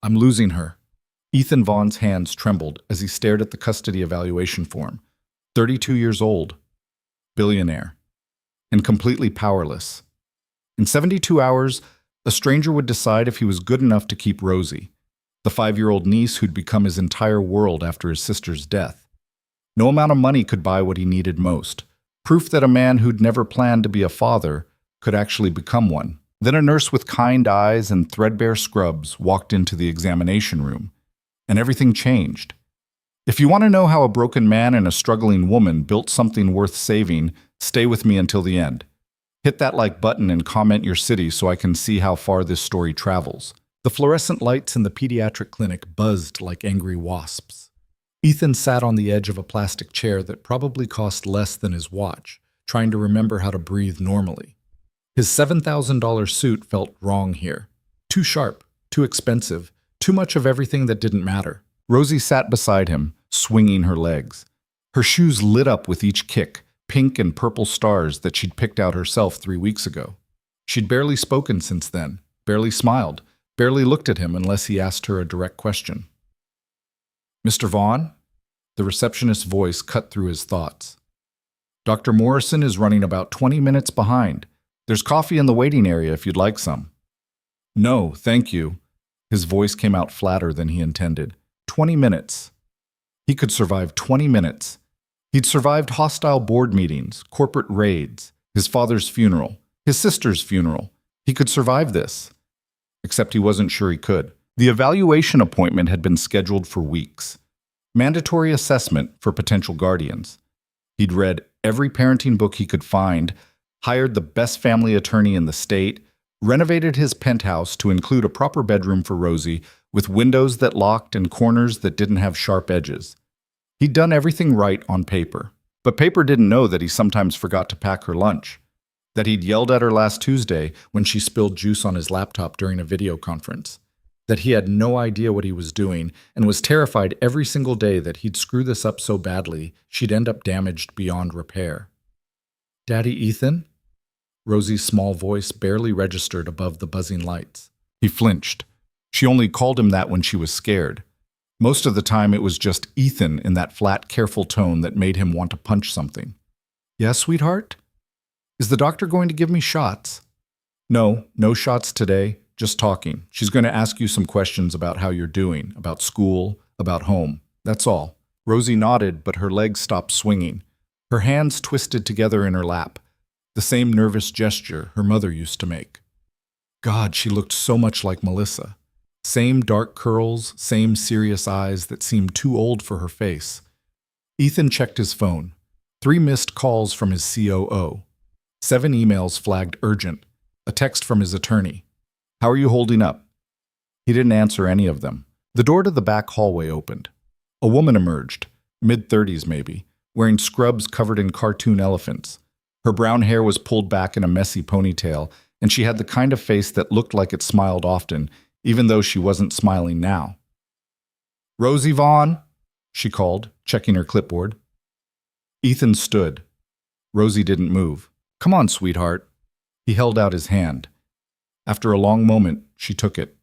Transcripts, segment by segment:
I'm losing her. Ethan Vaughn's hands trembled as he stared at the custody evaluation form. 32 years old, billionaire, and completely powerless. In 72 hours, a stranger would decide if he was good enough to keep Rosie, the 5-year-old niece who'd become his entire world after his sister's death. No amount of money could buy what he needed most, proof that a man who'd never planned to be a father could actually become one. Then a nurse with kind eyes and threadbare scrubs walked into the examination room, and everything changed. If you want to know how a broken man and a struggling woman built something worth saving, stay with me until the end. Hit that like button and comment your city so I can see how far this story travels. The fluorescent lights in the pediatric clinic buzzed like angry wasps. Ethan sat on the edge of a plastic chair that probably cost less than his watch, trying to remember how to breathe normally. His $7,000 suit felt wrong here. Too sharp, too expensive, too much of everything that didn't matter. Rosie sat beside him, swinging her legs. Her shoes lit up with each kick, pink and purple stars that she'd picked out herself 3 weeks ago. She'd barely spoken since then, barely smiled, barely looked at him unless he asked her a direct question. Mr. Vaughn? The receptionist's voice cut through his thoughts. Dr. Morrison is running about 20 minutes behind. There's coffee in the waiting area if you'd like some. No, thank you. His voice came out flatter than he intended. 20 minutes. He could survive 20 minutes. He'd survived hostile board meetings, corporate raids, his father's funeral, his sister's funeral. He could survive this. Except he wasn't sure he could. The evaluation appointment had been scheduled for weeks. Mandatory assessment for potential guardians. He'd read every parenting book he could find, hired the best family attorney in the state, renovated his penthouse to include a proper bedroom for Rosie with windows that locked and corners that didn't have sharp edges. He'd done everything right on paper. But paper didn't know that he sometimes forgot to pack her lunch, that he'd yelled at her last Tuesday when she spilled juice on his laptop during a video conference, that he had no idea what he was doing and was terrified every single day that he'd screw this up so badly she'd end up damaged beyond repair. Daddy Ethan? Rosie's small voice barely registered above the buzzing lights. He flinched. She only called him that when she was scared. Most of the time it was just Ethan in that flat, careful tone that made him want to punch something. Yes, sweetheart? Is the doctor going to give me shots? No, no shots today, just talking. She's going to ask you some questions about how you're doing, about school, about home. That's all. Rosie nodded, but her legs stopped swinging. Her hands twisted together in her lap. The same nervous gesture her mother used to make. God, she looked so much like Melissa. Same dark curls, same serious eyes that seemed too old for her face. Ethan checked his phone. 3 missed calls from his COO. 7 emails flagged urgent. A text from his attorney. How are you holding up? He didn't answer any of them. The door to the back hallway opened. A woman emerged, mid-30s maybe, wearing scrubs covered in cartoon elephants. Her brown hair was pulled back in a messy ponytail, and she had the kind of face that looked like it smiled often, even though she wasn't smiling now. Rosie Vaughn, she called, checking her clipboard. Ethan stood. Rosie didn't move. Come on, sweetheart. He held out his hand. After a long moment, she took it.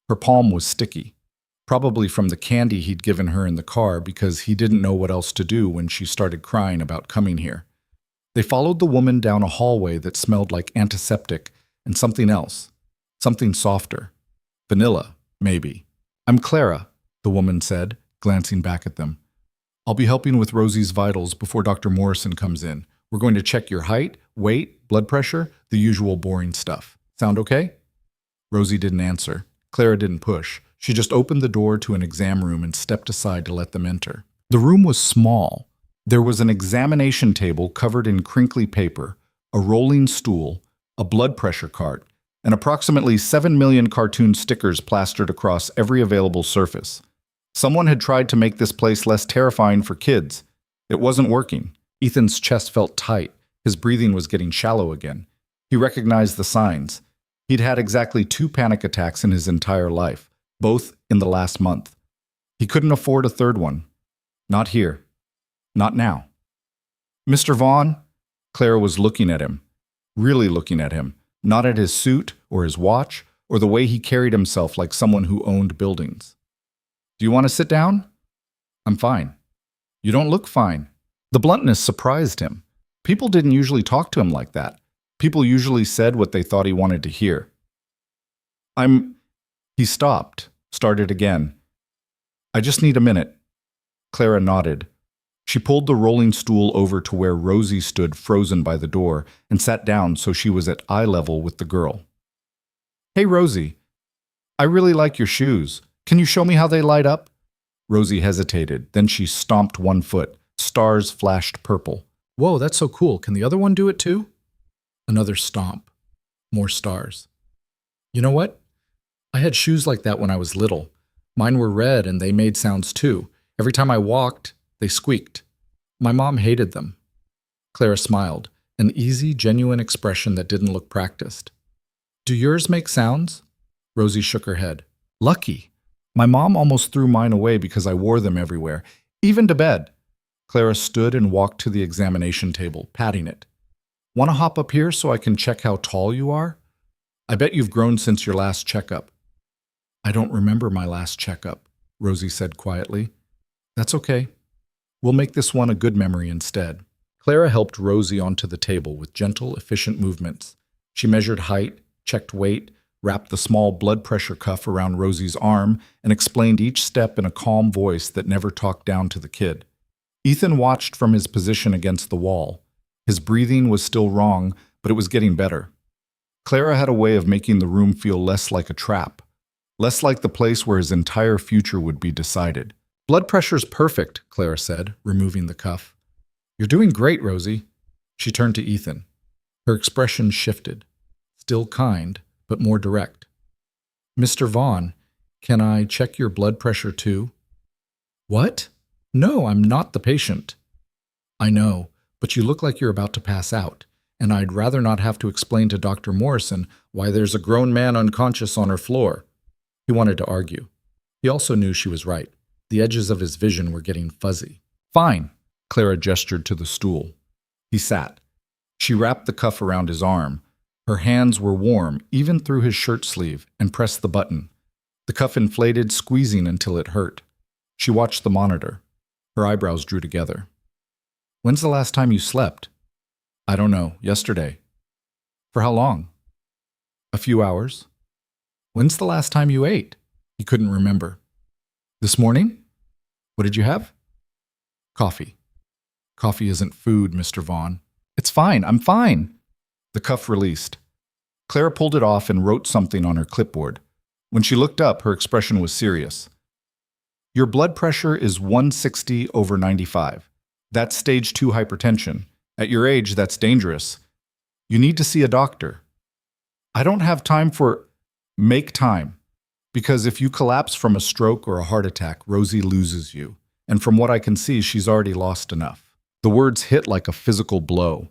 Her palm was sticky, probably from the candy he'd given her in the car because he didn't know what else to do when she started crying about coming here. They followed the woman down a hallway that smelled like antiseptic and something else, something softer. Vanilla, maybe. I'm Clara, the woman said, glancing back at them. I'll be helping with Rosie's vitals before Dr. Morrison comes in. We're going to check your height, weight, blood pressure, the usual boring stuff. Sound okay? Rosie didn't answer. Clara didn't push. She just opened the door to an exam room and stepped aside to let them enter. The room was small. There was an examination table covered in crinkly paper, a rolling stool, a blood pressure cart, and approximately 7 million cartoon stickers plastered across every available surface. Someone had tried to make this place less terrifying for kids. It wasn't working. Ethan's chest felt tight. His breathing was getting shallow again. He recognized the signs. He'd had exactly 2 panic attacks in his entire life, both in the last month. He couldn't afford a third one. Not here. Not now. Mr. Vaughn? Clara was looking at him. Really looking at him. Not at his suit or his watch or the way he carried himself like someone who owned buildings. Do you want to sit down? I'm fine. You don't look fine. The bluntness surprised him. People didn't usually talk to him like that. People usually said what they thought he wanted to hear. He stopped, started again. I just need a minute. Clara nodded. She pulled the rolling stool over to where Rosie stood frozen by the door and sat down so she was at eye level with the girl. Hey, Rosie. I really like your shoes. Can you show me how they light up? Rosie hesitated. Then she stomped one foot. Stars flashed purple. Whoa, that's so cool. Can the other one do it too? Another stomp. More stars. You know what? I had shoes like that when I was little. Mine were red and they made sounds too. Every time I walked, they squeaked. My mom hated them. Clara smiled, an easy, genuine expression that didn't look practiced. Do yours make sounds? Rosie shook her head. Lucky. My mom almost threw mine away because I wore them everywhere, even to bed. Clara stood and walked to the examination table, patting it. Want to hop up here so I can check how tall you are? I bet you've grown since your last checkup. I don't remember my last checkup, Rosie said quietly. That's okay. We'll make this one a good memory instead. Clara helped Rosie onto the table with gentle, efficient movements. She measured height, checked weight, wrapped the small blood pressure cuff around Rosie's arm, and explained each step in a calm voice that never talked down to the kid. Ethan watched from his position against the wall. His breathing was still wrong, but it was getting better. Clara had a way of making the room feel less like a trap, less like the place where his entire future would be decided. Blood pressure's perfect, Clara said, removing the cuff. You're doing great, Rosie. She turned to Ethan. Her expression shifted. Still kind, but more direct. Mr. Vaughn, can I check your blood pressure too? What? No, I'm not the patient. I know, but you look like you're about to pass out, and I'd rather not have to explain to Dr. Morrison why there's a grown man unconscious on her floor. He wanted to argue. He also knew she was right. The edges of his vision were getting fuzzy. Fine, Clara gestured to the stool. He sat. She wrapped the cuff around his arm. Her hands were warm, even through his shirt sleeve, and pressed the button. The cuff inflated, squeezing until it hurt. She watched the monitor. Her eyebrows drew together. When's the last time you slept? I don't know. Yesterday. For how long? A few hours. When's the last time you ate? He couldn't remember. This morning? What did you have? Coffee. Coffee isn't food, Mr. Vaughn. It's fine. I'm fine. The cuff released. Clara pulled it off and wrote something on her clipboard. When she looked up, her expression was serious. Your blood pressure is 160/95. That's stage 2 hypertension. At your age, that's dangerous. You need to see a doctor. I don't have time for... Make time. Because if you collapse from a stroke or a heart attack, Rosie loses you. And from what I can see, she's already lost enough. The words hit like a physical blow.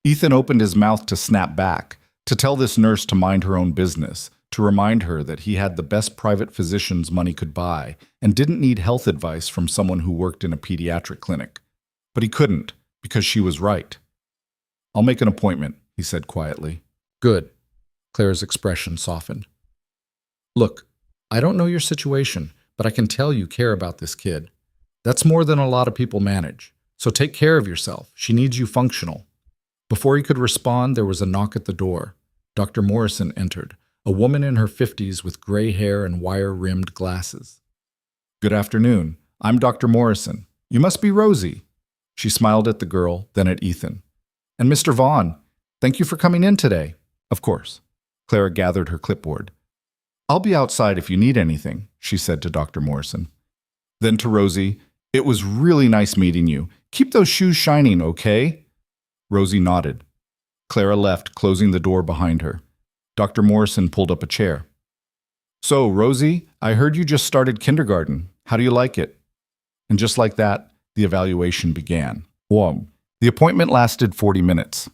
Ethan opened his mouth to snap back, to tell this nurse to mind her own business, to remind her that he had the best private physicians money could buy and didn't need health advice from someone who worked in a pediatric clinic. But he couldn't, because she was right. I'll make an appointment, he said quietly. Good. Clara's expression softened. Look, I don't know your situation, but I can tell you care about this kid. That's more than a lot of people manage. So take care of yourself. She needs you functional. Before he could respond, there was a knock at the door. Dr. Morrison entered, a woman in her 50s with gray hair and wire-rimmed glasses. Good afternoon. I'm Dr. Morrison. You must be Rosie. She smiled at the girl, then at Ethan. And Mr. Vaughn, thank you for coming in today. Of course. Clara gathered her clipboard. I'll be outside if you need anything, she said to Dr. Morrison. Then to Rosie, it was really nice meeting you. Keep those shoes shining, okay? Rosie nodded. Clara left, closing the door behind her. Dr. Morrison pulled up a chair. So, Rosie, I heard you just started kindergarten. How do you like it? And just like that, the evaluation began. Whoa. The appointment lasted 40 minutes.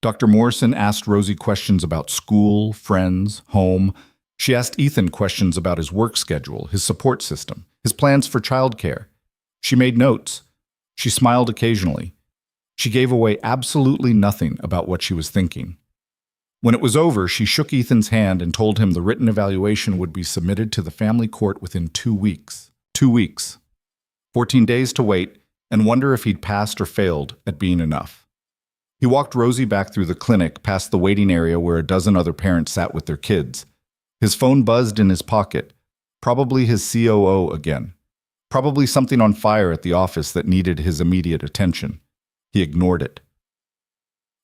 Dr. Morrison asked Rosie questions about school, friends, home. She asked Ethan questions about his work schedule, his support system, his plans for childcare. She made notes. She smiled occasionally. She gave away absolutely nothing about what she was thinking. When it was over, she shook Ethan's hand and told him the written evaluation would be submitted to the family court within 2 weeks. 2 weeks. 14 days to wait and wonder if he'd passed or failed at being enough. He walked Rosie back through the clinic, past the waiting area where a dozen other parents sat with their kids. His phone buzzed in his pocket. Probably his COO again. Probably something on fire at the office that needed his immediate attention. He ignored it.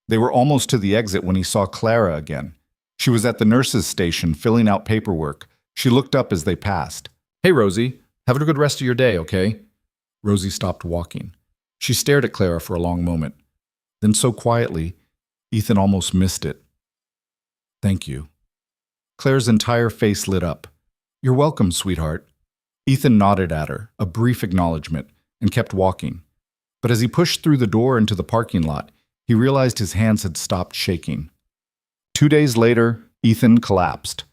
They were almost to the exit when he saw Clara again. She was at the nurse's station filling out paperwork. She looked up as they passed. "Hey, Rosie. Have a good rest of your day, okay?" Rosie stopped walking. She stared at Clara for a long moment. Then so quietly, Ethan almost missed it. "Thank you." Claire's entire face lit up. "You're welcome, sweetheart." Ethan nodded at her, a brief acknowledgement, and kept walking. But as he pushed through the door into the parking lot, he realized his hands had stopped shaking. 2 days later, Ethan collapsed.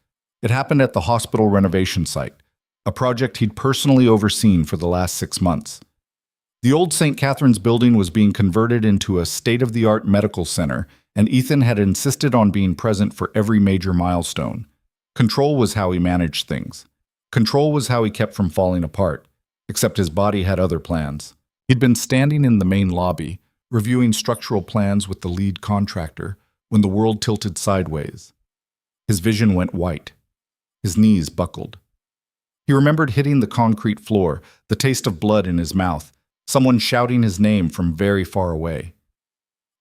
It happened at the hospital renovation site, a project he'd personally overseen for the last 6 months. The old St. Catherine's building was being converted into a state-of-the-art medical center, and Ethan had insisted on being present for every major milestone. Control was how he managed things. Control was how he kept from falling apart, except his body had other plans. He'd been standing in the main lobby, reviewing structural plans with the lead contractor, when the world tilted sideways. His vision went white. His knees buckled. He remembered hitting the concrete floor, the taste of blood in his mouth, someone shouting his name from very far away.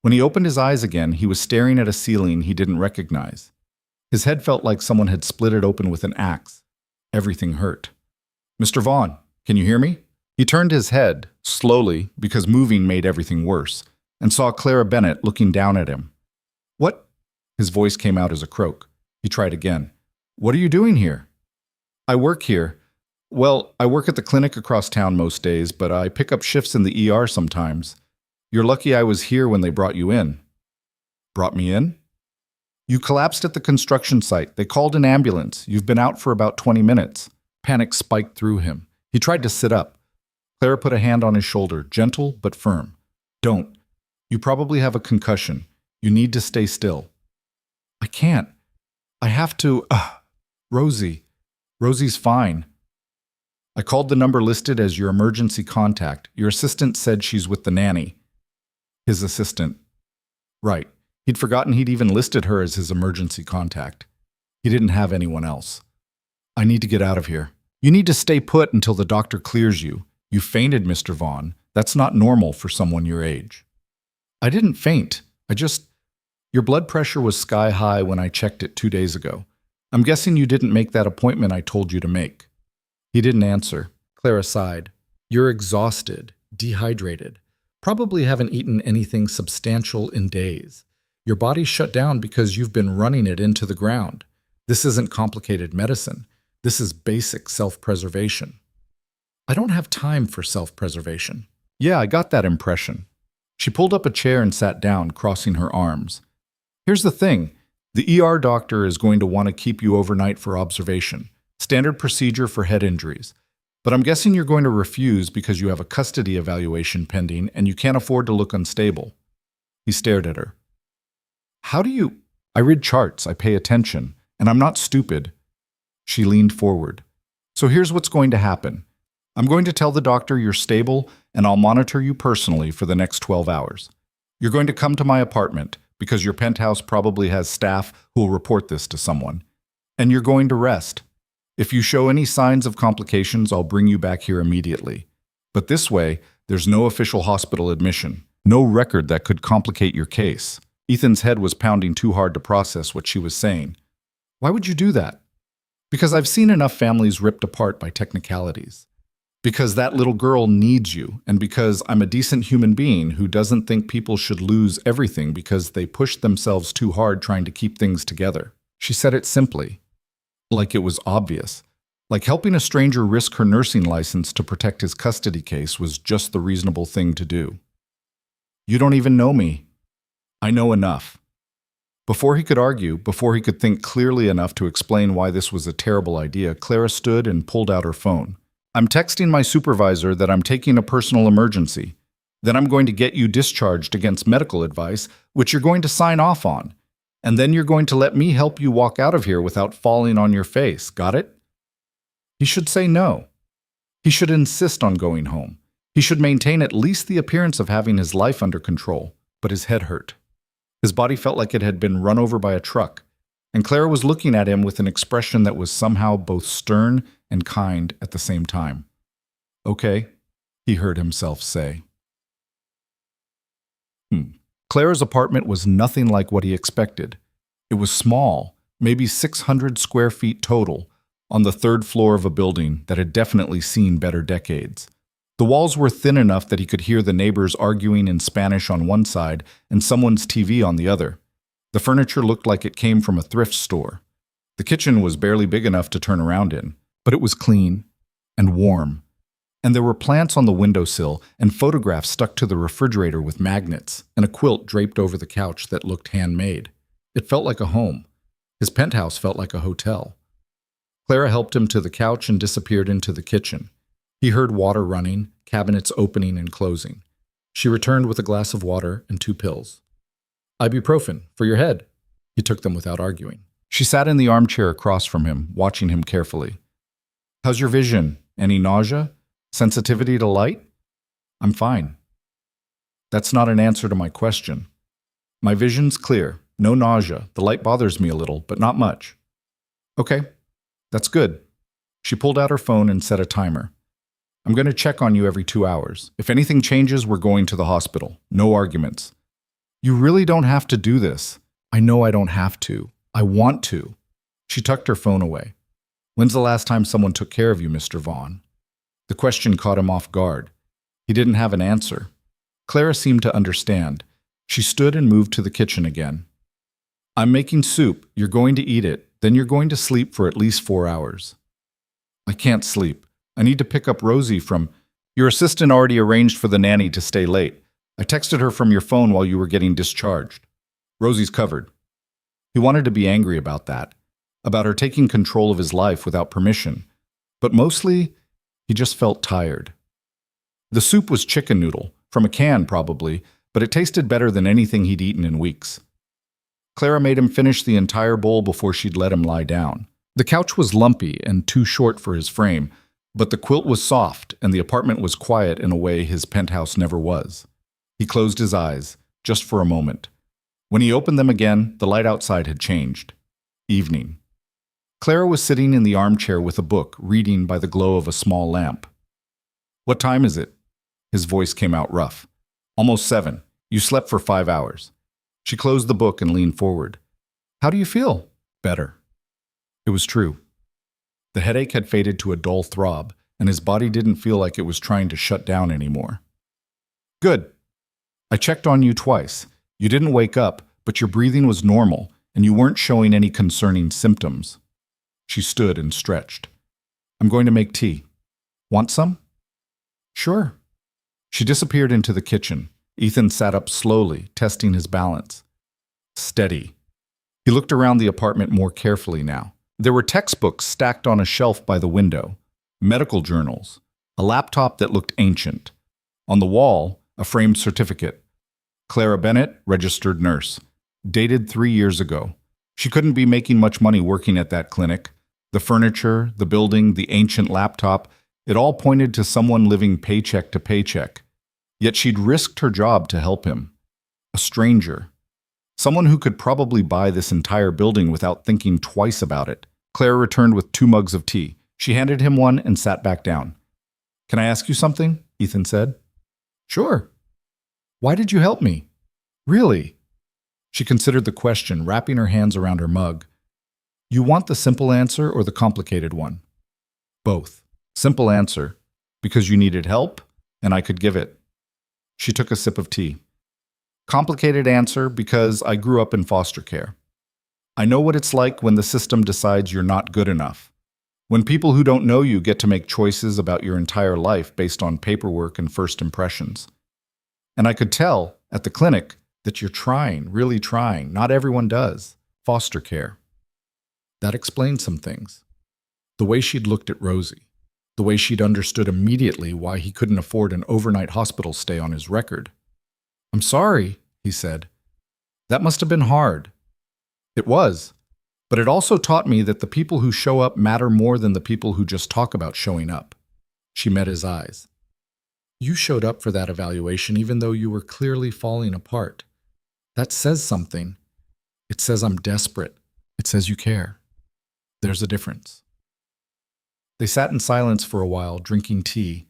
When he opened his eyes again, he was staring at a ceiling he didn't recognize. His head felt like someone had split it open with an axe. Everything hurt. "Mr. Vaughn, can you hear me?" He turned his head, slowly, because moving made everything worse, and saw Clara Bennett looking down at him. "What?" His voice came out as a croak. He tried again. "What are you doing here?" "I work here. Well, I work at the clinic across town most days, but I pick up shifts in the ER sometimes. You're lucky I was here when they brought you in." "Brought me in?" "You collapsed at the construction site. They called an ambulance. You've been out for about 20 minutes. Panic spiked through him. He tried to sit up. Clara put a hand on his shoulder, gentle but firm. "Don't. You probably have a concussion. You need to stay still." "I can't. I have to. Rosie. Rosie's fine." "I called the number listed as your emergency contact. Your assistant said she's with the nanny." His assistant. Right. He'd forgotten he'd even listed her as his emergency contact. He didn't have anyone else. "I need to get out of here." "You need to stay put until the doctor clears you. You fainted, Mr. Vaughn. That's not normal for someone your age." "I didn't faint. Your blood pressure was sky high when I checked it 2 days ago. I'm guessing you didn't make that appointment I told you to make." He didn't answer. Clara sighed. "You're exhausted, dehydrated. Probably haven't eaten anything substantial in days. Your body's shut down because you've been running it into the ground. This isn't complicated medicine. This is basic self-preservation." "I don't have time for self-preservation." "Yeah, I got that impression." She pulled up a chair and sat down, crossing her arms. "Here's the thing. The ER doctor is going to want to keep you overnight for observation. Standard procedure for head injuries. But I'm guessing you're going to refuse because you have a custody evaluation pending and you can't afford to look unstable." He stared at her. "How do you—" "I read charts, I pay attention, and I'm not stupid." She leaned forward. "So here's what's going to happen. I'm going to tell the doctor you're stable, and I'll monitor you personally for the next 12 hours. You're going to come to my apartment, because your penthouse probably has staff who will report this to someone. And you're going to rest. If you show any signs of complications, I'll bring you back here immediately. But this way, there's no official hospital admission, no record that could complicate your case." Ethan's head was pounding too hard to process what she was saying. "Why would you do that?" "Because I've seen enough families ripped apart by technicalities. Because that little girl needs you, and because I'm a decent human being who doesn't think people should lose everything because they push themselves too hard trying to keep things together." She said it simply, like it was obvious, like helping a stranger risk her nursing license to protect his custody case was just the reasonable thing to do. "You don't even know me." "I know enough." Before he could argue, before he could think clearly enough to explain why this was a terrible idea, Clara stood and pulled out her phone. "I'm texting my supervisor that I'm taking a personal emergency. Then I'm going to get you discharged against medical advice, which you're going to sign off on. And then you're going to let me help you walk out of here without falling on your face. Got it? He should say no. He should insist on going home. He should maintain at least the appearance of having his life under control, but his head hurt. His body felt like it had been run over by a truck, and Clara was looking at him with an expression that was somehow both stern and kind at the same time. "Okay," he heard himself say. Clara's apartment was nothing like what he expected. It was small, maybe 600 square feet total, on the third floor of a building that had definitely seen better decades. The walls were thin enough that he could hear the neighbors arguing in Spanish on one side and someone's TV on the other. The furniture looked like it came from a thrift store. The kitchen was barely big enough to turn around in, but it was clean and warm. And there were plants on the windowsill and photographs stuck to the refrigerator with magnets and a quilt draped over the couch that looked handmade. It felt like a home. His penthouse felt like a hotel. Clara helped him to the couch and disappeared into the kitchen. He heard water running, cabinets opening and closing. She returned with a glass of water and 2 pills. "Ibuprofen, for your head." He took them without arguing. She sat in the armchair across from him, watching him carefully. "How's your vision? Any nausea? Sensitivity to light?" "I'm fine." "That's not an answer to my question." "My vision's clear. No nausea. The light bothers me a little, but not much." "Okay, that's good." She pulled out her phone and set a timer. "I'm going to check on you every 2 hours. If anything changes, we're going to the hospital. No arguments." "You really don't have to do this." "I know I don't have to. I want to." She tucked her phone away. "When's the last time someone took care of you, Mr. Vaughn?" The question caught him off guard. He didn't have an answer. Clara seemed to understand. She stood and moved to the kitchen again. "I'm making soup. You're going to eat it. Then you're going to sleep for at least 4 hours." "I can't sleep. I need to pick up Rosie from—" "Your assistant already arranged for the nanny to stay late. I texted her from your phone while you were getting discharged. Rosie's covered." He wanted to be angry about that, about her taking control of his life without permission, but mostly he just felt tired. The soup was chicken noodle, from a can probably, but it tasted better than anything he'd eaten in weeks. Clara made him finish the entire bowl before she'd let him lie down. The couch was lumpy and too short for his frame, but the quilt was soft and the apartment was quiet in a way his penthouse never was. He closed his eyes, just for a moment. When he opened them again, the light outside had changed. Evening. Clara was sitting in the armchair with a book, reading by the glow of a small lamp. "What time is it?" His voice came out rough. "Almost 7. You slept for 5 hours." She closed the book and leaned forward. "How do you feel?" "Better." It was true. The headache had faded to a dull throb, and his body didn't feel like it was trying to shut down anymore. "Good. I checked on you twice. You didn't wake up, but your breathing was normal, and you weren't showing any concerning symptoms." She stood and stretched. "I'm going to make tea. Want some?" "Sure." She disappeared into the kitchen. Ethan sat up slowly, testing his balance. Steady. He looked around the apartment more carefully now. There were textbooks stacked on a shelf by the window, medical journals, a laptop that looked ancient. On the wall, a framed certificate. Clara Bennett, registered nurse. Dated 3 years ago. She couldn't be making much money working at that clinic. The furniture, the building, the ancient laptop, it all pointed to someone living paycheck to paycheck. Yet she'd risked her job to help him. A stranger. Someone who could probably buy this entire building without thinking twice about it. Clara returned with 2 mugs of tea. She handed him one and sat back down. "Can I ask you something?" Ethan said. "Sure." "Why did you help me?" "Really?" She considered the question, wrapping her hands around her mug. "You want the simple answer or the complicated one?" "Both. Simple answer, because you needed help, and I could give it." She took a sip of tea. "Complicated answer, because I grew up in foster care. I know what it's like when the system decides you're not good enough. When people who don't know you get to make choices about your entire life based on paperwork and first impressions. And I could tell, at the clinic, that you're trying, really trying. Not everyone does. Foster care." That explained some things. The way she'd looked at Rosie. The way she'd understood immediately why he couldn't afford an overnight hospital stay on his record. "I'm sorry," he said. "That must have been hard." It was. But it also taught me that the people who show up matter more than the people who just talk about showing up. She met his eyes. You showed up for that evaluation even though you were clearly falling apart. That says something. It says I'm desperate. It says you care. There's a difference. They sat in silence for a while, drinking tea.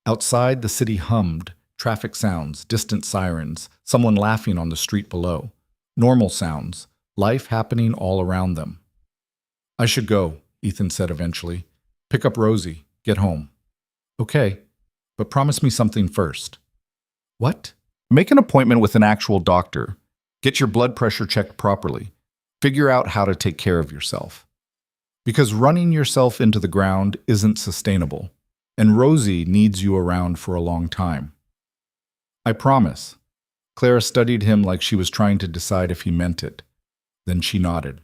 Outside, the city hummed, traffic sounds, distant sirens, someone laughing on the street below. Normal sounds, life happening all around them. I should go, Ethan said eventually. Pick up Rosie, get home. Okay, but promise me something first. What? Make an appointment with an actual doctor. Get your blood pressure checked properly. Figure out how to take care of yourself. Because running yourself into the ground isn't sustainable, and Rosie needs you around for a long time. I promise. Clara studied him like she was trying to decide if he meant it. Then she nodded.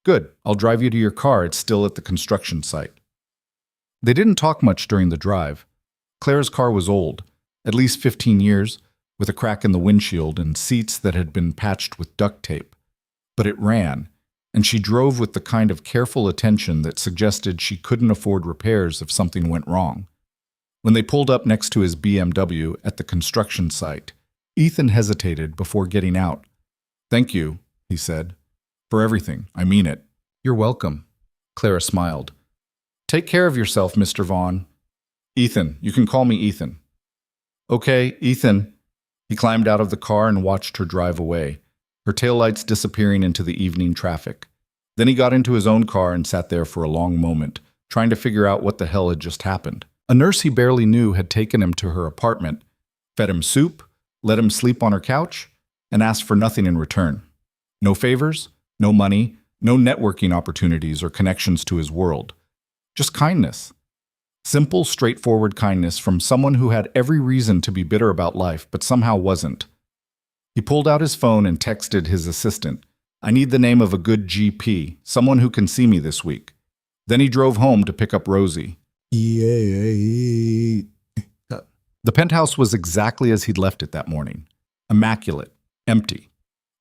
Good, I'll drive you to your car. It's still at the construction site. They didn't talk much during the drive. Clara's car was old, at least 15 years, with a crack in the windshield and seats that had been patched with duct tape. But it ran, and she drove with the kind of careful attention that suggested she couldn't afford repairs if something went wrong. When they pulled up next to his BMW at the construction site, Ethan hesitated before getting out. Thank you, he said. For everything, I mean it. You're welcome. Clara smiled. Take care of yourself, Mr. Vaughn. Ethan, you can call me Ethan. Okay, Ethan. He climbed out of the car and watched her drive away, her taillights disappearing into the evening traffic. Then he got into his own car and sat there for a long moment, trying to figure out what the hell had just happened. A nurse he barely knew had taken him to her apartment, fed him soup, let him sleep on her couch, and asked for nothing in return. No favors, no money, no networking opportunities or connections to his world. Just kindness. Simple, straightforward kindness from someone who had every reason to be bitter about life, but somehow wasn't. He pulled out his phone and texted his assistant, I need the name of a good GP, someone who can see me this week. Then he drove home to pick up Rosie. The penthouse was exactly as he'd left it that morning. Immaculate. Empty.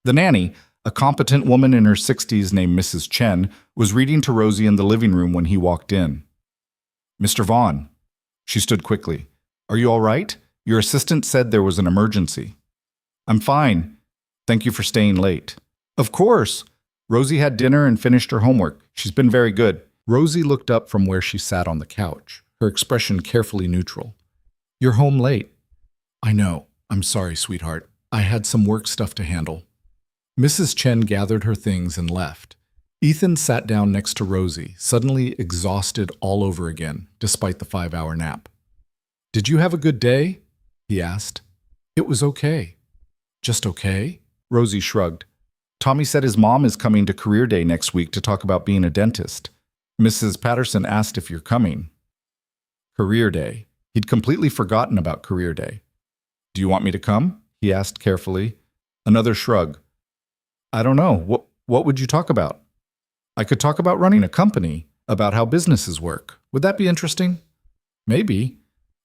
The nanny, a competent woman in her 60s named Mrs. Chen, was reading to Rosie in the living room when he walked in. Mr. Vaughn. She stood quickly. Are you all right? Your assistant said there was an emergency. I'm fine. Thank you for staying late. Of course. Rosie had dinner and finished her homework. She's been very good. Rosie looked up from where she sat on the couch, her expression carefully neutral. You're home late. I know. I'm sorry, sweetheart. I had some work stuff to handle. Mrs. Chen gathered her things and left. Ethan sat down next to Rosie, suddenly exhausted all over again, despite the 5-hour nap. Did you have a good day? He asked. It was okay. Just okay? Rosie shrugged. Tommy said his mom is coming to Career Day next week to talk about being a dentist. Mrs. Patterson asked if you're coming. Career Day. He'd completely forgotten about Career Day. Do you want me to come? He asked carefully. Another shrug. I don't know. What would you talk about? I could talk about running a company, about how businesses work. Would that be interesting? Maybe.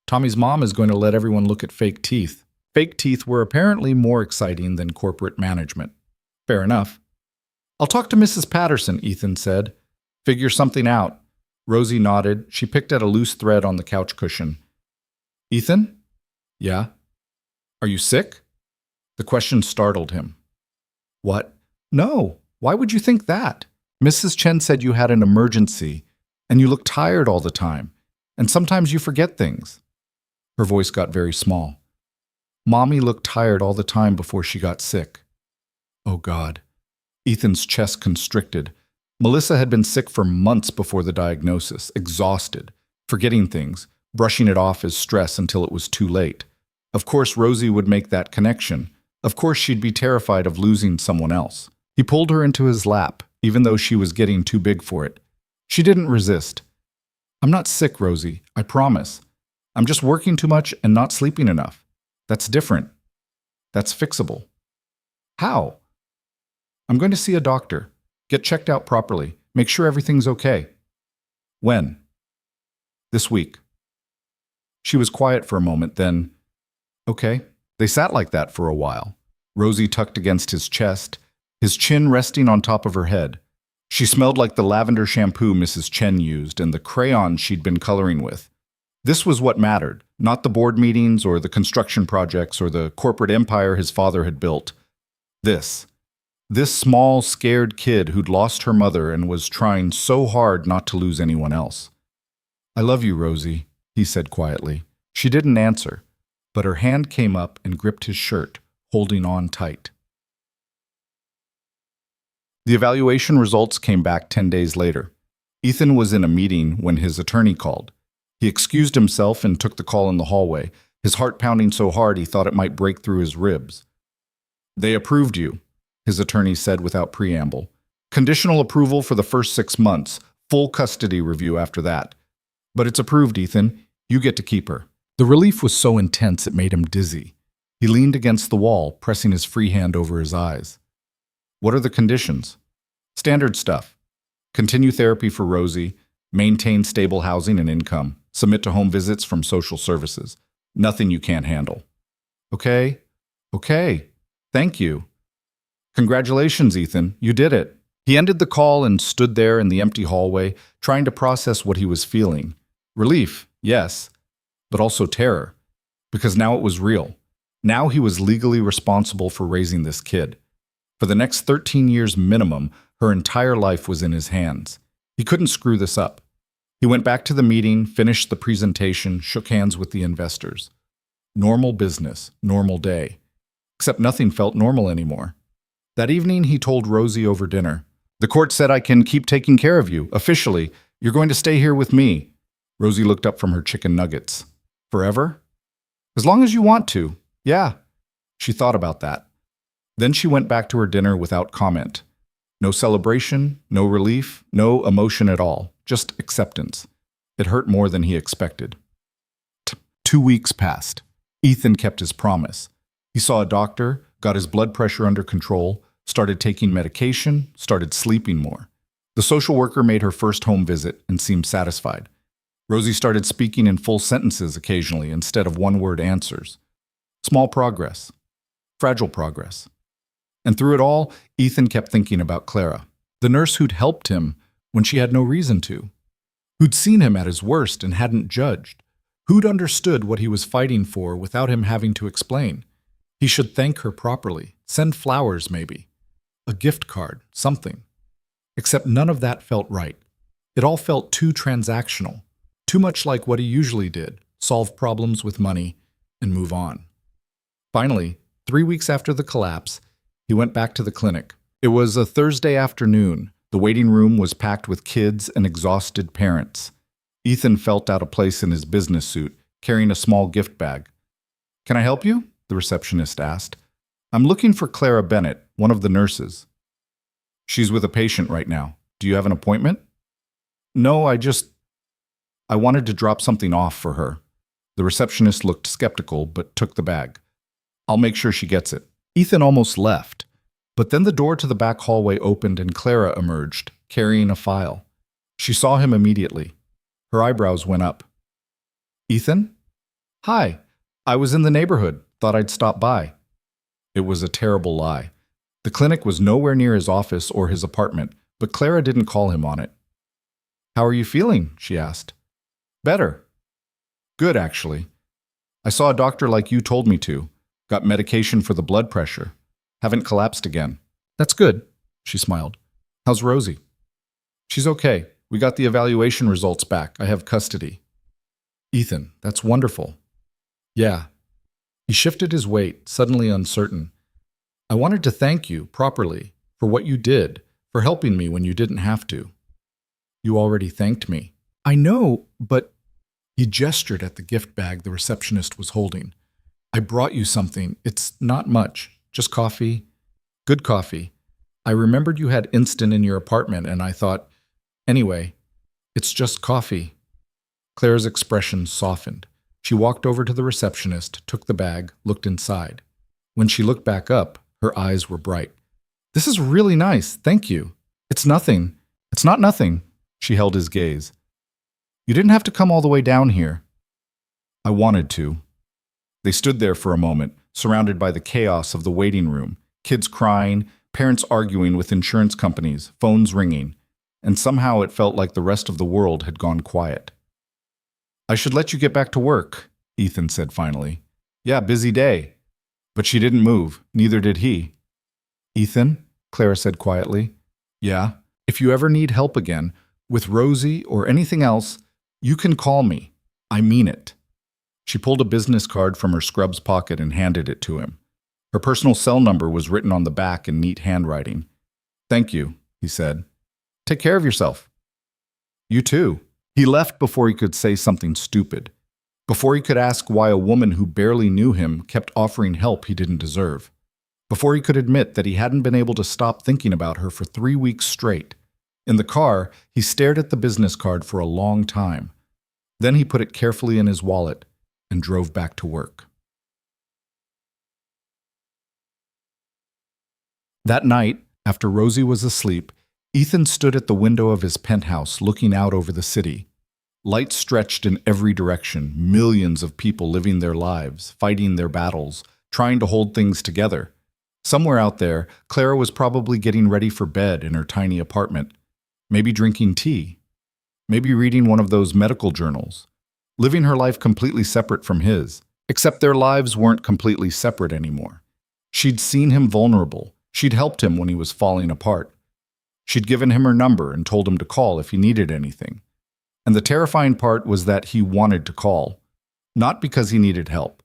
Tommy's mom is going to let everyone look at fake teeth. Fake teeth were apparently more exciting than corporate management. Fair enough. I'll talk to Mrs. Patterson, Ethan said. Figure something out. Rosie nodded. She picked at a loose thread on the couch cushion. Ethan? Yeah? Are you sick? The question startled him. What? No. Why would you think that? Mrs. Chen said you had an emergency, and you look tired all the time, and sometimes you forget things. Her voice got very small. Mommy looked tired all the time before she got sick. Oh, God. Ethan's chest constricted. Melissa had been sick for months before the diagnosis, exhausted, forgetting things, brushing it off as stress until it was too late. Of course, Rosie would make that connection. Of course, she'd be terrified of losing someone else. He pulled her into his lap, even though she was getting too big for it. She didn't resist. I'm not sick, Rosie, I promise. I'm just working too much and not sleeping enough. That's different. That's fixable. How? I'm going to see a doctor. Get checked out properly. Make sure everything's okay. When? This week. She was quiet for a moment, then, okay. They sat like that for a while. Rosie tucked against his chest, his chin resting on top of her head. She smelled like the lavender shampoo Mrs. Chen used and the crayons she'd been coloring with. This was what mattered, not the board meetings or the construction projects or the corporate empire his father had built. This small, scared kid who'd lost her mother and was trying so hard not to lose anyone else. "I love you, Rosie," he said quietly. She didn't answer, but her hand came up and gripped his shirt, holding on tight. The evaluation results came back 10 days later. Ethan was in a meeting when his attorney called. He excused himself and took the call in the hallway, his heart pounding so hard he thought it might break through his ribs. "They approved you," his attorney said without preamble. "Conditional approval for the first 6 months, full custody review after that. But it's approved, Ethan. You get to keep her." The relief was so intense it made him dizzy. He leaned against the wall, pressing his free hand over his eyes. "What are the conditions?" "Standard stuff. Continue therapy for Rosie, maintain stable housing and income, submit to home visits from social services. Nothing you can't handle." "Okay. Thank you." "Congratulations, Ethan. You did it." He ended the call and stood there in the empty hallway, trying to process what he was feeling. Relief, yes, but also terror, because now it was real. Now he was legally responsible for raising this kid. For the next 13 years minimum, her entire life was in his hands. He couldn't screw this up. He went back to the meeting, finished the presentation, shook hands with the investors. Normal business, normal day. Except nothing felt normal anymore. That evening, he told Rosie over dinner, "The court said I can keep taking care of you, officially. You're going to stay here with me." Rosie looked up from her chicken nuggets. "Forever?" "As long as you want to. Yeah." She thought about that. Then she went back to her dinner without comment. No celebration, no relief, no emotion at all, just acceptance. It hurt more than he expected. 2 weeks passed. Ethan kept his promise. He saw a doctor, got his blood pressure under control, started taking medication, started sleeping more. The social worker made her first home visit and seemed satisfied. Rosie started speaking in full sentences occasionally instead of one-word answers. Small progress. Fragile progress. And through it all, Ethan kept thinking about Clara, the nurse who'd helped him when she had no reason to, who'd seen him at his worst and hadn't judged, who'd understood what he was fighting for without him having to explain. He should thank her properly, send flowers maybe, a gift card, something. Except none of that felt right. It all felt too transactional, too much like what he usually did, solve problems with money and move on. Finally, 3 weeks after the collapse, he went back to the clinic. It was a Thursday afternoon. The waiting room was packed with kids and exhausted parents. Ethan felt out of place in his business suit, carrying a small gift bag. "Can I help you?" the receptionist asked. "I'm looking for Clara Bennett, one of the nurses." "She's with a patient right now. Do you have an appointment?" "No, I wanted to drop something off for her." The receptionist looked skeptical, but took the bag. "I'll make sure she gets it." Ethan almost left, but then the door to the back hallway opened and Clara emerged, carrying a file. She saw him immediately. Her eyebrows went up. "Ethan?" "Hi. I was in the neighborhood. Thought I'd stop by." It was a terrible lie. The clinic was nowhere near his office or his apartment, but Clara didn't call him on it. "How are you feeling?" she asked. "Better." "Good, actually. I saw a doctor like you told me to. Got medication for the blood pressure. Haven't collapsed again." "That's good," she smiled. "How's Rosie?" "She's okay. We got the evaluation results back. I have custody." "Ethan, that's wonderful." "Yeah." He shifted his weight, suddenly uncertain. "I wanted to thank you, properly, for what you did, for helping me when you didn't have to." "You already thanked me." "I know, but—" He gestured at the gift bag the receptionist was holding. "I brought you something. It's not much. Just coffee. Good coffee. I remembered you had instant in your apartment, and I thought, anyway, it's just coffee." Claire's expression softened. She walked over to the receptionist, took the bag, looked inside. When she looked back up, her eyes were bright. "This is really nice. Thank you." "It's nothing. It's not nothing." She held his gaze. "You didn't have to come all the way down here." "I wanted to." They stood there for a moment, surrounded by the chaos of the waiting room, kids crying, Parents arguing with insurance companies, phones ringing, and somehow it felt like the rest of the world had gone quiet. "I should let you get back to work," Ethan said finally. "Yeah, busy day." But she didn't move, neither did he. "Ethan," Clara said quietly. "Yeah? If you ever need help again, with Rosie or anything else, you can call me. I mean it." She pulled a business card from her scrubs pocket and handed it to him. Her personal cell number was written on the back in neat handwriting. "Thank you," he said. "Take care of yourself." "You too." He left before he could say something stupid, before he could ask why a woman who barely knew him kept offering help he didn't deserve, before he could admit that he hadn't been able to stop thinking about her for 3 weeks straight. In the car, he stared at the business card for a long time. Then he put it carefully in his wallet and drove back to work. That night, after Rosie was asleep, Ethan stood at the window of his penthouse looking out over the city. Lights stretched in every direction, millions of people living their lives, fighting their battles, trying to hold things together. Somewhere out there, Clara was probably getting ready for bed in her tiny apartment, maybe drinking tea, maybe reading one of those medical journals, living her life completely separate from his, except their lives weren't completely separate anymore. She'd seen him vulnerable. She'd helped him when he was falling apart. She'd given him her number and told him to call if he needed anything. And the terrifying part was that he wanted to call, not because he needed help,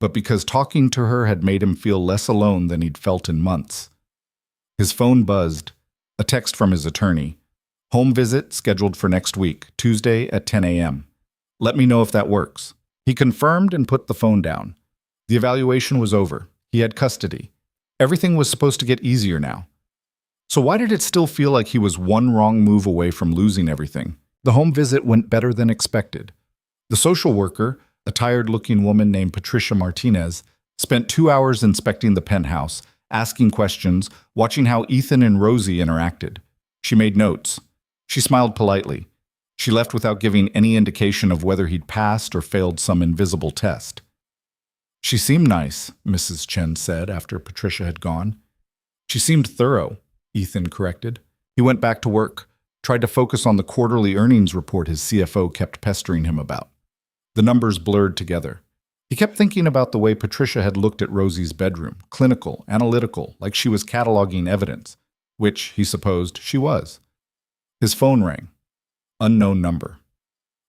but because talking to her had made him feel less alone than he'd felt in months. His phone buzzed, a text from his attorney. "Home visit scheduled for next week, Tuesday at 10 a.m. Let me know if that works." He confirmed and put the phone down. The evaluation was over. He had custody. Everything was supposed to get easier now. So why did it still feel like he was one wrong move away from losing everything? The home visit went better than expected. The social worker, a tired-looking woman named Patricia Martinez, spent 2 hours inspecting the penthouse, asking questions, watching how Ethan and Rosie interacted. She made notes. She smiled politely. She left without giving any indication of whether he'd passed or failed some invisible test. "She seemed nice," Mrs. Chen said after Patricia had gone. "She seemed thorough," Ethan corrected. He went back to work, tried to focus on the quarterly earnings report his CFO kept pestering him about. The numbers blurred together. He kept thinking about the way Patricia had looked at Rosie's bedroom, clinical, analytical, like she was cataloging evidence, which, he supposed, she was. His phone rang. Unknown number.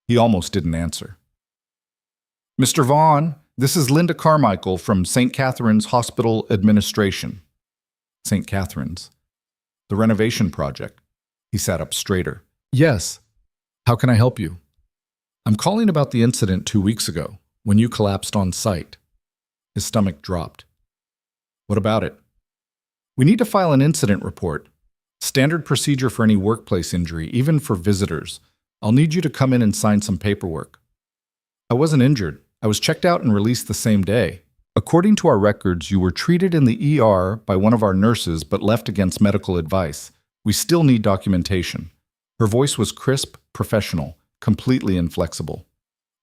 He almost didn't answer. "Mr. Vaughn, this is Linda Carmichael from St. Catherine's Hospital Administration." St. Catherine's. The renovation project. He sat up straighter. "Yes. How can I help you?" "I'm calling about the incident 2 weeks ago, when you collapsed on site." His stomach dropped. "What about it?" "We need to file an incident report. Standard procedure for any workplace injury, even for visitors. I'll need you to come in and sign some paperwork." "I wasn't injured. I was checked out and released the same day. According to our records, you were treated in the ER by one of our nurses but left against medical advice. We still need documentation." Her voice was crisp, professional, completely inflexible.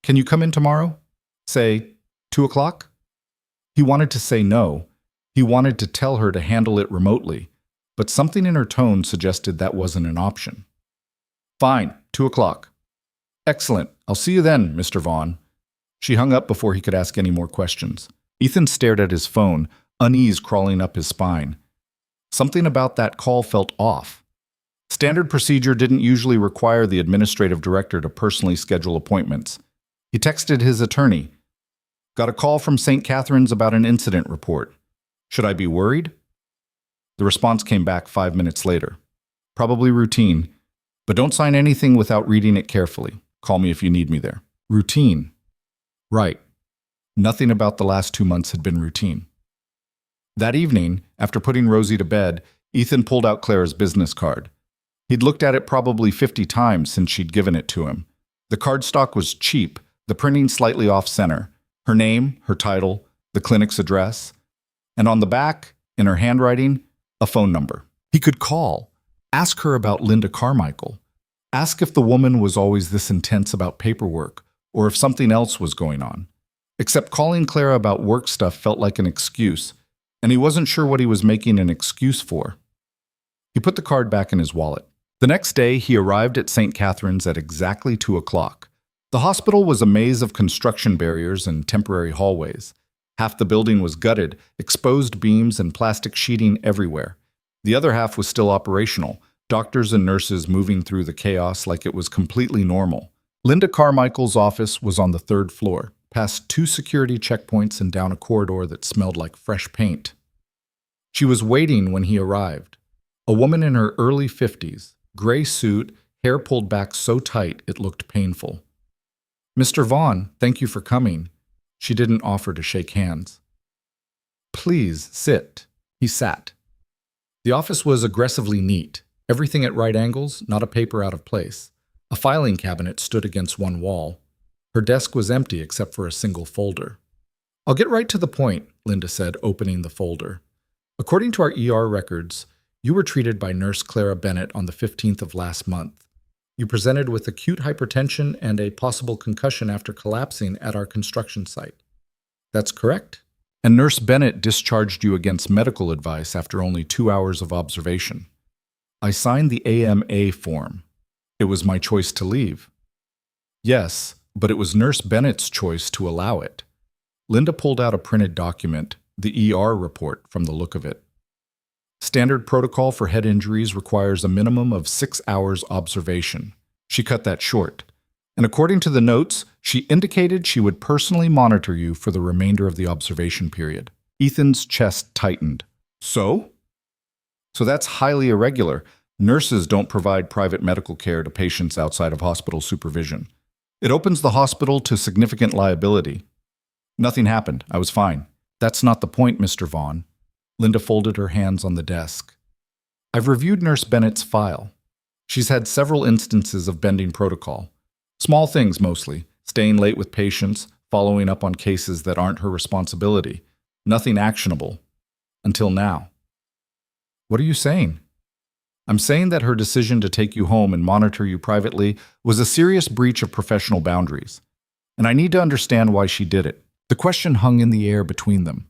"Can you come in tomorrow? Say, 2 o'clock?" He wanted to say no. He wanted to tell her to handle it remotely, but something in her tone suggested that wasn't an option. "Fine, 2 o'clock. "Excellent. I'll see you then, Mr. Vaughn." She hung up before he could ask any more questions. Ethan stared at his phone, unease crawling up his spine. Something about that call felt off. Standard procedure didn't usually require the administrative director to personally schedule appointments. He texted his attorney. "Got a call from St. Catherine's about an incident report. Should I be worried?" The response came back 5 minutes later. "Probably routine, but don't sign anything without reading it carefully. Call me if you need me there." Routine. Right. Nothing about the last 2 months had been routine. That evening, after putting Rosie to bed, Ethan pulled out Clara's business card. He'd looked at it probably 50 times since she'd given it to him. The cardstock was cheap, the printing slightly off-center. Her name, her title, the clinic's address. And on the back, in her handwriting, a phone number. He could call, ask her about Linda Carmichael, ask if the woman was always this intense about paperwork, or if something else was going on. Except calling Clara about work stuff felt like an excuse, and he wasn't sure what he was making an excuse for. He put the card back in his wallet. The next day, he arrived at St. Catherine's at exactly 2 o'clock. The hospital was a maze of construction barriers and temporary hallways. Half the building was gutted, exposed beams and plastic sheeting everywhere. The other half was still operational, doctors and nurses moving through the chaos like it was completely normal. Linda Carmichael's office was on the 3rd floor, past 2 security checkpoints and down a corridor that smelled like fresh paint. She was waiting when he arrived. A woman in her early 50s, gray suit, hair pulled back so tight it looked painful. "Mr. Vaughn, thank you for coming." She didn't offer to shake hands. "Please, sit." He sat. The office was aggressively neat, everything at right angles, not a paper out of place. A filing cabinet stood against one wall. Her desk was empty except for a single folder. "I'll get right to the point," Linda said, opening the folder. "According to our ER records, you were treated by Nurse Clara Bennett on the 15th of last month. You presented with acute hypertension and a possible concussion after collapsing at our construction site. That's correct? And Nurse Bennett discharged you against medical advice after only 2 hours of observation. I signed the AMA form. It was my choice to leave." "Yes, but it was Nurse Bennett's choice to allow it." Linda pulled out a printed document, the ER report, from the look of it. "Standard protocol for head injuries requires a minimum of 6 hours observation." She cut that short. "And according to the notes, she indicated she would personally monitor you for the remainder of the observation period." Ethan's chest tightened. So that's highly irregular. Nurses don't provide private medical care to patients outside of hospital supervision. It opens the hospital to significant liability. "Nothing happened. I was fine." "That's not the point, Mr. Vaughn." Linda folded her hands on the desk. "I've reviewed Nurse Bennett's file. She's had several instances of bending protocol. Small things mostly, staying late with patients, following up on cases that aren't her responsibility. Nothing actionable. Until now." "What are you saying?" "I'm saying that her decision to take you home and monitor you privately was a serious breach of professional boundaries. And I need to understand why she did it." The question hung in the air between them.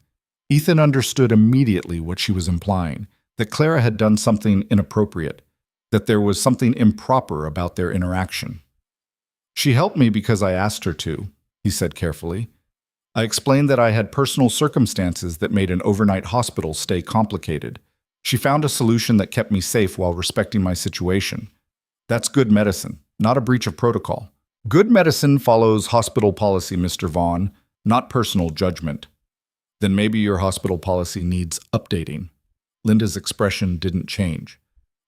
Ethan understood immediately what she was implying, that Clara had done something inappropriate, that there was something improper about their interaction. "She helped me because I asked her to," he said carefully. "I explained that I had personal circumstances that made an overnight hospital stay complicated. She found a solution that kept me safe while respecting my situation. That's good medicine, not a breach of protocol. Good medicine follows hospital policy, Mr. Vaughn, not personal judgment." "Then maybe your hospital policy needs updating." Linda's expression didn't change.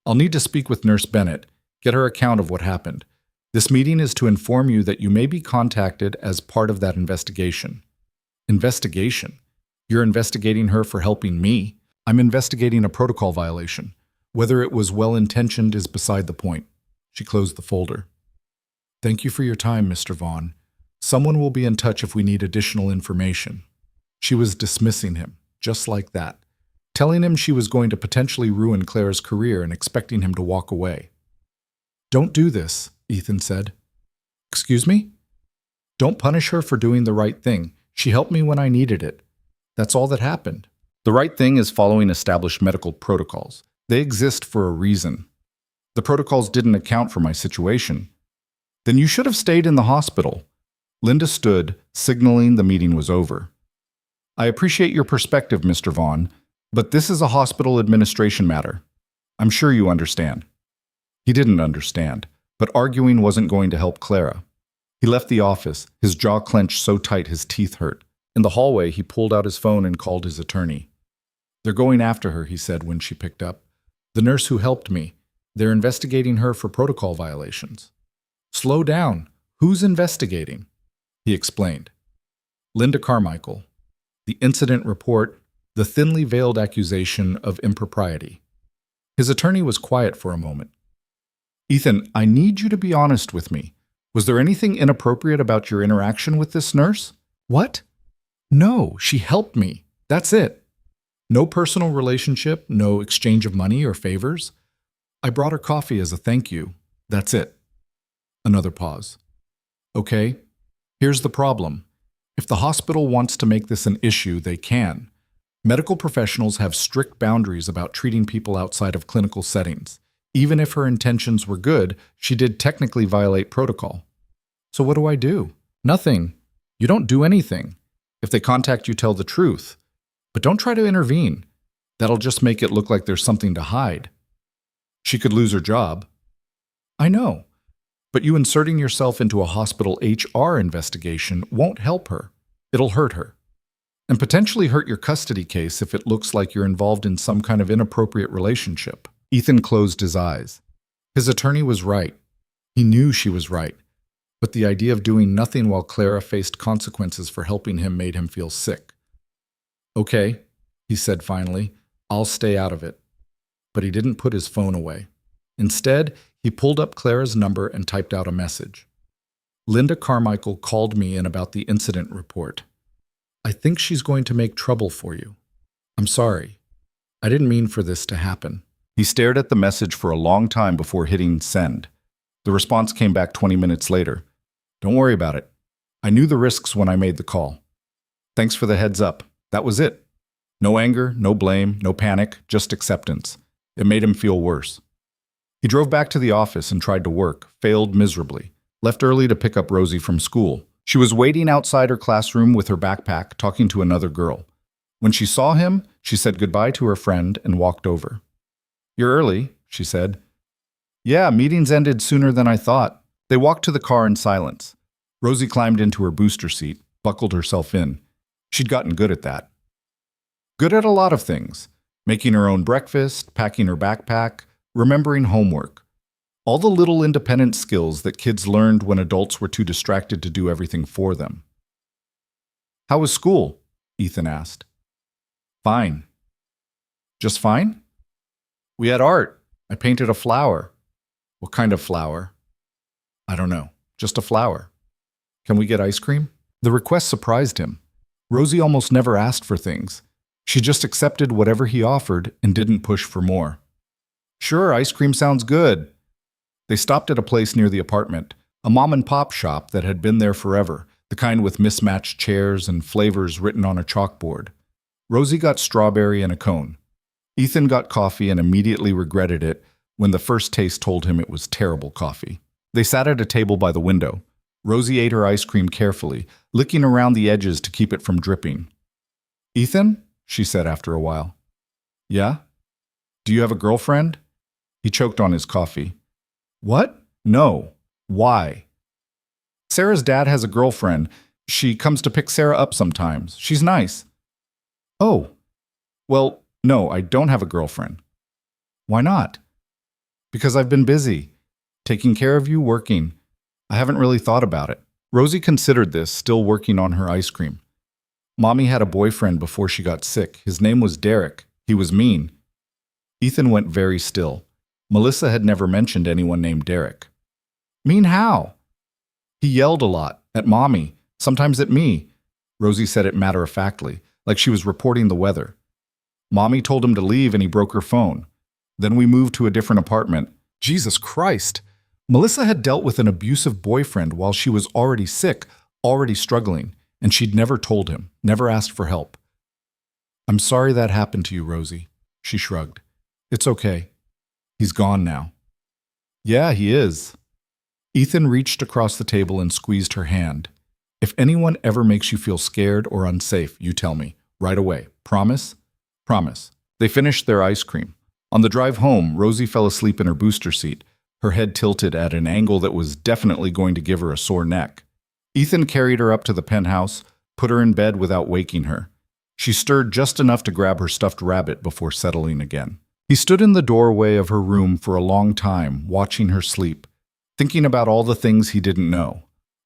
"I'll need to speak with Nurse Bennett, get her account of what happened. This meeting is to inform you that you may be contacted as part of that investigation." "Investigation? You're investigating her for helping me?" "I'm investigating a protocol violation. Whether it was well-intentioned is beside the point." She closed the folder. "Thank you for your time, Mr. Vaughn. Someone will be in touch if we need additional information." She was dismissing him, just like that, telling him she was going to potentially ruin Clara's career and expecting him to walk away. "Don't do this," Ethan said. "Excuse me?" "Don't punish her for doing the right thing. She helped me when I needed it. That's all that happened." "The right thing is following established medical protocols. They exist for a reason. The protocols didn't account for my situation." "Then you should have stayed in the hospital." Linda stood, signaling the meeting was over. "I appreciate your perspective, Mr. Vaughn, but this is a hospital administration matter. I'm sure you understand." He didn't understand, but arguing wasn't going to help Clara. He left the office, his jaw clenched so tight his teeth hurt. In the hallway, he pulled out his phone and called his attorney. "They're going after her," he said when she picked up. "The nurse who helped me. They're investigating her for protocol violations." "Slow down. Who's investigating?" He explained. "Linda Carmichael. The incident report, the thinly veiled accusation of impropriety." His attorney was quiet for a moment. "Ethan, I need you to be honest with me. Was there anything inappropriate about your interaction with this nurse?" "What?" "No, she helped me. That's it. No personal relationship, no exchange of money or favors. I brought her coffee as a thank you. That's it." Another pause. "Okay, here's the problem. If the hospital wants to make this an issue, they can. Medical professionals have strict boundaries about treating people outside of clinical settings. Even if her intentions were good, she did technically violate protocol. So what do I do? Nothing. You don't do anything. If they contact you, tell the truth. But don't try to intervene. That'll just make it look like there's something to hide. She could lose her job. I know. But you inserting yourself into a hospital HR investigation won't help her. It'll hurt her. And potentially hurt your custody case if it looks like you're involved in some kind of inappropriate relationship. Ethan closed his eyes. His attorney was right. He knew she was right. But the idea of doing nothing while Clara faced consequences for helping him made him feel sick. Okay, he said finally, I'll stay out of it. But he didn't put his phone away. Instead, he pulled up Clara's number and typed out a message. Linda Carmichael called me in about the incident report. I think she's going to make trouble for you. I'm sorry. I didn't mean for this to happen. He stared at the message for a long time before hitting send. The response came back 20 minutes later. Don't worry about it. I knew the risks when I made the call. Thanks for the heads up. That was it. No anger, no blame, no panic, just acceptance. It made him feel worse. He drove back to the office and tried to work, failed miserably, left early to pick up Rosie from school. She was waiting outside her classroom with her backpack, talking to another girl. When she saw him, she said goodbye to her friend and walked over. You're early, she said. Yeah, meetings ended sooner than I thought. They walked to the car in silence. Rosie climbed into her booster seat, buckled herself in. She'd gotten good at that. Good at a lot of things. Making her own breakfast, packing her backpack, remembering homework. All the little independent skills that kids learned when adults were too distracted to do everything for them. How was school? Ethan asked. Fine. Just fine? We had art. I painted a flower. What kind of flower? I don't know. Just a flower. Can we get ice cream? The request surprised him. Rosie almost never asked for things. She just accepted whatever he offered and didn't push for more. Sure, ice cream sounds good. They stopped at a place near the apartment, a mom-and-pop shop that had been there forever, the kind with mismatched chairs and flavors written on a chalkboard. Rosie got strawberry and a cone. Ethan got coffee and immediately regretted it when the first taste told him it was terrible coffee. They sat at a table by the window. Rosie ate her ice cream carefully, licking around the edges to keep it from dripping. Ethan? She said after a while. Yeah? Do you have a girlfriend? He choked on his coffee. What? No. Why? Sarah's dad has a girlfriend. She comes to pick Sarah up sometimes. She's nice. Oh. Well, no, I don't have a girlfriend. Why not? Because I've been busy. Taking care of you, working. I haven't really thought about it. Rosie considered this, still working on her ice cream. Mommy had a boyfriend before she got sick. His name was Derek. He was mean. Ethan went very still. Melissa had never mentioned anyone named Derek. Mean how? He yelled a lot, at Mommy, sometimes at me. Rosie said it matter-of-factly, like she was reporting the weather. Mommy told him to leave and he broke her phone. Then we moved to a different apartment. Jesus Christ! Melissa had dealt with an abusive boyfriend while she was already sick, already struggling, and she'd never told him, never asked for help. I'm sorry that happened to you, Rosie. She shrugged. It's okay. He's gone now. Yeah, he is. Ethan reached across the table and squeezed her hand. If anyone ever makes you feel scared or unsafe, you tell me. Right away. Promise? Promise. They finished their ice cream. On the drive home, Rosie fell asleep in her booster seat, her head tilted at an angle that was definitely going to give her a sore neck. Ethan carried her up to the penthouse, put her in bed without waking her. She stirred just enough to grab her stuffed rabbit before settling again. He stood in the doorway of her room for a long time, watching her sleep, thinking about all the things he didn't know,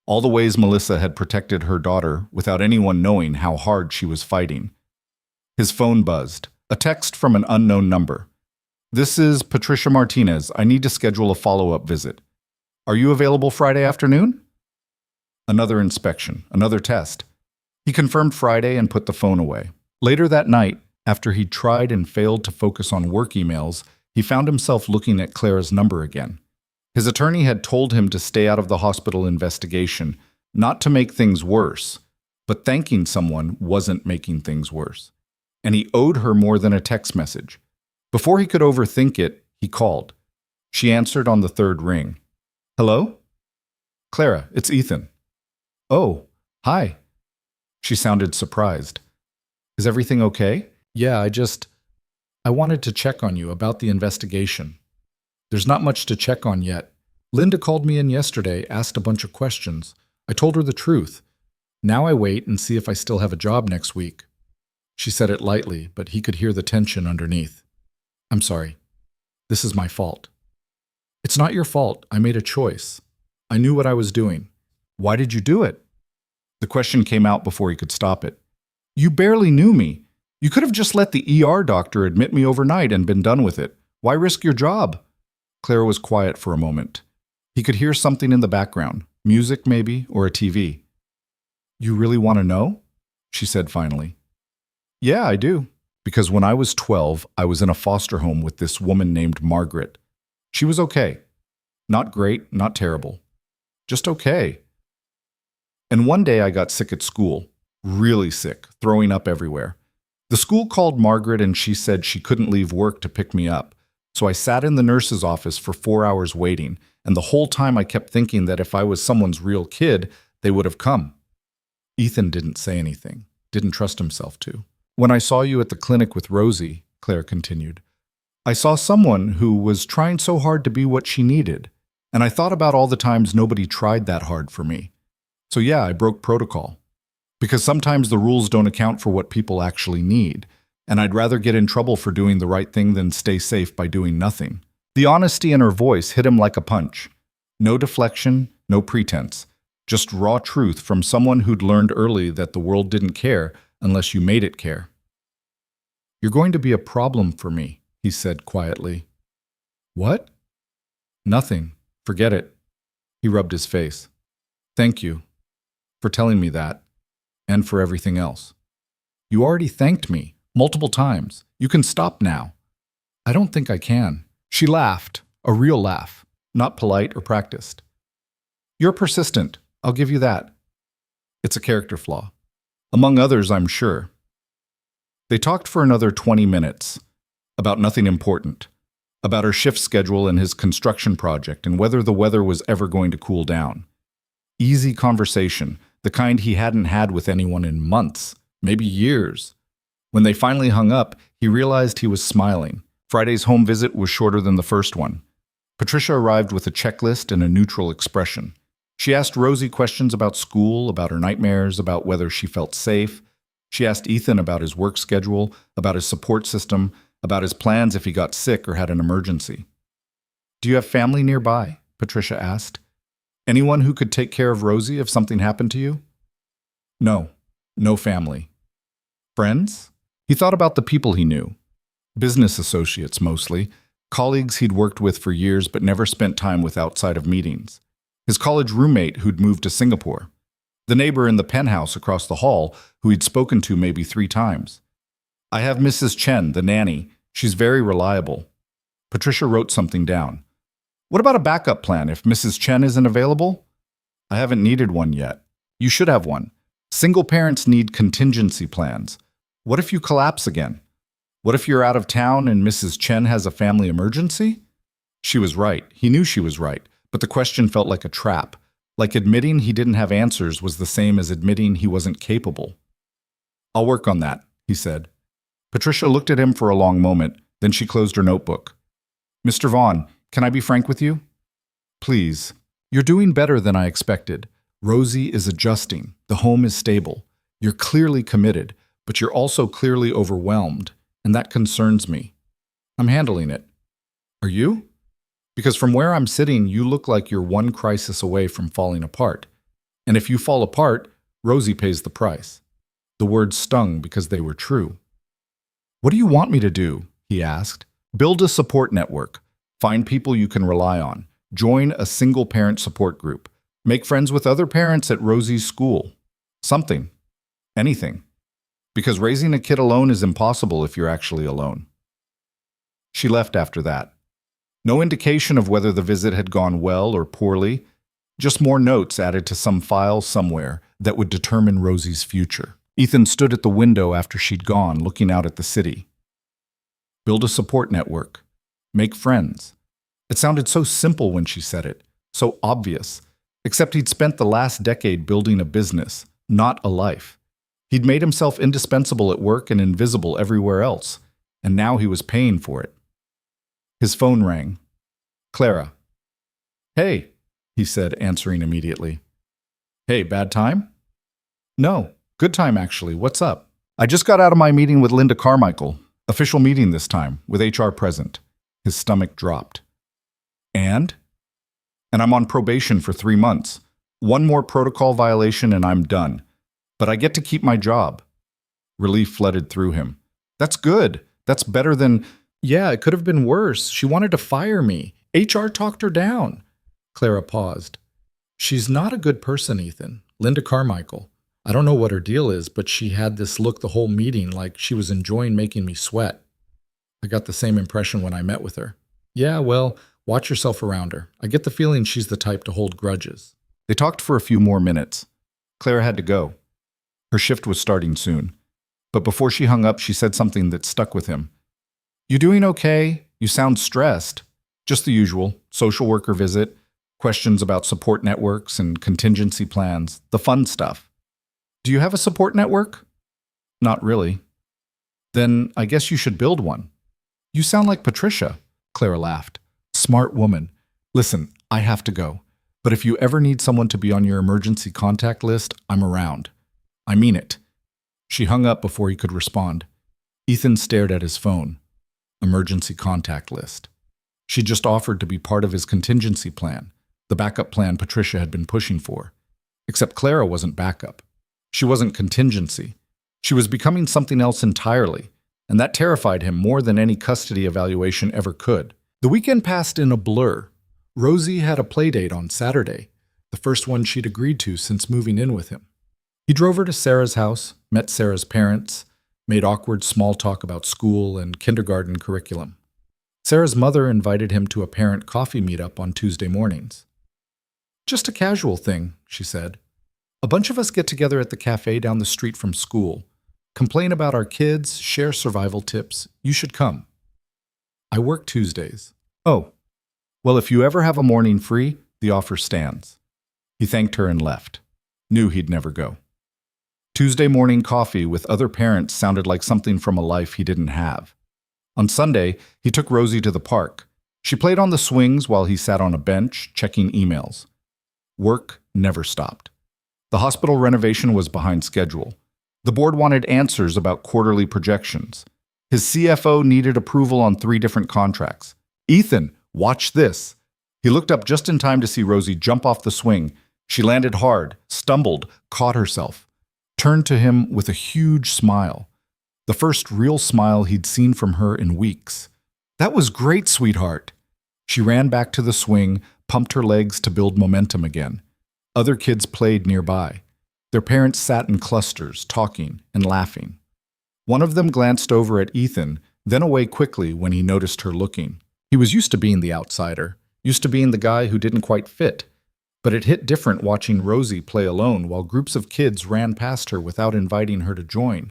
all the ways Melissa had protected her daughter without anyone knowing how hard she was fighting. His phone buzzed, a text from an unknown number. This is Patricia Martinez. I need to schedule a follow-up visit. Are you available Friday afternoon? Another inspection, another test. He confirmed Friday and put the phone away. Later that night, after he'd tried and failed to focus on work emails, he found himself looking at Clara's number again. His attorney had told him to stay out of the hospital investigation, not to make things worse, but thanking someone wasn't making things worse. and he owed her more than a text message. Before he could overthink it, he called. She answered on the third ring. Hello? Clara, it's Ethan. Oh, hi. She sounded surprised. Is everything okay? Yeah, I wanted to check on you about the investigation. There's not much to check on yet. Linda called me in yesterday, asked a bunch of questions. I told her the truth. Now I wait and see if I still have a job next week. She said it lightly, but he could hear the tension underneath. I'm sorry. This is my fault. It's not your fault. I made a choice. I knew what I was doing. Why did you do it? The question came out before he could stop it. You barely knew me. You could have just let the ER doctor admit me overnight and been done with it. Why risk your job? Clara was quiet for a moment. He could hear something in the background, music maybe, or a TV. You really want to know? She said finally. Yeah, I do. Because when I was 12, I was in a foster home with this woman named Margaret. She was okay. Not great, not terrible. Just okay. And one day I got sick at school. Really sick, throwing up everywhere. The school called Margaret and she said she couldn't leave work to pick me up. So I sat in the nurse's office for 4 hours waiting, and the whole time I kept thinking that if I was someone's real kid, they would have come. Ethan didn't say anything, didn't trust himself to. When I saw you at the clinic with Rosie, Claire continued, I saw someone who was trying so hard to be what she needed, and I thought about all the times nobody tried that hard for me. So yeah, I broke protocol. Because sometimes the rules don't account for what people actually need, and I'd rather get in trouble for doing the right thing than stay safe by doing nothing. The honesty in her voice hit him like a punch. No deflection, no pretense. Just raw truth from someone who'd learned early that the world didn't care unless you made it care. You're going to be a problem for me, he said quietly. What? Nothing. Forget it. He rubbed his face. Thank you for telling me that, and for everything else. You already thanked me multiple times. You can stop now. I don't think I can. She laughed, a real laugh, not polite or practiced. You're persistent. I'll give you that. It's a character flaw. Among others, I'm sure. They talked for another 20 minutes, about nothing important, about her shift schedule and his construction project and whether the weather was ever going to cool down. Easy conversation, the kind he hadn't had with anyone in months, maybe years. When they finally hung up, he realized he was smiling. Friday's home visit was shorter than the first one. Patricia arrived with a checklist and a neutral expression. She asked Rosie questions about school, about her nightmares, about whether she felt safe. She asked Ethan about his work schedule, about his support system, about his plans if he got sick or had an emergency. Do you have family nearby? Patricia asked. Anyone who could take care of Rosie if something happened to you? No, no family. Friends? He thought about the people he knew. Business associates mostly, colleagues he'd worked with for years but never spent time with outside of meetings. His college roommate who'd moved to Singapore. The neighbor in the penthouse across the hall who he'd spoken to maybe 3 times. I have Mrs. Chen, the nanny. She's very reliable. Patricia wrote something down. What about a backup plan if Mrs. Chen isn't available? I haven't needed one yet. You should have one. Single parents need contingency plans. What if you collapse again? What if you're out of town and Mrs. Chen has a family emergency? She was right. He knew she was right, but the question felt like a trap. Like admitting he didn't have answers was the same as admitting he wasn't capable. I'll work on that, he said. Patricia looked at him for a long moment, then she closed her notebook. Mr. Vaughn, can I be frank with you? Please. You're doing better than I expected. Rosie is adjusting. The home is stable. You're clearly committed, but you're also clearly overwhelmed, and that concerns me. I'm handling it. Are you? Because from where I'm sitting, you look like you're one crisis away from falling apart. And if you fall apart, Rosie pays the price. The words stung because they were true. What do you want me to do? He asked. Build a support network. Find people you can rely on. Join a single-parent support group. Make friends with other parents at Rosie's school. Something. Anything. Because raising a kid alone is impossible if you're actually alone. She left after that. No indication of whether the visit had gone well or poorly, just more notes added to some file somewhere that would determine Rosie's future. Ethan stood at the window after she'd gone, looking out at the city. Build a support network. Make friends. It sounded so simple when she said it, so obvious, except he'd spent the last decade building a business, not a life. He'd made himself indispensable at work and invisible everywhere else, and now he was paying for it. His phone rang. Clara. Hey, he said, answering immediately. Hey, bad time? No, good time actually. What's up? I just got out of my meeting with Linda Carmichael. Official meeting this time, with HR present. His stomach dropped. And I'm on probation for 3 months. One more protocol violation and I'm done. But I get to keep my job. Relief flooded through him. That's good. That's better than, yeah, it could have been worse. She wanted to fire me. HR talked her down. Clara paused. She's not a good person, Ethan. Linda Carmichael. I don't know what her deal is, but she had this look the whole meeting like she was enjoying making me sweat. I got the same impression when I met with her. Yeah, well, watch yourself around her. I get the feeling she's the type to hold grudges. They talked for a few more minutes. Clara had to go. Her shift was starting soon. But before she hung up, she said something that stuck with him. You doing okay? You sound stressed. Just the usual, social worker visit, questions about support networks and contingency plans, the fun stuff. Do you have a support network? Not really. Then I guess you should build one. You sound like Patricia, Clara laughed. Smart woman. Listen, I have to go. But if you ever need someone to be on your emergency contact list, I'm around. I mean it. She hung up before he could respond. Ethan stared at his phone. Emergency contact list. She just offered to be part of his contingency plan, the backup plan Patricia had been pushing for. Except Clara wasn't backup. She wasn't contingency. She was becoming something else entirely, and that terrified him more than any custody evaluation ever could. The weekend passed in a blur. Rosie had a playdate on Saturday, the first one she'd agreed to since moving in with him. He drove her to Sarah's house, met Sarah's parents, made awkward small talk about school and kindergarten curriculum. Sarah's mother invited him to a parent coffee meetup on Tuesday mornings. Just a casual thing, she said. A bunch of us get together at the cafe down the street from school, complain about our kids, share survival tips. You should come. I work Tuesdays. Oh, well, if you ever have a morning free, the offer stands. He thanked her and left. Knew he'd never go. Tuesday morning coffee with other parents sounded like something from a life he didn't have. On Sunday, he took Rosie to the park. She played on the swings while he sat on a bench, checking emails. Work never stopped. The hospital renovation was behind schedule. The board wanted answers about quarterly projections. His CFO needed approval on 3 different contracts. Ethan, watch this. He looked up just in time to see Rosie jump off the swing. She landed hard, stumbled, caught herself, turned to him with a huge smile. The first real smile he'd seen from her in weeks. That was great, sweetheart. She ran back to the swing, pumped her legs to build momentum again. Other kids played nearby. Their parents sat in clusters, talking and laughing. One of them glanced over at Ethan, then away quickly when he noticed her looking. He was used to being the outsider, used to being the guy who didn't quite fit. But it hit different watching Rosie play alone while groups of kids ran past her without inviting her to join.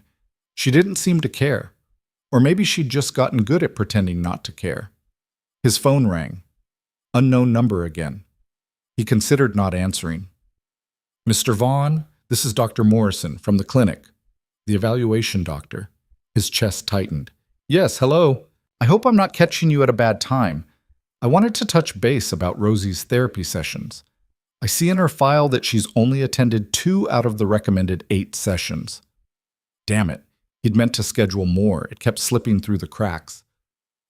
She didn't seem to care. Or maybe she'd just gotten good at pretending not to care. His phone rang. Unknown number again. He considered not answering. Mr. Vaughn, this is Dr. Morrison from the clinic. The evaluation doctor. His chest tightened. Yes, hello. I hope I'm not catching you at a bad time. I wanted to touch base about Rosie's therapy sessions. I see in her file that she's only attended 2 out of the recommended 8 sessions. Damn it. He'd meant to schedule more. It kept slipping through the cracks.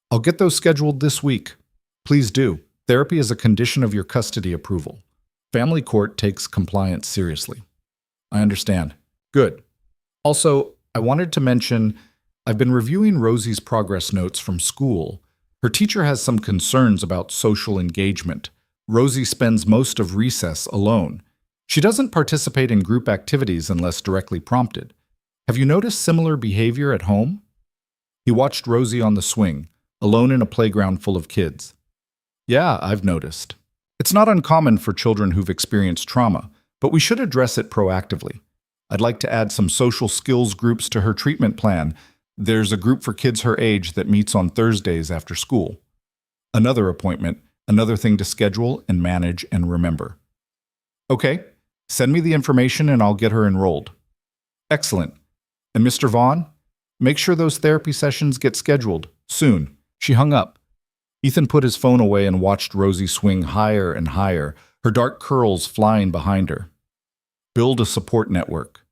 I'll get those scheduled this week. Please do. Therapy is a condition of your custody approval. Family court takes compliance seriously. I understand. Good. Also, I wanted to mention, I've been reviewing Rosie's progress notes from school. Her teacher has some concerns about social engagement. Rosie spends most of recess alone. She doesn't participate in group activities unless directly prompted. Have you noticed similar behavior at home? He watched Rosie on the swing, alone in a playground full of kids. Yeah, I've noticed. It's not uncommon for children who've experienced trauma, but we should address it proactively. I'd like to add some social skills groups to her treatment plan. There's a group for kids her age that meets on Thursdays after school. Another appointment, another thing to schedule and manage and remember. Okay, send me the information and I'll get her enrolled. Excellent. And Mr. Vaughn, make sure those therapy sessions get scheduled soon. She hung up. Ethan put his phone away and watched Rosie swing higher and higher, her dark curls flying behind her. Build a support network.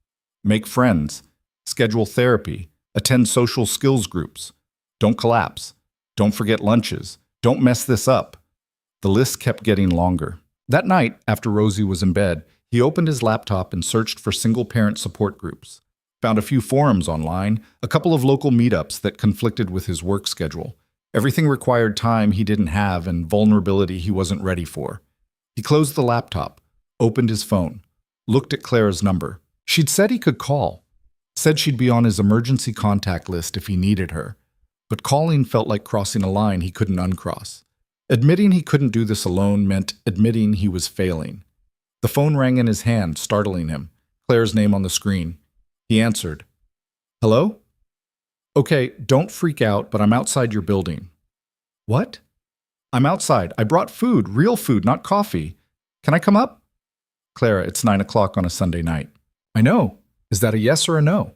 Make friends. Schedule therapy. Attend social skills groups. Don't collapse. Don't forget lunches. Don't mess this up. The list kept getting longer. That night, after Rosie was in bed, he opened his laptop and searched for single-parent support groups. Found a few forums online, a couple of local meetups that conflicted with his work schedule. Everything required time he didn't have and vulnerability he wasn't ready for. He closed the laptop, opened his phone, looked at Clara's number. She'd said he could call, said she'd be on his emergency contact list if he needed her. But calling felt like crossing a line he couldn't uncross. Admitting he couldn't do this alone meant admitting he was failing. The phone rang in his hand, startling him. Clara's name on the screen. He answered. Hello? Okay, don't freak out, but I'm outside your building. What? I'm outside. I brought food, real food, not coffee. Can I come up? Clara, it's 9 o'clock on a Sunday night. I know. Is that a yes or a no?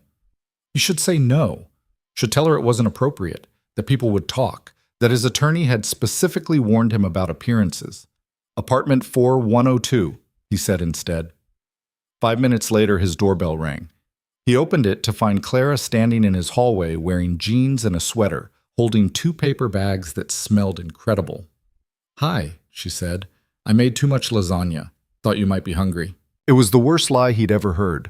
You should say no. Should tell her it wasn't appropriate, that people would talk, that his attorney had specifically warned him about appearances. Apartment 4102, he said instead. 5 minutes later, his doorbell rang. He opened it to find Clara standing in his hallway wearing jeans and a sweater, holding 2 paper bags that smelled incredible. Hi, she said. I made too much lasagna. Thought you might be hungry. It was the worst lie he'd ever heard.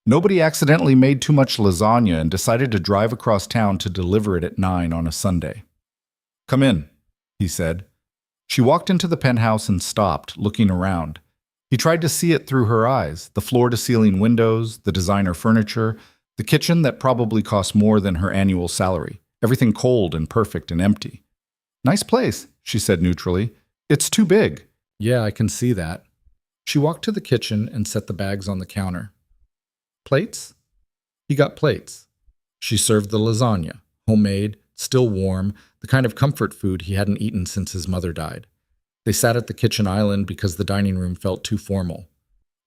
Nobody accidentally made too much lasagna and decided to drive across town to deliver it at 9 on a Sunday. Come in, he said. She walked into the penthouse and stopped, looking around. He tried to see it through her eyes, the floor-to-ceiling windows, the designer furniture, the kitchen that probably cost more than her annual salary, everything cold and perfect and empty. Nice place, she said neutrally. It's too big. Yeah, I can see that. She walked to the kitchen and set the bags on the counter. Plates? He got plates. She served the lasagna, homemade, still warm, the kind of comfort food he hadn't eaten since his mother died. They sat at the kitchen island because the dining room felt too formal.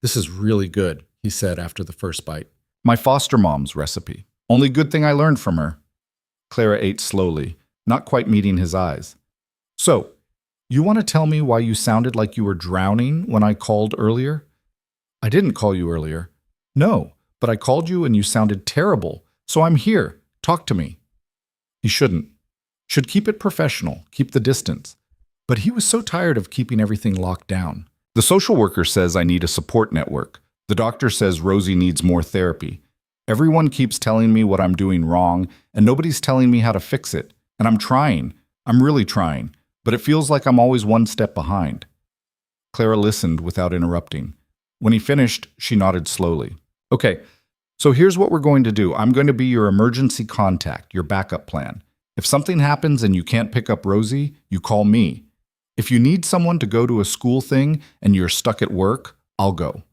This is really good, he said after the first bite. My foster mom's recipe. Only good thing I learned from her. Clara ate slowly, not quite meeting his eyes. So, you want to tell me why you sounded like you were drowning when I called earlier? I didn't call you earlier. No, but I called you and you sounded terrible, so I'm here. Talk to me. He shouldn't. Should keep it professional, keep the distance. But he was so tired of keeping everything locked down. The social worker says I need a support network. The doctor says Rosie needs more therapy. Everyone keeps telling me what I'm doing wrong, and nobody's telling me how to fix it. And I'm trying. I'm really trying. But it feels like I'm always one step behind. Clara listened without interrupting. When he finished, she nodded slowly. Okay, so here's what we're going to do. I'm going to be your emergency contact, your backup plan. If something happens and you can't pick up Rosie, you call me. If you need someone to go to a school thing and you're stuck at work, I'll go.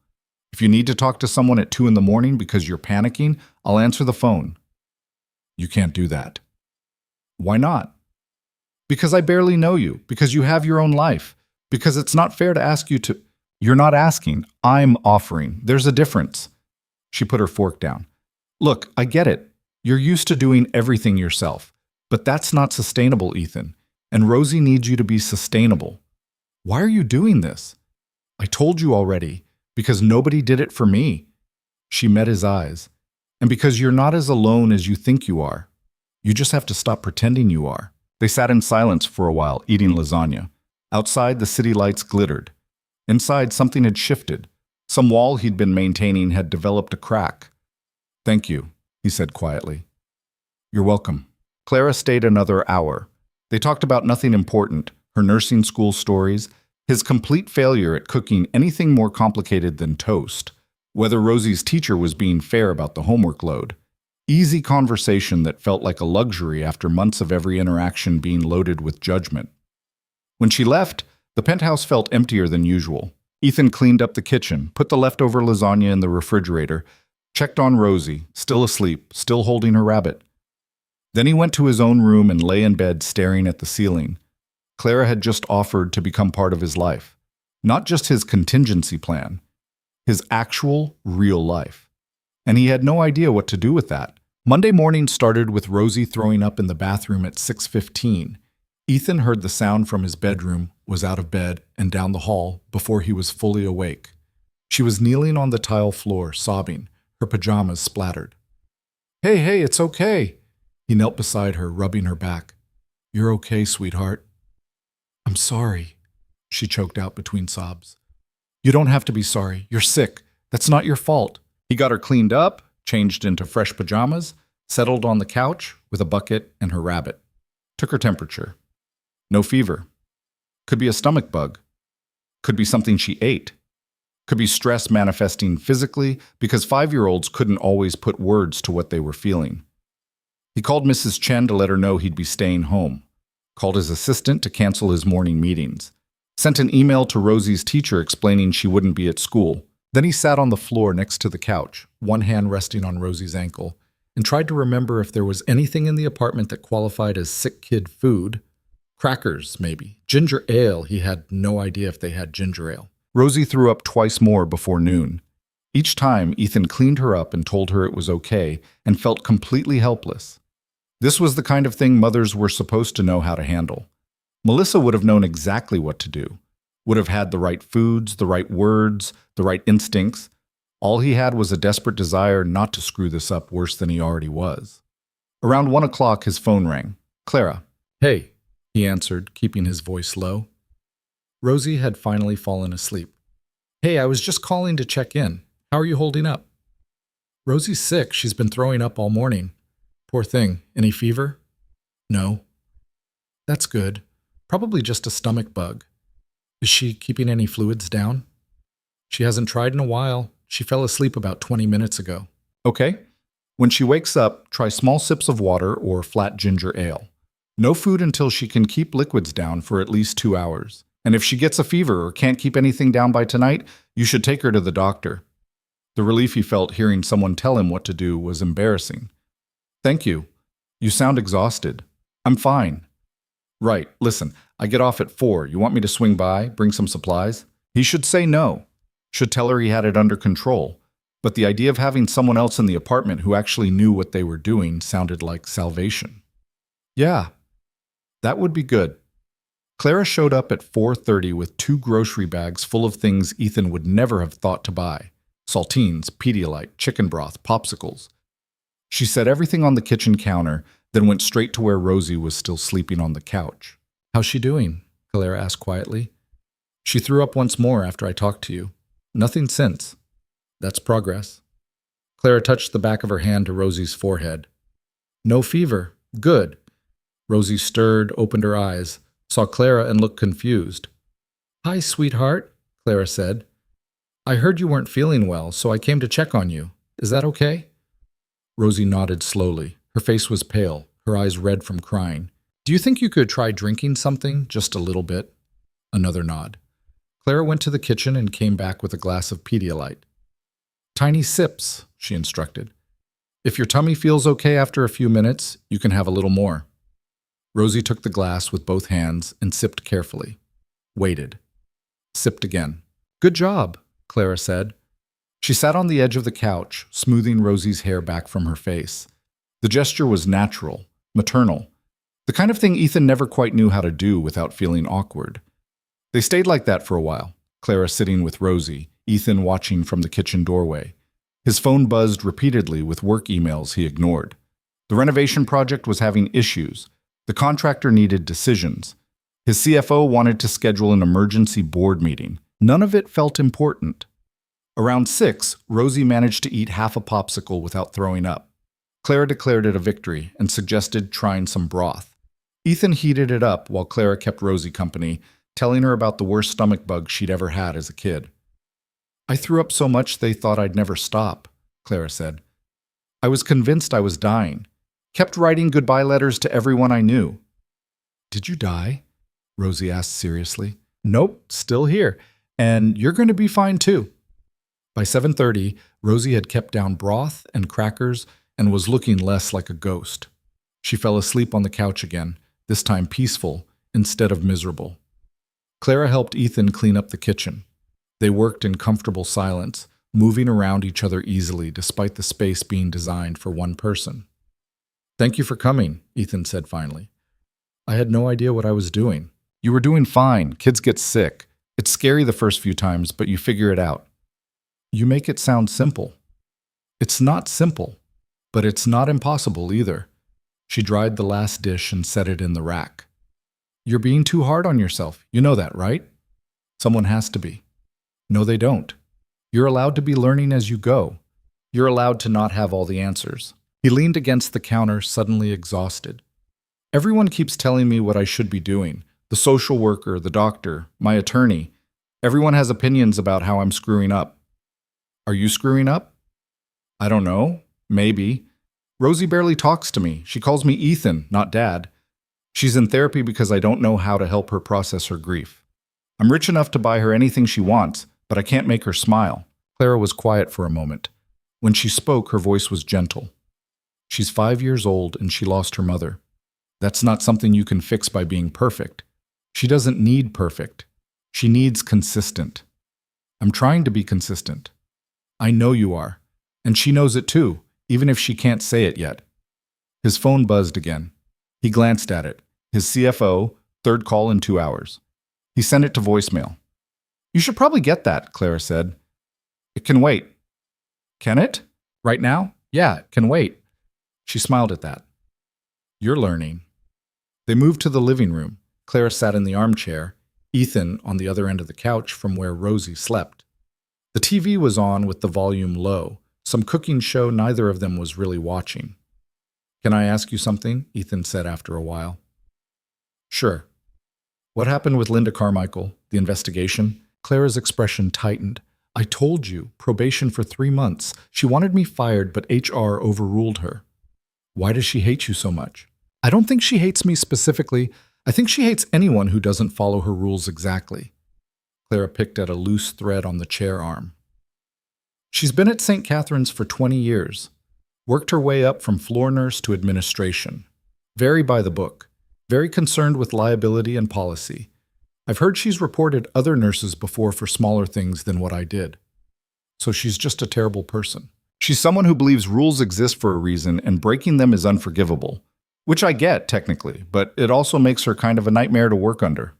If you need to talk to someone at 2 a.m. because you're panicking, I'll answer the phone. You can't do that. Why not? Because I barely know you, because you have your own life, because it's not fair to ask you to... You're not asking, I'm offering. There's a difference. She put her fork down. Look, I get it. You're used to doing everything yourself. But that's not sustainable, Ethan. And Rosie needs you to be sustainable. Why are you doing this? I told you already, because nobody did it for me. She met his eyes. And because you're not as alone as you think you are. You just have to stop pretending you are. They sat in silence for a while, eating lasagna. Outside, the city lights glittered. Inside, something had shifted. Some wall he'd been maintaining had developed a crack. Thank you, he said quietly. You're welcome. Clara stayed another hour. They talked about nothing important, her nursing school stories, his complete failure at cooking anything more complicated than toast, whether Rosie's teacher was being fair about the homework load. Easy conversation that felt like a luxury after months of every interaction being loaded with judgment. When she left, the penthouse felt emptier than usual. Ethan cleaned up the kitchen, put the leftover lasagna in the refrigerator, checked on Rosie, still asleep, still holding her rabbit. Then he went to his own room and lay in bed staring at the ceiling. Clara had just offered to become part of his life. Not just his contingency plan, his actual, real life. And he had no idea what to do with that. Monday morning started with Rosie throwing up in the bathroom at 6:15. Ethan heard the sound from his bedroom, was out of bed, and down the hall before he was fully awake. She was kneeling on the tile floor, sobbing, her pajamas splattered. Hey, it's okay. He knelt beside her, rubbing her back. You're okay, sweetheart. I'm sorry, she choked out between sobs. You don't have to be sorry. You're sick. That's not your fault. He got her cleaned up, changed into fresh pajamas, settled on the couch with a bucket and her rabbit. Took her temperature. No fever. Could be a stomach bug. Could be something she ate. Could be stress manifesting physically because 5-year-olds couldn't always put words to what they were feeling. He called Mrs. Chen to let her know he'd be staying home. Called his assistant to cancel his morning meetings. Sent an email to Rosie's teacher explaining she wouldn't be at school. Then he sat on the floor next to the couch, one hand resting on Rosie's ankle, and tried to remember if there was anything in the apartment that qualified as sick kid food. Crackers, maybe. Ginger ale. He had no idea if they had ginger ale. Rosie threw up twice more before noon. Each time, Ethan cleaned her up and told her it was okay and felt completely helpless. This was the kind of thing mothers were supposed to know how to handle. Melissa would have known exactly what to do. Would have had the right foods, the right words, the right instincts. All he had was a desperate desire not to screw this up worse than he already was. Around 1 o'clock, his phone rang. Clara. Hey, he answered, keeping his voice low. Rosie had finally fallen asleep. Hey, I was just calling to check in. How are you holding up? Rosie's sick. She's been throwing up all morning. Poor thing. Any fever? No. That's good. Probably just a stomach bug. Is she keeping any fluids down? She hasn't tried in a while. She fell asleep about 20 minutes ago. Okay. When she wakes up, try small sips of water or flat ginger ale. No food until she can keep liquids down for at least 2 hours. And if she gets a fever or can't keep anything down by tonight, you should take her to the doctor. The relief he felt hearing someone tell him what to do was embarrassing. Thank you. You sound exhausted. I'm fine. Right, listen, I get off at 4. You want me to swing by, bring some supplies? He should say no. Should tell her he had it under control. But the idea of having someone else in the apartment who actually knew what they were doing sounded like salvation. Yeah, that would be good. Clara showed up at 4:30 with 2 grocery bags full of things Ethan would never have thought to buy. Saltines, Pedialyte, chicken broth, popsicles. She set everything on the kitchen counter, then went straight to where Rosie was still sleeping on the couch. How's she doing? Clara asked quietly. She threw up once more after I talked to you. Nothing since. That's progress. Clara touched the back of her hand to Rosie's forehead. No fever. Good. Rosie stirred, opened her eyes, saw Clara and looked confused. Hi, sweetheart, Clara said. I heard you weren't feeling well, so I came to check on you. Is that okay? Rosie nodded slowly. Her face was pale, her eyes red from crying. Do you think you could try drinking something, just a little bit? Another nod. Clara went to the kitchen and came back with a glass of Pedialyte. Tiny sips, she instructed. If your tummy feels okay after a few minutes, you can have a little more. Rosie took the glass with both hands and sipped carefully. Waited. Sipped again. Good job, Clara said. She sat on the edge of the couch, smoothing Rosie's hair back from her face. The gesture was natural, maternal, the kind of thing Ethan never quite knew how to do without feeling awkward. They stayed like that for a while, Clara sitting with Rosie, Ethan watching from the kitchen doorway. His phone buzzed repeatedly with work emails he ignored. The renovation project was having issues. The contractor needed decisions. His CFO wanted to schedule an emergency board meeting. None of it felt important. Around 6, Rosie managed to eat half a popsicle without throwing up. Clara declared it a victory and suggested trying some broth. Ethan heated it up while Clara kept Rosie company, telling her about the worst stomach bug she'd ever had as a kid. I threw up so much they thought I'd never stop, Clara said. I was convinced I was dying. Kept writing goodbye letters to everyone I knew. Did you die? Rosie asked seriously. Nope, still here. And you're going to be fine too. By 7:30, Rosie had kept down broth and crackers and was looking less like a ghost. She fell asleep on the couch again, this time peaceful instead of miserable. Clara helped Ethan clean up the kitchen. They worked in comfortable silence, moving around each other easily despite the space being designed for one person. "Thank you for coming," Ethan said finally. "I had no idea what I was doing." "You were doing fine. Kids get sick. It's scary the first few times, but you figure it out." "You make it sound simple." "It's not simple, but it's not impossible either." She dried the last dish and set it in the rack. "You're being too hard on yourself. You know that, right?" "Someone has to be." "No, they don't. You're allowed to be learning as you go. You're allowed to not have all the answers." He leaned against the counter, suddenly exhausted. "Everyone keeps telling me what I should be doing. The social worker, the doctor, my attorney. Everyone has opinions about how I'm screwing up." "Are you screwing up?" "I don't know. Maybe. Rosie barely talks to me. She calls me Ethan, not Dad. She's in therapy because I don't know how to help her process her grief. I'm rich enough to buy her anything she wants, but I can't make her smile." Clara was quiet for a moment. When she spoke, her voice was gentle. "She's 5 years old and she lost her mother. That's not something you can fix by being perfect. She doesn't need perfect. She needs consistent. I'm trying to be consistent. I know you are. And she knows it too, even if she can't say it yet." His phone buzzed again. He glanced at it. His CFO, third call in 2 hours. He sent it to voicemail. "You should probably get that," Clara said. "It can wait." "Can it? Right now?" "Yeah, it can wait." She smiled at that. "You're learning." They moved to the living room. Clara sat in the armchair, Ethan on the other end of the couch from where Rosie slept. The TV was on with the volume low, some cooking show neither of them was really watching. "Can I ask you something?" Ethan said after a while. "Sure." "What happened with Linda Carmichael, the investigation?" Clara's expression tightened. "I told you, probation for 3 months. She wanted me fired, but HR overruled her." "Why does she hate you so much?" "I don't think she hates me specifically. I think she hates anyone who doesn't follow her rules exactly." Clara picked at a loose thread on the chair arm. "She's been at St. Catherine's for 20 years. Worked her way up from floor nurse to administration. Very by the book. Very concerned with liability and policy. I've heard she's reported other nurses before for smaller things than what I did. So she's just a terrible person. She's someone who believes rules exist for a reason and breaking them is unforgivable. Which I get, technically, but it also makes her kind of a nightmare to work under.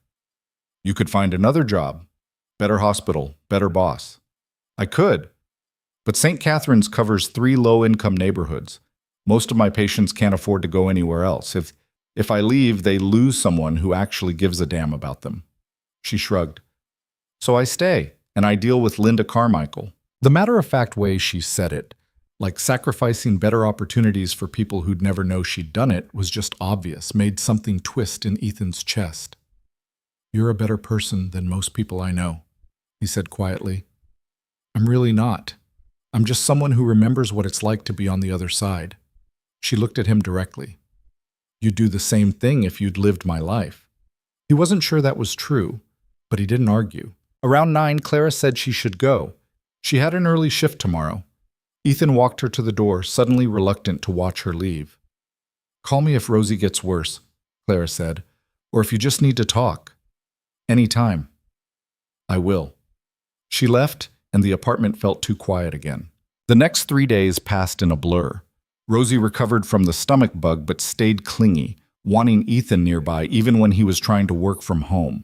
You could find another job. Better hospital, better boss." "I could. But St. Catherine's covers 3 low-income neighborhoods. Most of my patients can't afford to go anywhere else. If I leave, they lose someone who actually gives a damn about them." She shrugged. "So I stay, and I deal with Linda Carmichael." The matter-of-fact way she said it, like sacrificing better opportunities for people who'd never know she'd done it, was just obvious, made something twist in Ethan's chest. "You're a better person than most people I know," he said quietly. "I'm really not. I'm just someone who remembers what it's like to be on the other side." She looked at him directly. "You'd do the same thing if you'd lived my life." He wasn't sure that was true, but he didn't argue. Around 9, Clara said she should go. She had an early shift tomorrow. Ethan walked her to the door, suddenly reluctant to watch her leave. "Call me if Rosie gets worse," Clara said, "or if you just need to talk. Anytime." "I will." She left, and the apartment felt too quiet again. The next 3 days passed in a blur. Rosie recovered from the stomach bug but stayed clingy, wanting Ethan nearby even when he was trying to work from home.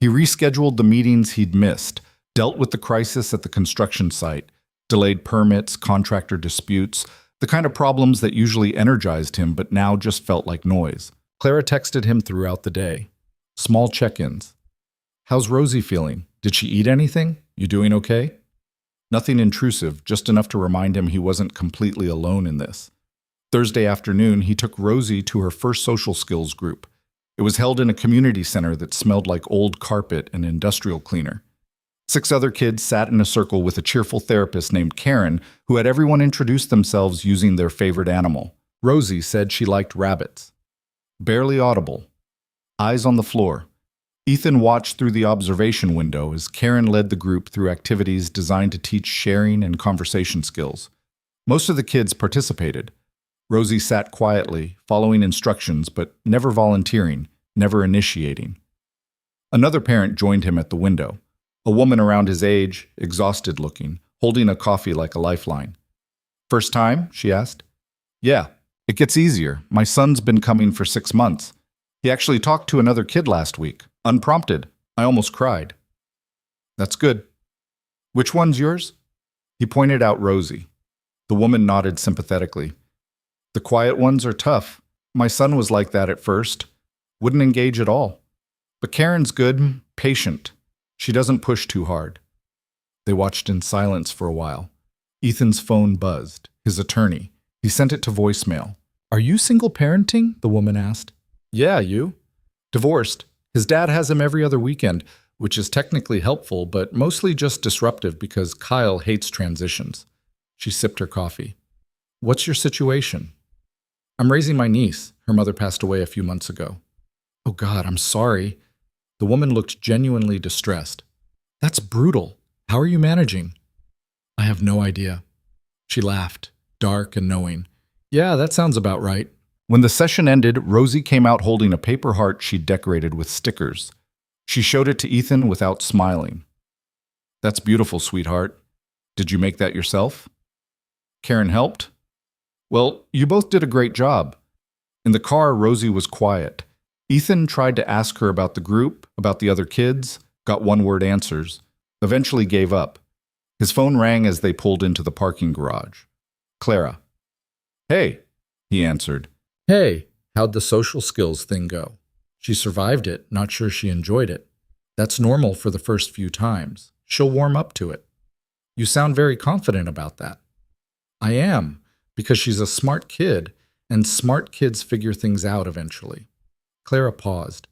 He rescheduled the meetings he'd missed, dealt with the crisis at the construction site, delayed permits, contractor disputes, the kind of problems that usually energized him but now just felt like noise. Clara texted him throughout the day. Small check-ins. "How's Rosie feeling? Did she eat anything? You doing okay?" Nothing intrusive, just enough to remind him he wasn't completely alone in this. Thursday afternoon, he took Rosie to her first social skills group. It was held in a community center that smelled like old carpet and industrial cleaner. 6 other kids sat in a circle with a cheerful therapist named Karen, who had everyone introduce themselves using their favorite animal. Rosie said she liked rabbits. Barely audible. Eyes on the floor. Ethan watched through the observation window as Karen led the group through activities designed to teach sharing and conversation skills. Most of the kids participated. Rosie sat quietly, following instructions but never volunteering, never initiating. Another parent joined him at the window, a woman around his age, exhausted looking, holding a coffee like a lifeline. "First time?" she asked. "Yeah, it gets easier. My son's been coming for 6 months. He actually talked to another kid last week, unprompted. I almost cried." "That's good. Which one's yours?" He pointed out Rosie. The woman nodded sympathetically. "The quiet ones are tough. My son was like that at first. Wouldn't engage at all. But Karen's good, patient. She doesn't push too hard." They watched in silence for a while. Ethan's phone buzzed. His attorney. He sent it to voicemail. "Are you single parenting?" the woman asked. "Yeah, you?" "Divorced. His dad has him every other weekend, which is technically helpful, but mostly just disruptive because Kyle hates transitions." She sipped her coffee. "What's your situation?" "I'm raising my niece. Her mother passed away a few months ago." "Oh God, I'm sorry." The woman looked genuinely distressed. "That's brutal. How are you managing?" "I have no idea." She laughed, dark and knowing. "Yeah, that sounds about right." When the session ended, Rosie came out holding a paper heart she'd decorated with stickers. She showed it to Ethan without smiling. "That's beautiful, sweetheart. Did you make that yourself?" "Karen helped?" "Well, you both did a great job." In the car, Rosie was quiet. Ethan tried to ask her about the group, about the other kids, got one-word answers, eventually gave up. His phone rang as they pulled into the parking garage. "Clara." "Hey," he answered. "Hey, how'd the social skills thing go?" "She survived it, not sure she enjoyed it. That's normal for the first few times. She'll warm up to it." "You sound very confident about that." "I am, because she's a smart kid, and smart kids figure things out eventually." Clara paused.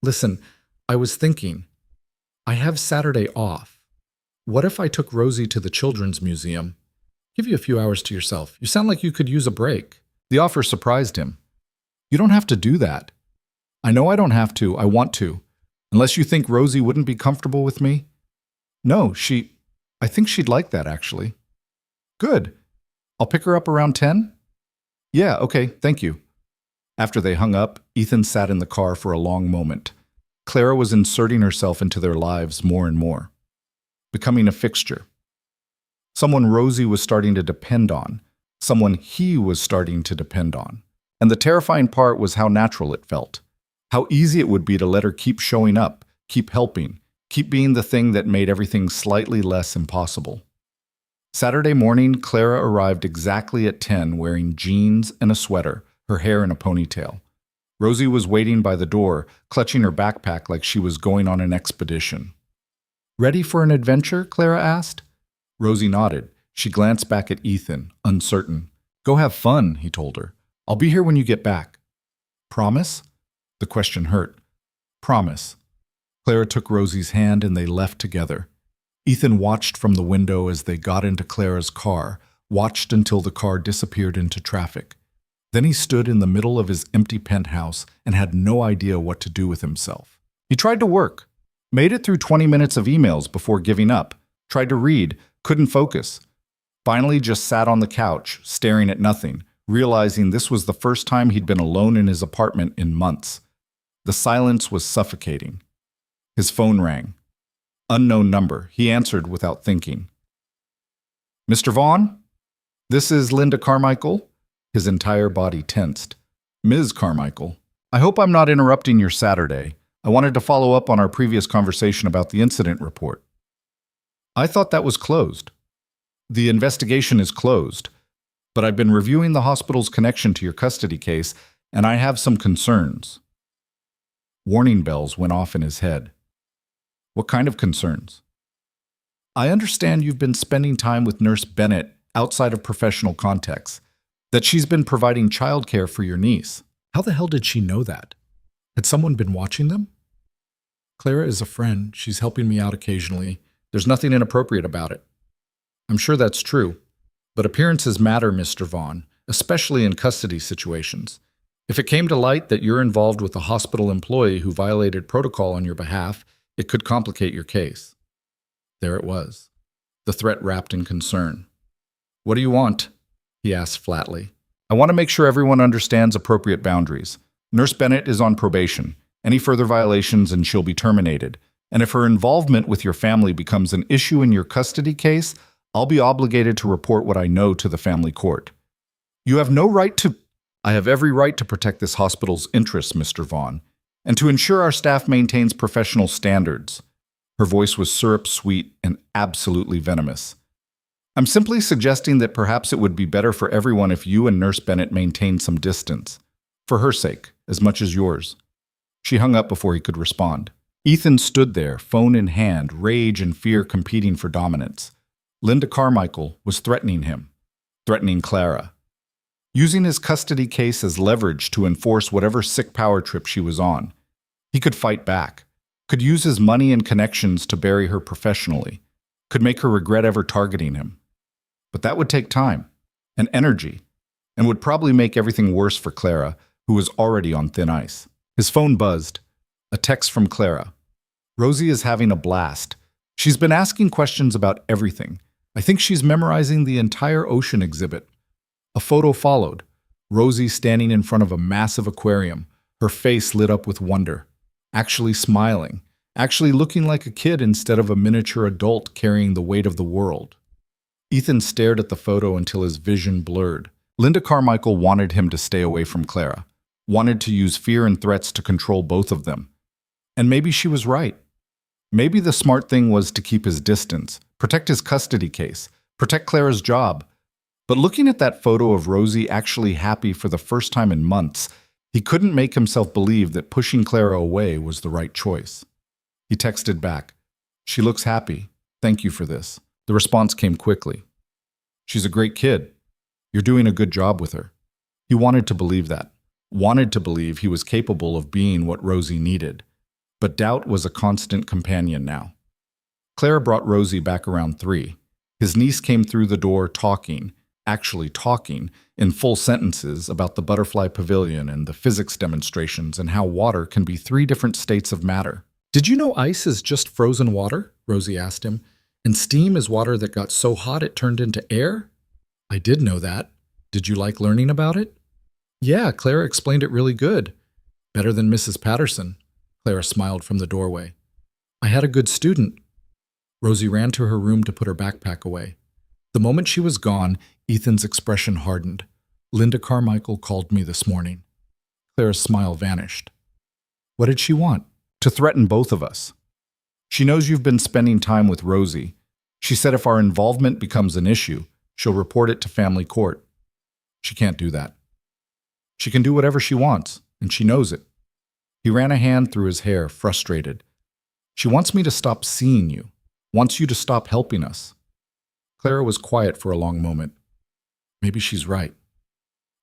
"Listen, I was thinking, I have Saturday off. What if I took Rosie to the Children's Museum? Give you a few hours to yourself. You sound like you could use a break." The offer surprised him. "You don't have to do that." "I know I don't have to. I want to. Unless you think Rosie wouldn't be comfortable with me." "No, I think she'd like that, actually." "Good. I'll pick her up around 10? "Yeah, okay, thank you." After they hung up, Ethan sat in the car for a long moment. Clara was inserting herself into their lives more and more, becoming a fixture. Someone Rosie was starting to depend on, someone he was starting to depend on. And the terrifying part was how natural it felt, how easy it would be to let her keep showing up, keep helping, keep being the thing that made everything slightly less impossible. Saturday morning, Clara arrived exactly at 10 wearing jeans and a sweater, her hair in a ponytail. Rosie was waiting by the door, clutching her backpack like she was going on an expedition. "Ready for an adventure?" Clara asked. Rosie nodded. She glanced back at Ethan, uncertain. "Go have fun," he told her. "I'll be here when you get back." "Promise?" The question hurt. "Promise." Clara took Rosie's hand and they left together. Ethan watched from the window as they got into Clara's car, watched until the car disappeared into traffic. Then he stood in the middle of his empty penthouse and had no idea what to do with himself. He tried to work, made it through 20 minutes of emails before giving up, tried to read, couldn't focus. Finally just sat on the couch, staring at nothing, realizing this was the first time he'd been alone in his apartment in months. The silence was suffocating. His phone rang. Unknown number. He answered without thinking. "Mr. Vaughn? This is Linda Carmichael?" His entire body tensed. "Ms. Carmichael, I hope I'm not interrupting your Saturday. I wanted to follow up on our previous conversation about the incident report." "I thought that was closed." "The investigation is closed, but I've been reviewing the hospital's connection to your custody case, and I have some concerns." Warning bells went off in his head. "What kind of concerns?" "I understand you've been spending time with Nurse Bennett outside of professional contexts, that she's been providing childcare for your niece." How the hell did she know that? Had someone been watching them? "Clara is a friend. She's helping me out occasionally. There's nothing inappropriate about it." "I'm sure that's true. But appearances matter, Mr. Vaughn, especially in custody situations. If it came to light that you're involved with a hospital employee who violated protocol on your behalf, it could complicate your case. There it was, the threat wrapped in concern. What do you want? He asked flatly. I want to make sure everyone understands appropriate boundaries. Nurse Bennett is on probation. Any further violations and she'll be terminated. And if her involvement with your family becomes an issue in your custody case, I'll be obligated to report what I know to the family court. You have no right to... I have every right to protect this hospital's interests, Mr. Vaughn, and to ensure our staff maintains professional standards. Her voice was syrup-sweet and absolutely venomous. I'm simply suggesting that perhaps it would be better for everyone if you and Nurse Bennett maintained some distance. For her sake, as much as yours. She hung up before he could respond. Ethan stood there, phone in hand, rage and fear competing for dominance. Linda Carmichael was threatening him, threatening Clara. Using his custody case as leverage to enforce whatever sick power trip she was on. He could fight back, could use his money and connections to bury her professionally, could make her regret ever targeting him. But that would take time and energy, and would probably make everything worse for Clara, who was already on thin ice. His phone buzzed. A text from Clara. Rosie is having a blast. She's been asking questions about everything. I think she's memorizing the entire ocean exhibit. A photo followed. Rosie standing in front of a massive aquarium, her face lit up with wonder. Actually smiling. Actually looking like a kid instead of a miniature adult carrying the weight of the world. Ethan stared at the photo until his vision blurred. Linda Carmichael wanted him to stay away from Clara. Wanted to use fear and threats to control both of them. And maybe she was right. Maybe the smart thing was to keep his distance, protect his custody case, protect Clara's job. But looking at that photo of Rosie actually happy for the first time in months, he couldn't make himself believe that pushing Clara away was the right choice. He texted back, "She looks happy. Thank you for this." The response came quickly. "She's a great kid. You're doing a good job with her." He wanted to believe that. Wanted to believe he was capable of being what Rosie needed. But doubt was a constant companion now. Clara brought Rosie back around 3. His niece came through the door talking, actually talking, in full sentences about the butterfly pavilion and the physics demonstrations and how water can be 3 different states of matter. "Did you know ice is just frozen water?" Rosie asked him. "And steam is water that got so hot it turned into air?" "I did know that. Did you like learning about it?" "Yeah, Clara explained it really good. Better than Mrs. Patterson." Clara smiled from the doorway. "I had a good student." Rosie ran to her room to put her backpack away. The moment she was gone, Ethan's expression hardened. "Linda Carmichael called me this morning." Clara's smile vanished. "What did she want?" "To threaten both of us. She knows you've been spending time with Rosie. She said if our involvement becomes an issue, she'll report it to family court." "She can't do that." "She can do whatever she wants, and she knows it." He ran a hand through his hair, frustrated. "She wants me to stop seeing you, wants you to stop helping us." Clara was quiet for a long moment. Maybe she's right.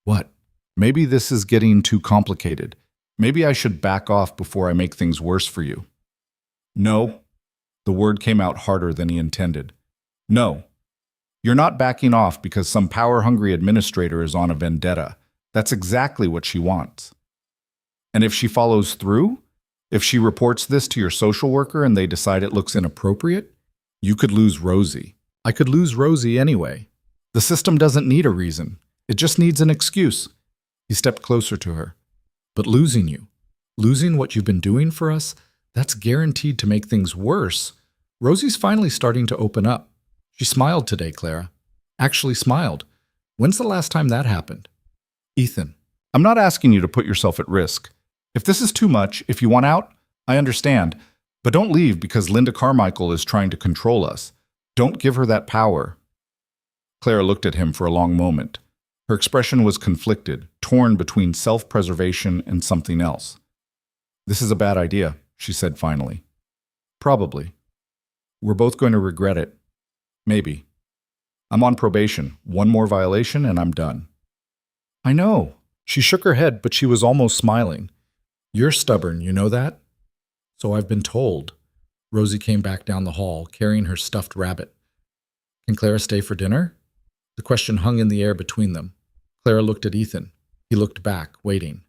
What? Maybe this is getting too complicated. Maybe I should back off before I make things worse for you. "No." The word came out harder than he intended. "No. You're not backing off because some power-hungry administrator is on a vendetta. That's exactly what she wants. And if she follows through, if she reports this to your social worker and they decide it looks inappropriate, you could lose Rosie. I could lose Rosie anyway. The system doesn't need a reason. It just needs an excuse." He stepped closer to her. "But losing you, losing what you've been doing for us, that's guaranteed to make things worse." Rosie's finally starting to open up. She smiled today, Clara. Actually smiled. When's the last time that happened? "Ethan, I'm not asking you to put yourself at risk. If this is too much, if you want out, I understand. But don't leave because Linda Carmichael is trying to control us. Don't give her that power." Clara looked at him for a long moment. Her expression was conflicted, torn between self-preservation and something else. "This is a bad idea," she said finally. "Probably. We're both going to regret it. Maybe. I'm on probation. One more violation and I'm done." "I know." She shook her head, but she was almost smiling. "You're stubborn, you know that?" "So I've been told." Rosie came back down the hall, carrying her stuffed rabbit. "Can Clara stay for dinner?" The question hung in the air between them. Clara looked at Ethan. He looked back, waiting.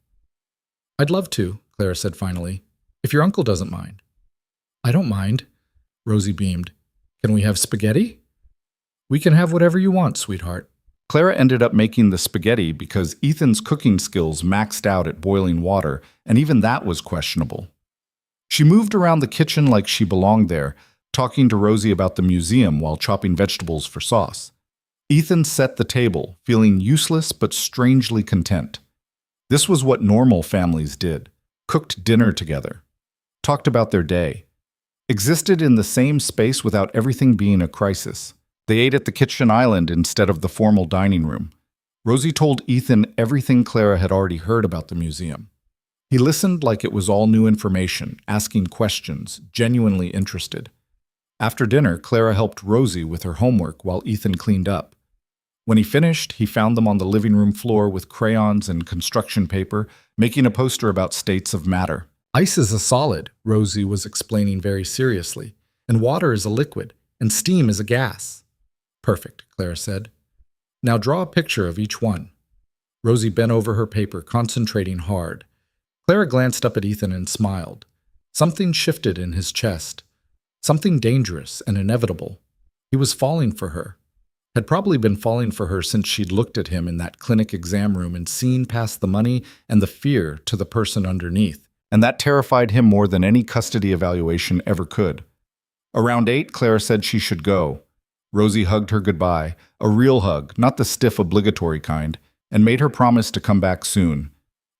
I'd love to, Clara said finally, if your uncle doesn't mind. I don't mind, Rosie beamed. Can we have spaghetti? We can have whatever you want, sweetheart. Clara ended up making the spaghetti because Ethan's cooking skills maxed out at boiling water, and even that was questionable. She moved around the kitchen like she belonged there, talking to Rosie about the museum while chopping vegetables for sauce. Ethan set the table, feeling useless but strangely content. This was what normal families did: cooked dinner together, talked about their day, existed in the same space without everything being a crisis. They ate at the kitchen island instead of the formal dining room. Rosie told Ethan everything Clara had already heard about the museum. He listened like it was all new information, asking questions, genuinely interested. After dinner, Clara helped Rosie with her homework while Ethan cleaned up. When he finished, he found them on the living room floor with crayons and construction paper, making a poster about states of matter. Ice is a solid, Rosie was explaining very seriously, and water is a liquid, and steam is a gas. Perfect, Clara said. Now draw a picture of each one. Rosie bent over her paper, concentrating hard. Clara glanced up at Ethan and smiled. Something shifted in his chest. Something dangerous and inevitable. He was falling for her. Had probably been falling for her since she'd looked at him in that clinic exam room and seen past the money and the fear to the person underneath. And that terrified him more than any custody evaluation ever could. Around 8, Clara said she should go. Rosie hugged her goodbye, a real hug, not the stiff obligatory kind, and made her promise to come back soon.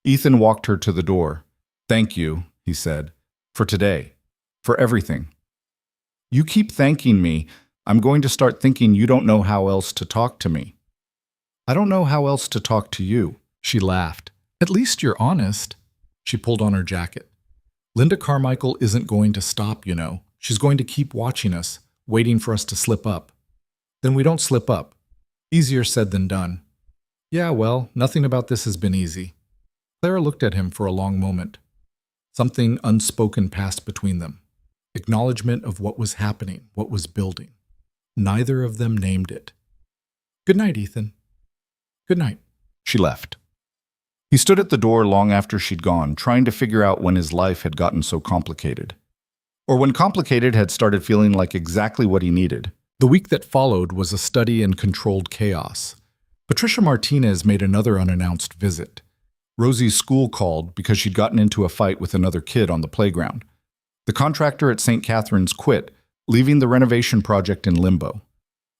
Ethan walked her to the door. Thank you, he said, for today, for everything. You keep thanking me. I'm going to start thinking you don't know how else to talk to me. I don't know how else to talk to you, she laughed. At least you're honest. She pulled on her jacket. Linda Carmichael isn't going to stop, you know. She's going to keep watching us, waiting for us to slip up. Then we don't slip up. Easier said than done. Yeah, well, nothing about this has been easy. Clara looked at him for a long moment. Something unspoken passed between them. Acknowledgement of what was happening, what was building. Neither of them named it. Good night, Ethan. Good night. She left. He stood at the door long after she'd gone, trying to figure out when his life had gotten so complicated. Or when complicated had started feeling like exactly what he needed. The week that followed was a study in controlled chaos. Patricia Martinez made another unannounced visit. Rosie's school called because she'd gotten into a fight with another kid on the playground. The contractor at St. Catherine's quit, leaving the renovation project in limbo.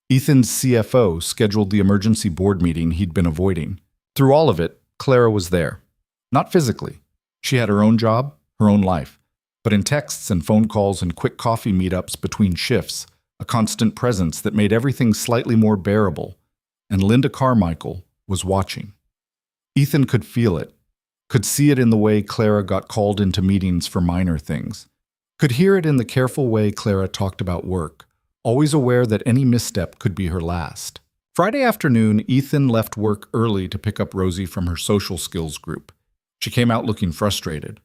Ethan's CFO scheduled the emergency board meeting he'd been avoiding. Through all of it, Clara was there. Not physically. She had her own job, her own life. But in texts and phone calls and quick coffee meetups between shifts, a constant presence that made everything slightly more bearable. And Linda Carmichael was watching. Ethan could feel it, could see it in the way Clara got called into meetings for minor things, could hear it in the careful way Clara talked about work, always aware that any misstep could be her last. Friday afternoon, Ethan left work early to pick up Rosie from her social skills group. She came out looking frustrated.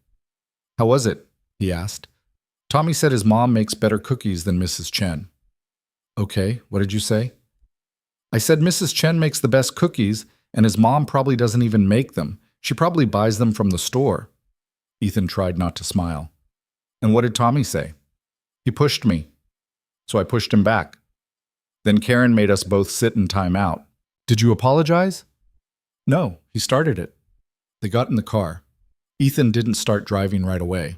How was it? He asked. Tommy said his mom makes better cookies than Mrs. Chen. Okay, what did you say? I said Mrs. Chen makes the best cookies, and his mom probably doesn't even make them. She probably buys them from the store. Ethan tried not to smile. And what did Tommy say? He pushed me. So I pushed him back. Then Karen made us both sit in time out. Did you apologize? No, he started it. They got in the car. Ethan didn't start driving right away.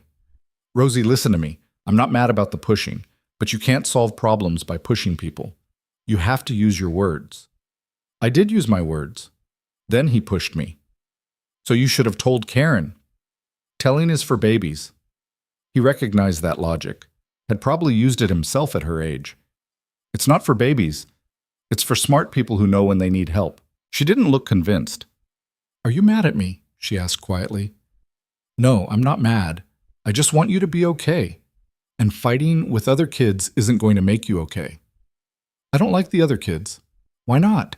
Rosie, listen to me. I'm not mad about the pushing, but you can't solve problems by pushing people. You have to use your words. I did use my words. Then he pushed me. So you should have told Karen. Telling is for babies. He recognized that logic, had probably used it himself at her age. It's not for babies. It's for smart people who know when they need help. She didn't look convinced. Are you mad at me? She asked quietly. No, I'm not mad. I just want you to be okay. And fighting with other kids isn't going to make you okay. I don't like the other kids. Why not?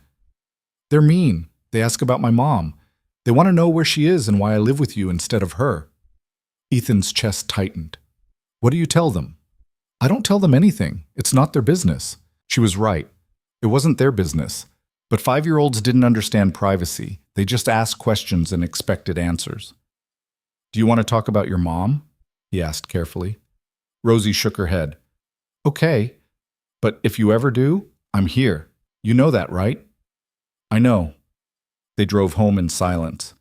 They're mean. They ask about my mom. They want to know where she is and why I live with you instead of her. Ethan's chest tightened. What do you tell them? I don't tell them anything. It's not their business. She was right. It wasn't their business. But 5-year-olds didn't understand privacy. They just asked questions and expected answers. Do you want to talk about your mom? He asked carefully. Rosie shook her head. Okay, but if you ever do, I'm here. You know that, right? I know. They drove home in silence.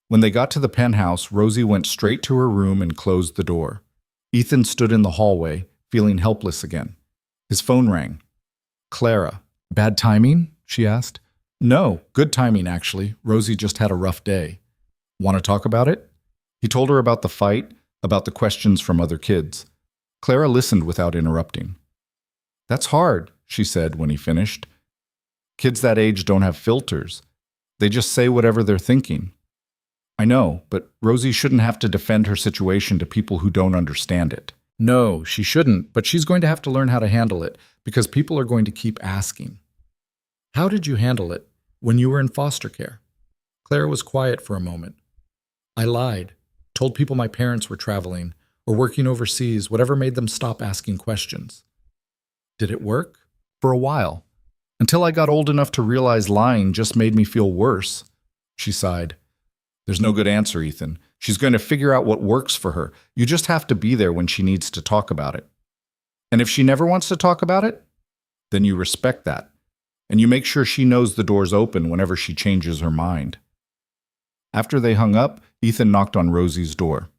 When they got to the penthouse, Rosie went straight to her room and closed the door. Ethan stood in the hallway, feeling helpless again. His phone rang. Clara. Bad timing? She asked. No, good timing, actually. Rosie just had a rough day. Want to talk about it? He told her about the fight, about the questions from other kids. Clara listened without interrupting. That's hard, she said when he finished. Kids that age don't have filters. They just say whatever they're thinking. I know, but Rosie shouldn't have to defend her situation to people who don't understand it. No, she shouldn't, but she's going to have to learn how to handle it because people are going to keep asking. How did you handle it when you were in foster care? Clara was quiet for a moment. I lied, told people my parents were traveling or working overseas, whatever made them stop asking questions. Did it work? For a while, until I got old enough to realize lying just made me feel worse. She sighed. There's no good answer, Ethan. She's going to figure out what works for her. You just have to be there when she needs to talk about it. And if she never wants to talk about it, then you respect that. And you make sure she knows the door's open whenever she changes her mind. After they hung up, Ethan knocked on Rosie's door.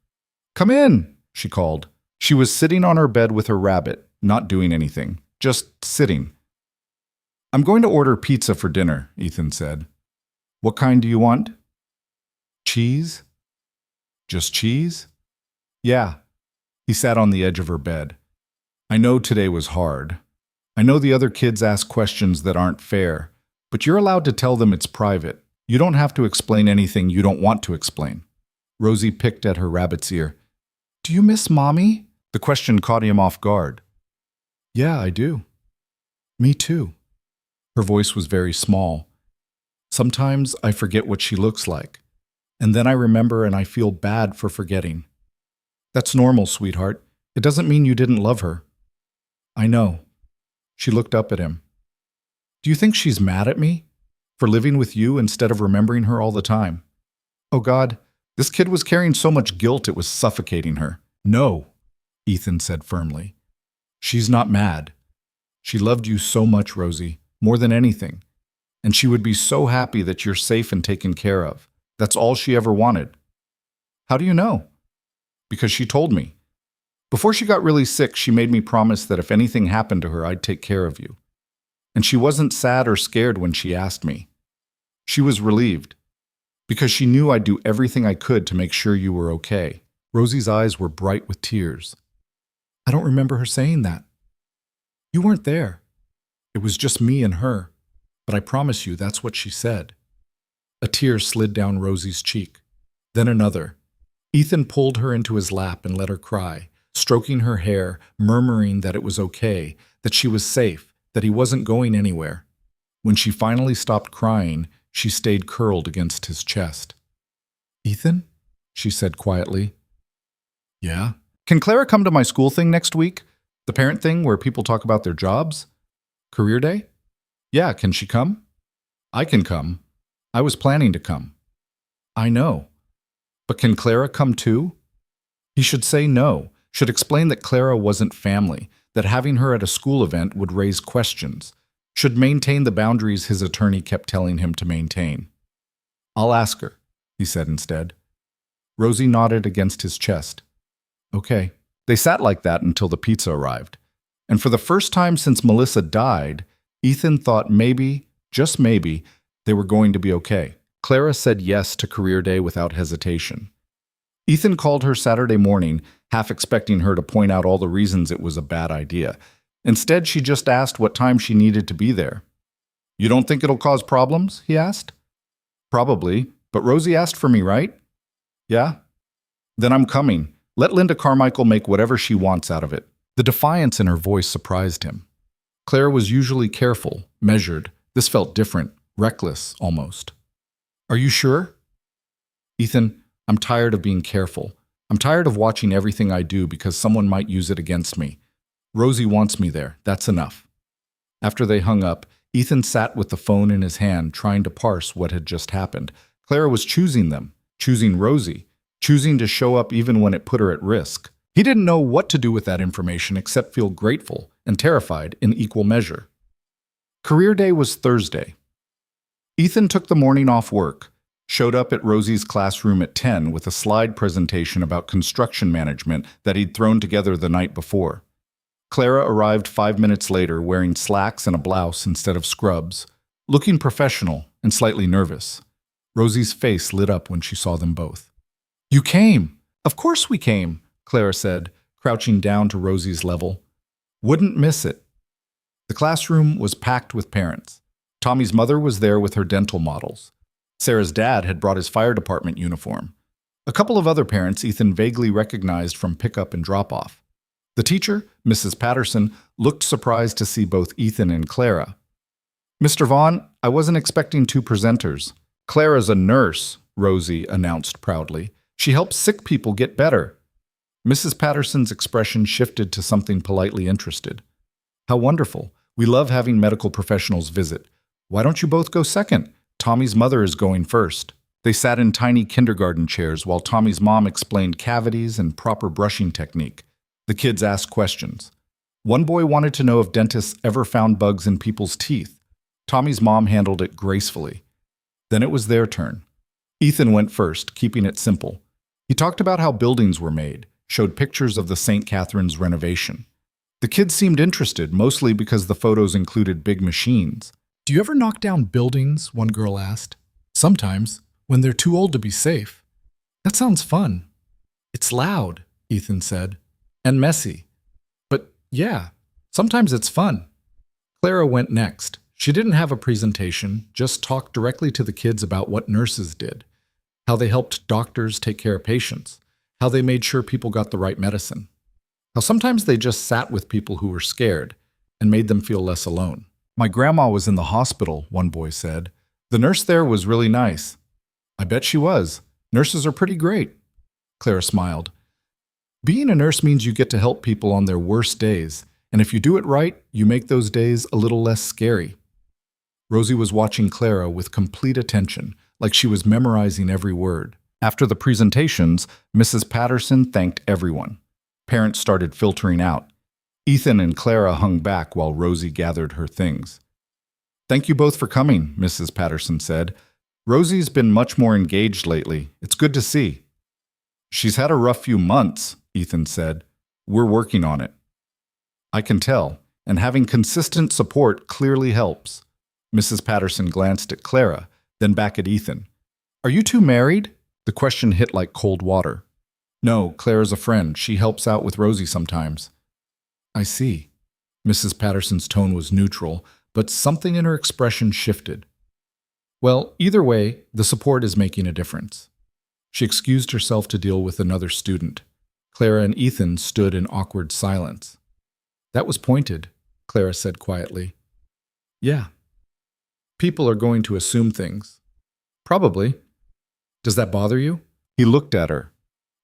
Come in, she called. She was sitting on her bed with her rabbit, not doing anything, just sitting. I'm going to order pizza for dinner, Ethan said. What kind do you want? Cheese? Just cheese? Yeah. He sat on the edge of her bed. I know today was hard. I know the other kids ask questions that aren't fair, but you're allowed to tell them it's private. You don't have to explain anything you don't want to explain. Rosie picked at her rabbit's ear. Do you miss Mommy? The question caught him off guard. Yeah, I do. Me too. Her voice was very small. Sometimes I forget what she looks like, and then I remember and I feel bad for forgetting. That's normal, sweetheart. It doesn't mean you didn't love her. I know. She looked up at him. Do you think she's mad at me for living with you instead of remembering her all the time? Oh God, this kid was carrying so much guilt it was suffocating her. No, Ethan said firmly. She's not mad. She loved you so much, Rosie, more than anything. And she would be so happy that you're safe and taken care of. That's all she ever wanted. How do you know? Because she told me. Before she got really sick, she made me promise that if anything happened to her, I'd take care of you. And she wasn't sad or scared when she asked me. She was relieved, because she knew I'd do everything I could to make sure you were okay. Rosie's eyes were bright with tears. I don't remember her saying that. You weren't there. It was just me and her. But I promise you that's what she said. A tear slid down Rosie's cheek. Then another. Ethan pulled her into his lap and let her cry, stroking her hair, murmuring that it was okay, that she was safe, that he wasn't going anywhere. When she finally stopped crying, she stayed curled against his chest. Ethan? She said quietly. Yeah? Can Clara come to my school thing next week? The parent thing where people talk about their jobs? Career day? Yeah, can she come? I can come. I was planning to come. I know. But can Clara come too? He should say no, should explain that Clara wasn't family, that having her at a school event would raise questions, should maintain the boundaries his attorney kept telling him to maintain. I'll ask her, he said instead. Rosie nodded against his chest. Okay. They sat like that until the pizza arrived. And for the first time since Melissa died, Ethan thought maybe, just maybe, they were going to be okay. Clara said yes to career day without hesitation. Ethan called her Saturday morning, half expecting her to point out all the reasons it was a bad idea. Instead, she just asked what time she needed to be there. You don't think it'll cause problems? He asked. Probably, but Rosie asked for me, right? Yeah? Then I'm coming. Let Linda Carmichael make whatever she wants out of it. The defiance in her voice surprised him. Clara was usually careful, measured. This felt different, reckless almost. Are you sure? Ethan, I'm tired of being careful. I'm tired of watching everything I do because someone might use it against me. Rosie wants me there. That's enough. After they hung up, Ethan sat with the phone in his hand, trying to parse what had just happened. Clara was choosing them, choosing Rosie, choosing to show up even when it put her at risk. He didn't know what to do with that information except feel grateful and terrified in equal measure. Career day was Thursday. Ethan took the morning off work, showed up at Rosie's classroom at 10 with a slide presentation about construction management that he'd thrown together the night before. Clara arrived 5 minutes later wearing slacks and a blouse instead of scrubs, looking professional and slightly nervous. Rosie's face lit up when she saw them both. "You came!" "Of course we came," Clara said, crouching down to Rosie's level. "Wouldn't miss it." The classroom was packed with parents. Tommy's mother was there with her dental models. Sarah's dad had brought his fire department uniform. A couple of other parents Ethan vaguely recognized from pickup and drop-off. The teacher, Mrs. Patterson, looked surprised to see both Ethan and Clara. "Mr. Vaughn, I wasn't expecting two presenters." "Clara's a nurse," Rosie announced proudly. "She helps sick people get better." Mrs. Patterson's expression shifted to something politely interested. "How wonderful. We love having medical professionals visit. Why don't you both go second? Tommy's mother is going first." They sat in tiny kindergarten chairs while Tommy's mom explained cavities and proper brushing technique. The kids asked questions. One boy wanted to know if dentists ever found bugs in people's teeth. Tommy's mom handled it gracefully. Then it was their turn. Ethan went first, keeping it simple. He talked about how buildings were made, showed pictures of the St. Catherine's renovation. The kids seemed interested, mostly because the photos included big machines. "Do you ever knock down buildings?" one girl asked. "Sometimes, when they're too old to be safe." "That sounds fun." "It's loud," Ethan said, "and messy. But yeah, sometimes it's fun." Clara went next. She didn't have a presentation, just talked directly to the kids about what nurses did, how they helped doctors take care of patients, how they made sure people got the right medicine, how sometimes they just sat with people who were scared and made them feel less alone. "My grandma was in the hospital," one boy said. "The nurse there was really nice." "I bet she was. Nurses are pretty great." Clara smiled. "Being a nurse means you get to help people on their worst days, and if you do it right, you make those days a little less scary." Rosie was watching Clara with complete attention, like she was memorizing every word. After the presentations, Mrs. Patterson thanked everyone. Parents started filtering out. Ethan and Clara hung back while Rosie gathered her things. "Thank you both for coming," Mrs. Patterson said. "Rosie's been much more engaged lately. It's good to see." "She's had a rough few months," Ethan said. "We're working on it." "I can tell, and having consistent support clearly helps." Mrs. Patterson glanced at Clara, then back at Ethan. "Are you two married?" The question hit like cold water. "No, Clara's a friend. She helps out with Rosie sometimes." "I see." Mrs. Patterson's tone was neutral, but something in her expression shifted. "Well, either way, the support is making a difference." She excused herself to deal with another student. Clara and Ethan stood in awkward silence. "That was pointed," Clara said quietly. "Yeah. People are going to assume things." "Probably. Does that bother you?" He looked at her.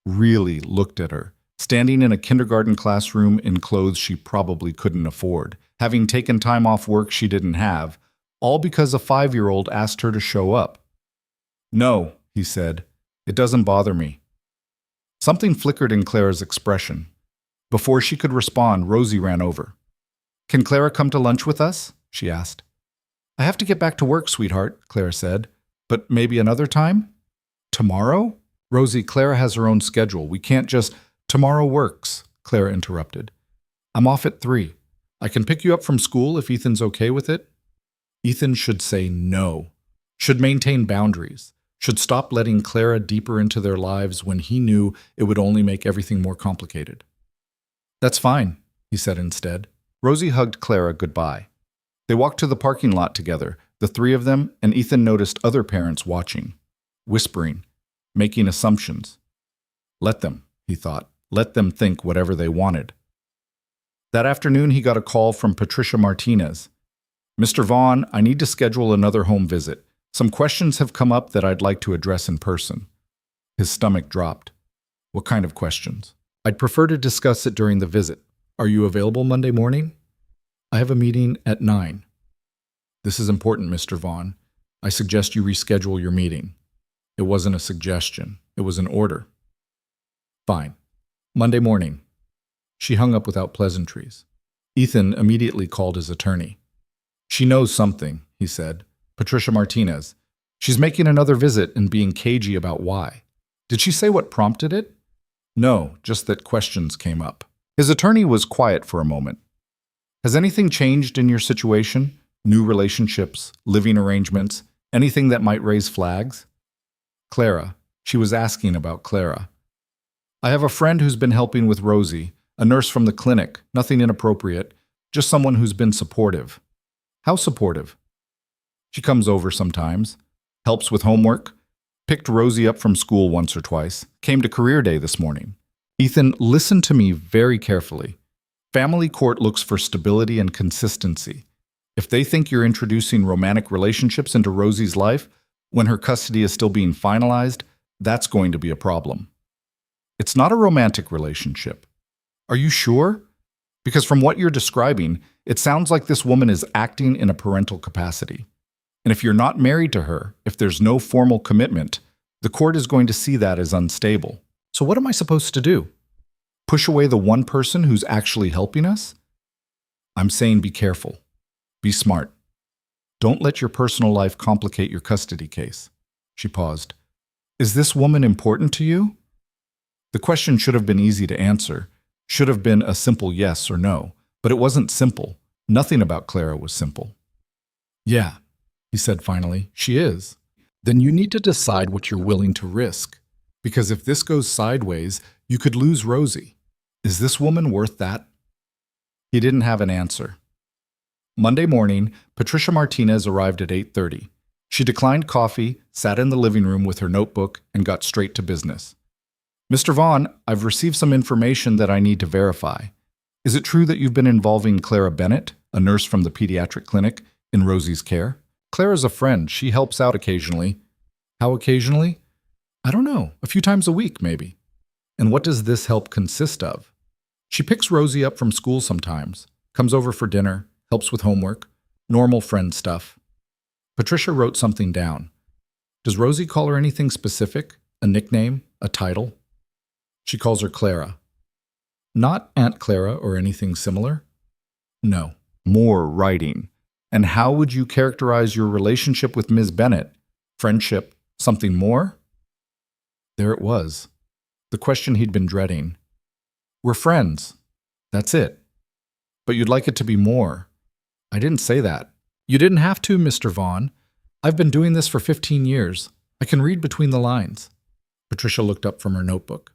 Really looked at her, standing in a kindergarten classroom in clothes she probably couldn't afford, having taken time off work she didn't have, all because a 5-year-old asked her to show up. "No," he said. "It doesn't bother me." Something flickered in Clara's expression. Before she could respond, Rosie ran over. "Can Clara come to lunch with us?" she asked. "I have to get back to work, sweetheart," Clara said. "But maybe another time?" "Tomorrow?" "Rosie, Clara has her own schedule. We can't just—" "Tomorrow works," Clara interrupted. "I'm off at 3. I can pick you up from school if Ethan's okay with it." Ethan should say no, should maintain boundaries, should stop letting Clara deeper into their lives when he knew it would only make everything more complicated. "That's fine," he said instead. Rosie hugged Clara goodbye. They walked to the parking lot together, the three of them, and Ethan noticed other parents watching, whispering, making assumptions. Let them, he thought. Let them think whatever they wanted. That afternoon, he got a call from Patricia Martinez. "Mr. Vaughn, I need to schedule another home visit. Some questions have come up that I'd like to address in person." His stomach dropped. "What kind of questions?" "I'd prefer to discuss it during the visit. Are you available Monday morning?" "I have a meeting at 9. "This is important, Mr. Vaughn. I suggest you reschedule your meeting." It wasn't a suggestion. It was an order. Fine. Monday morning. She hung up without pleasantries. Ethan immediately called his attorney. She knows something, he said. Patricia Martinez. She's making another visit and being cagey about why. Did she say what prompted it? No, just that questions came up. His attorney was quiet for a moment. Has anything changed in your situation? New relationships, living arrangements, anything that might raise flags? Clara. She was asking about Clara. I have a friend who's been helping with Rosie, a nurse from the clinic, nothing inappropriate, just someone who's been supportive. How supportive? She comes over sometimes, helps with homework, picked Rosie up from school once or twice, came to career day this morning. Ethan, listen to me very carefully. Family court looks for stability and consistency. If they think you're introducing romantic relationships into Rosie's life when her custody is still being finalized, that's going to be a problem. It's not a romantic relationship. Are you sure? Because from what you're describing, it sounds like this woman is acting in a parental capacity. And if you're not married to her, if there's no formal commitment, the court is going to see that as unstable. So what am I supposed to do? Push away the one person who's actually helping us? I'm saying be careful. Be smart. Don't let your personal life complicate your custody case. She paused. Is this woman important to you? The question should have been easy to answer, should have been a simple yes or no, but it wasn't simple. Nothing about Clara was simple. Yeah, he said finally, she is. Then you need to decide what you're willing to risk. Because if this goes sideways, you could lose Rosie. Is this woman worth that? He didn't have an answer. Monday morning, Patricia Martinez arrived at 8:30. She declined coffee, sat in the living room with her notebook, and got straight to business. Mr. Vaughn, I've received some information that I need to verify. Is it true that you've been involving Clara Bennett, a nurse from the pediatric clinic, in Rosie's care? Clara's a friend. She helps out occasionally. How occasionally? I don't know. A few times a week, maybe. And what does this help consist of? She picks Rosie up from school sometimes, comes over for dinner, helps with homework, normal friend stuff. Patricia wrote something down. Does Rosie call her anything specific? A nickname? A title? She calls her Clara. Not Aunt Clara or anything similar? No. More writing. And how would you characterize your relationship with Ms. Bennett? Friendship? Something more? There it was. The question he'd been dreading. We're friends. That's it. But you'd like it to be more. I didn't say that. You didn't have to, Mr. Vaughn. I've been doing this for 15 years. I can read between the lines. Patricia looked up from her notebook.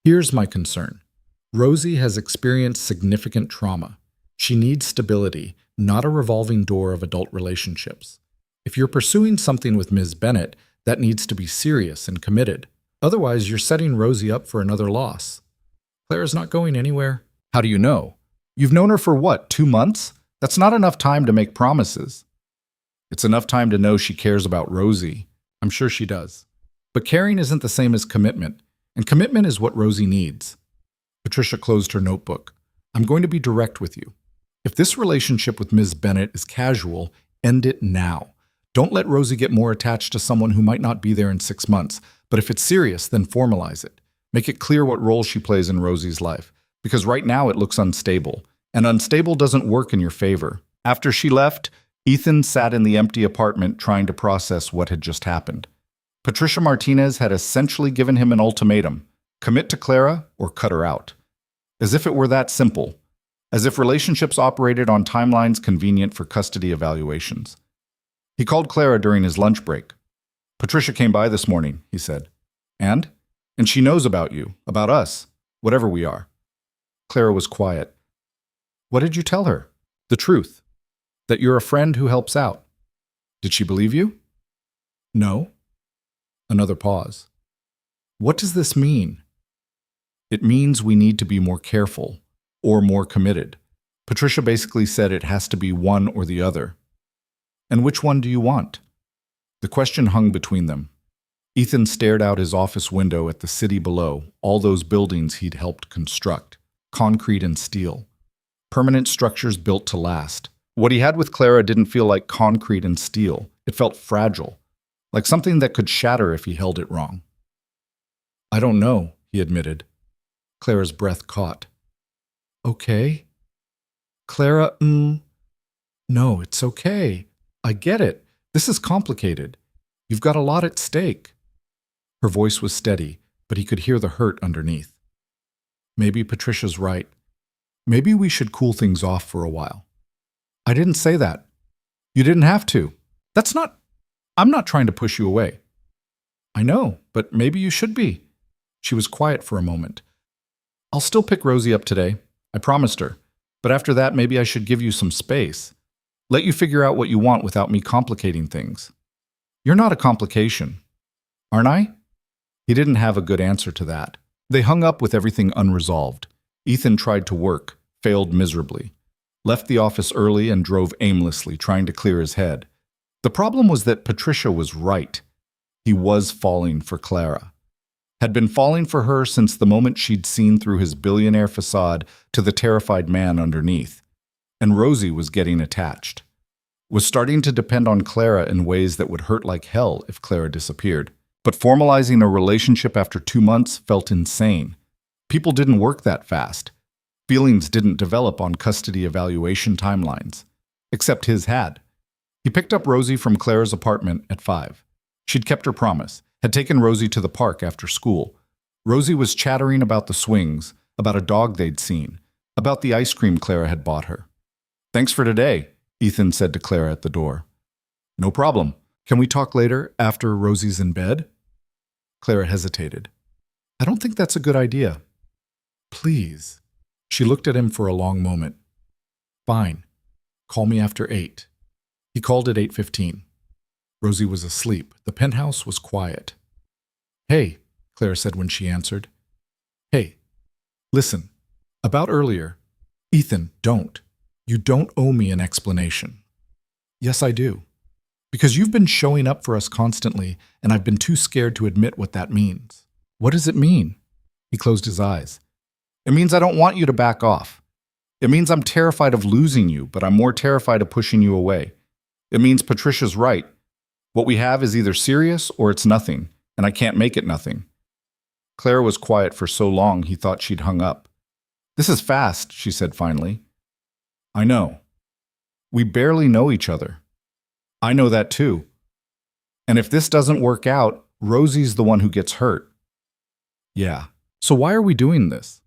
Here's my concern. Rosie has experienced significant trauma. She needs stability, not a revolving door of adult relationships. If you're pursuing something with Ms. Bennett, that needs to be serious and committed. Otherwise, you're setting Rosie up for another loss. Clara's not going anywhere. How do you know? You've known her for what, 2 months? That's not enough time to make promises. It's enough time to know she cares about Rosie. I'm sure she does. But caring isn't the same as commitment, and commitment is what Rosie needs. Patricia closed her notebook. I'm going to be direct with you. If this relationship with Ms. Bennett is casual, end it now. Don't let Rosie get more attached to someone who might not be there in 6 months. But if it's serious, then formalize it. Make it clear what role she plays in Rosie's life. Because right now it looks unstable. And unstable doesn't work in your favor. After she left, Ethan sat in the empty apartment trying to process what had just happened. Patricia Martinez had essentially given him an ultimatum. Commit to Clara or cut her out. As if it were that simple. As if relationships operated on timelines convenient for custody evaluations. He called Clara during his lunch break. Patricia came by this morning, he said. And? And she knows about you, about us, whatever we are. Clara was quiet. What did you tell her? The truth. That you're a friend who helps out. Did she believe you? No. Another pause. What does this mean? It means we need to be more careful, or more committed. Patricia basically said it has to be one or the other. And which one do you want? The question hung between them. Ethan stared out his office window at the city below, all those buildings he'd helped construct, concrete and steel. Permanent structures built to last. What he had with Clara didn't feel like concrete and steel. It felt fragile, like something that could shatter if he held it wrong. I don't know, he admitted. Clara's breath caught. Okay. Clara, no, it's okay. I get it. This is complicated. You've got a lot at stake. Her voice was steady, but he could hear the hurt underneath. Maybe Patricia's right. Maybe we should cool things off for a while. I didn't say that. You didn't have to. I'm not trying to push you away. I know, but maybe you should be. She was quiet for a moment. I'll still pick Rosie up today. I promised her. But after that, maybe I should give you some space. Let you figure out what you want without me complicating things. You're not a complication. Aren't I? He didn't have a good answer to that. They hung up with everything unresolved. Ethan tried to work, failed miserably. Left the office early and drove aimlessly, trying to clear his head. The problem was that Patricia was right. He was falling for Clara. Had been falling for her since the moment she'd seen through his billionaire facade to the terrified man underneath. And Rosie was getting attached. Was starting to depend on Clara in ways that would hurt like hell if Clara disappeared. But formalizing a relationship after 2 months felt insane. People didn't work that fast. Feelings didn't develop on custody evaluation timelines. Except his had. He picked up Rosie from Clara's apartment at 5. She'd kept her promise, had taken Rosie to the park after school. Rosie was chattering about the swings, about a dog they'd seen, about the ice cream Clara had bought her. Thanks for today, Ethan said to Clara at the door. No problem. Can we talk later, after Rosie's in bed? Clara hesitated. I don't think that's a good idea. Please. She looked at him for a long moment. Fine. Call me after 8. He called at 8:15. Rosie was asleep. The penthouse was quiet. Hey, Clara said when she answered. Hey, listen. About earlier. Ethan, don't. You don't owe me an explanation. Yes, I do. Because you've been showing up for us constantly, and I've been too scared to admit what that means. What does it mean? He closed his eyes. It means I don't want you to back off. It means I'm terrified of losing you, but I'm more terrified of pushing you away. It means Patricia's right. What we have is either serious or it's nothing, and I can't make it nothing. Clara was quiet for so long he thought she'd hung up. This is fast, she said finally. I know. We barely know each other. I know that too. And if this doesn't work out, Rosie's the one who gets hurt. Yeah. So why are we doing this?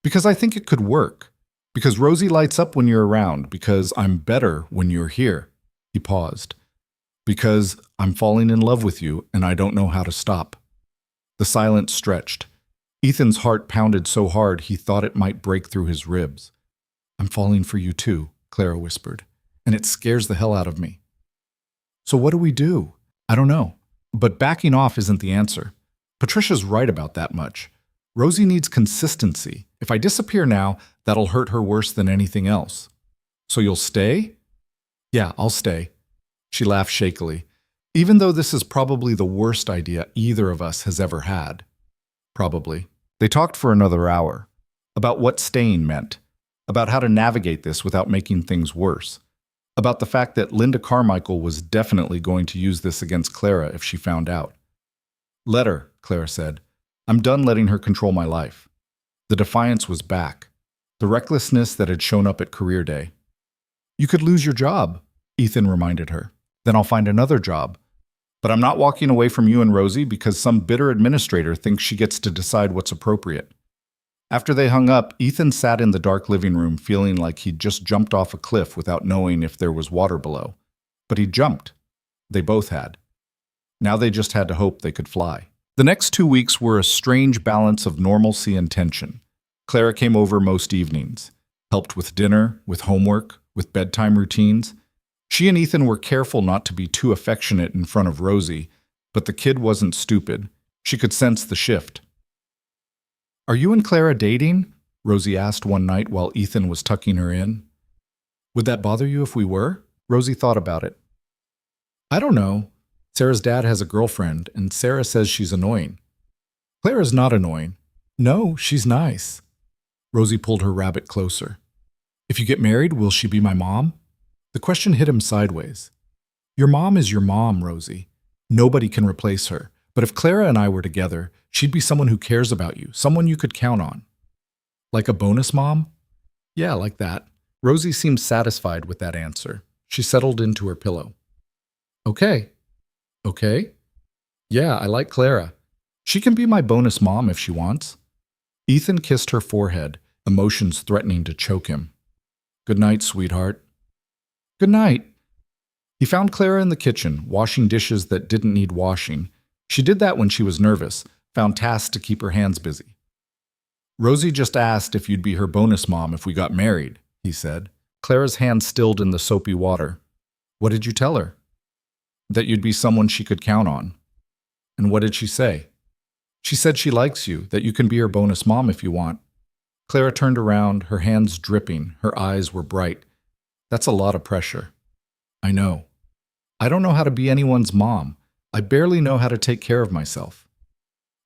Because I think it could work. Because Rosie lights up when you're around. Because I'm better when you're here. He paused. Because I'm falling in love with you and I don't know how to stop. The silence stretched. Ethan's heart pounded so hard he thought it might break through his ribs. I'm falling for you too, Clara whispered. And it scares the hell out of me. So what do we do? I don't know. But backing off isn't the answer. Patricia's right about that much. Rosie needs consistency. If I disappear now, that'll hurt her worse than anything else. So you'll stay? Yeah, I'll stay. She laughed shakily. Even though this is probably the worst idea either of us has ever had. Probably. They talked for another hour. About what staying meant. About how to navigate this without making things worse. About the fact that Linda Carmichael was definitely going to use this against Clara if she found out. Let her, Clara said. I'm done letting her control my life. The defiance was back. The recklessness that had shown up at career day. You could lose your job, Ethan reminded her. Then I'll find another job. But I'm not walking away from you and Rosie because some bitter administrator thinks she gets to decide what's appropriate. After they hung up, Ethan sat in the dark living room feeling like he'd just jumped off a cliff without knowing if there was water below. But he jumped. They both had. Now they just had to hope they could fly. The next 2 weeks were a strange balance of normalcy and tension. Clara came over most evenings, helped with dinner, with homework, with bedtime routines. She and Ethan were careful not to be too affectionate in front of Rosie, but the kid wasn't stupid. She could sense the shift. Are you and Clara dating? Rosie asked one night while Ethan was tucking her in. Would that bother you if we were? Rosie thought about it. I don't know. Sarah's dad has a girlfriend, and Sarah says she's annoying. Clara's not annoying. No, she's nice. Rosie pulled her rabbit closer. If you get married, will she be my mom? The question hit him sideways. Your mom is your mom, Rosie. Nobody can replace her. But if Clara and I were together, she'd be someone who cares about you, someone you could count on. Like a bonus mom? Yeah, like that. Rosie seemed satisfied with that answer. She settled into her pillow. Okay. Okay? Yeah, I like Clara. She can be my bonus mom if she wants. Ethan kissed her forehead, emotions threatening to choke him. Good night, sweetheart. Good night. He found Clara in the kitchen, washing dishes that didn't need washing. She did that when she was nervous, found tasks to keep her hands busy. Rosie just asked if you'd be her bonus mom if we got married, he said. Clara's hand stilled in the soapy water. What did you tell her? That you'd be someone she could count on. And what did she say? She said she likes you, that you can be her bonus mom if you want. Clara turned around, her hands dripping, her eyes were bright. That's a lot of pressure. I know. I don't know how to be anyone's mom. I barely know how to take care of myself.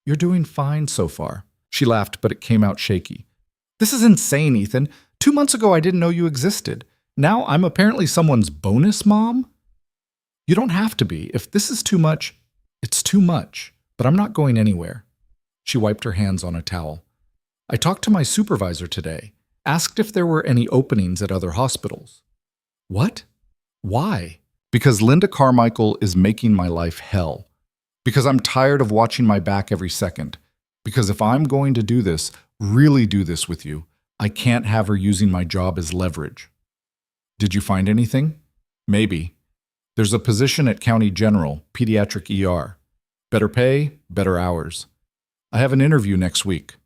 You're doing fine so far. She laughed, but it came out shaky. This is insane, Ethan. 2 months ago, I didn't know you existed. Now I'm apparently someone's bonus mom? You don't have to be. If this is too much, it's too much. But I'm not going anywhere. She wiped her hands on a towel. I talked to my supervisor today, asked if there were any openings at other hospitals. What? Why? Because Linda Carmichael is making my life hell. Because I'm tired of watching my back every second. Because if I'm going to do this, really do this with you, I can't have her using my job as leverage. Did you find anything? Maybe. There's a position at County General, Pediatric ER. Better pay, better hours. I have an interview next week.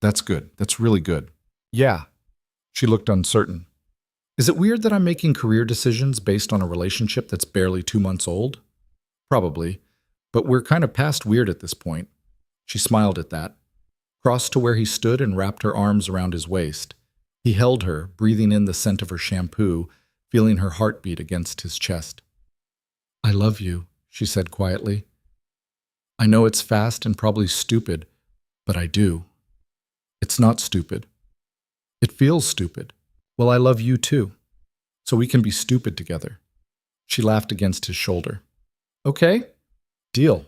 That's good. That's really good. Yeah. She looked uncertain. Is it weird that I'm making career decisions based on a relationship that's barely 2 months old? Probably. But we're kind of past weird at this point. She smiled at that, crossed to where he stood and wrapped her arms around his waist. He held her, breathing in the scent of her shampoo, feeling her heartbeat against his chest. I love you, she said quietly. I know it's fast and probably stupid, but I do. It's not stupid. It feels stupid. Well, I love you too, so we can be stupid together. She laughed against his shoulder. Okay, deal.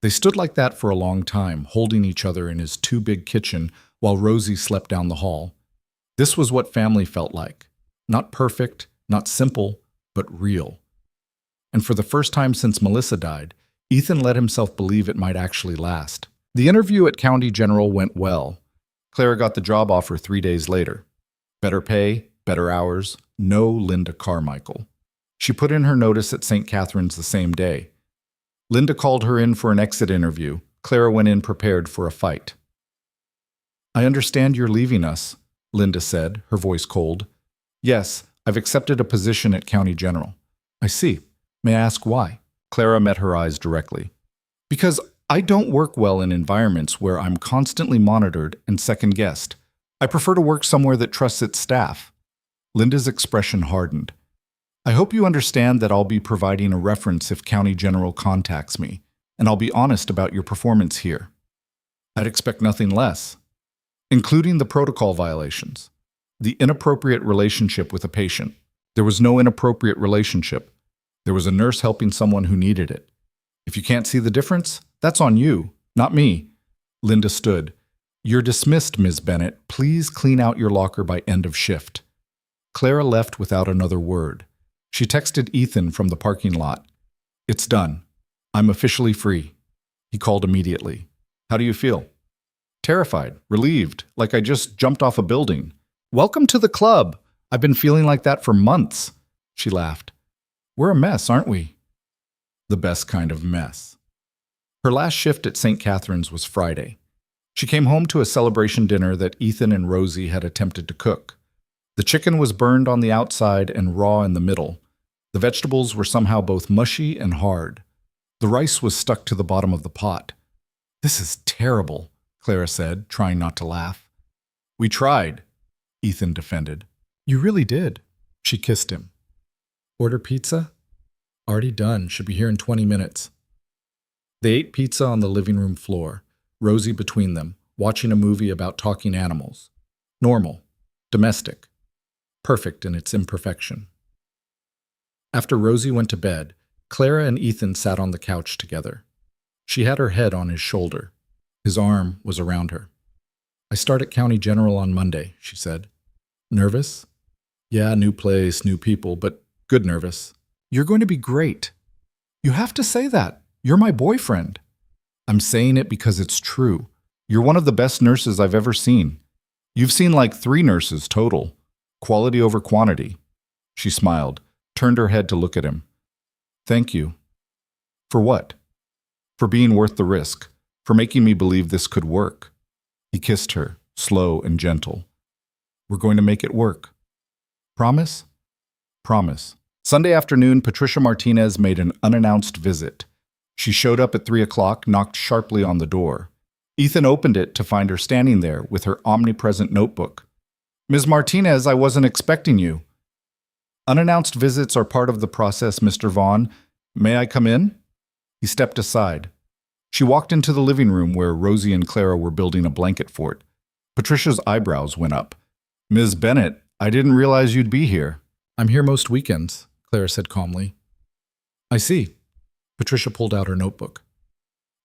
They stood like that for a long time, holding each other in his too big kitchen while Rosie slept down the hall. This was what family felt like. Not perfect, not simple, but real. And for the first time since Melissa died, Ethan let himself believe it might actually last. The interview at County General went well. Clara got the job offer 3 days later. Better pay, better hours, no Linda Carmichael. She put in her notice at St. Catherine's the same day. Linda called her in for an exit interview. Clara went in prepared for a fight. I understand you're leaving us, Linda said, her voice cold. Yes, I've accepted a position at County General. I see. May I ask why? Clara met her eyes directly. Because I don't work well in environments where I'm constantly monitored and second-guessed. I prefer to work somewhere that trusts its staff. Linda's expression hardened. I hope you understand that I'll be providing a reference if County General contacts me, and I'll be honest about your performance here. I'd expect nothing less, including the protocol violations, the inappropriate relationship with a patient. There was no inappropriate relationship. There was a nurse helping someone who needed it. If you can't see the difference, that's on you, not me. Linda stood. You're dismissed, Ms. Bennett. Please clean out your locker by end of shift. Clara left without another word. She texted Ethan from the parking lot. It's done. I'm officially free. He called immediately. How do you feel? Terrified, relieved, like I just jumped off a building. Welcome to the club. I've been feeling like that for months. She laughed. We're a mess, aren't we? The best kind of mess. Her last shift at St. Catherine's was Friday. She came home to a celebration dinner that Ethan and Rosie had attempted to cook. The chicken was burned on the outside and raw in the middle. The vegetables were somehow both mushy and hard. The rice was stuck to the bottom of the pot. This is terrible, Clara said, trying not to laugh. We tried, Ethan defended. You really did. She kissed him. Order pizza? Already done. Should be here in 20 minutes. They ate pizza on the living room floor, Rosie between them, watching a movie about talking animals. Normal. Domestic. Perfect in its imperfection. After Rosie went to bed, Clara and Ethan sat on the couch together. She had her head on his shoulder. His arm was around her. I I start at County General on Monday, she said. Nervous? Yeah, new place, new people, but good nervous. You're going to be great. You have to say that. You're my boyfriend. I'm saying it because it's true. You're one of the best nurses I've ever seen. You've seen like 3 nurses total. Quality over quantity. She smiled, turned her head to look at him. Thank you. For what? For being worth the risk, for making me believe this could work. He kissed her, slow and gentle. We're going to make it work. Promise? Promise. Sunday afternoon, Patricia Martinez made an unannounced visit. She showed up at 3 o'clock, knocked sharply on the door. Ethan opened it to find her standing there with her omnipresent notebook. Ms. Martinez, I wasn't expecting you. Unannounced visits are part of the process, Mr. Vaughn. May I come in? He stepped aside. She walked into the living room where Rosie and Clara were building a blanket fort. Patricia's eyebrows went up. Ms. Bennett, I didn't realize you'd be here. I'm here most weekends, Clara said calmly. I see. Patricia pulled out her notebook.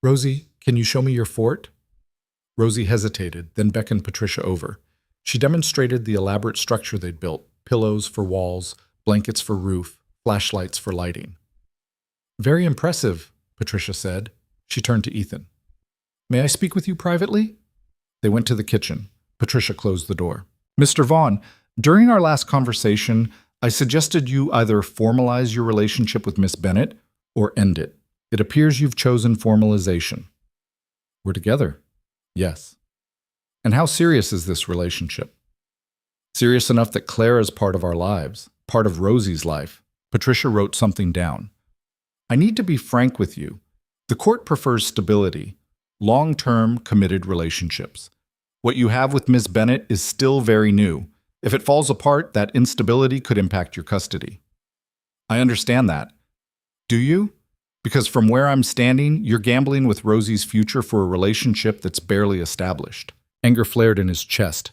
Rosie, can you show me your fort? Rosie hesitated, then beckoned Patricia over. She demonstrated the elaborate structure they'd built, pillows for walls, blankets for roof, flashlights for lighting. Very impressive, Patricia said. She turned to Ethan. May I speak with you privately? They went to the kitchen. Patricia closed the door. Mr. Vaughn, during our last conversation, I suggested you either formalize your relationship with Miss Bennett or end it. It appears you've chosen formalization. We're together. Yes. And how serious is this relationship? Serious enough that Clara is part of our lives, part of Rosie's life. Patricia wrote something down. I need to be frank with you. The court prefers stability, long-term, committed relationships. What you have with Ms. Bennett is still very new. If it falls apart, that instability could impact your custody. I understand that. Do you? Because from where I'm standing, you're gambling with Rosie's future for a relationship that's barely established. Anger flared in his chest.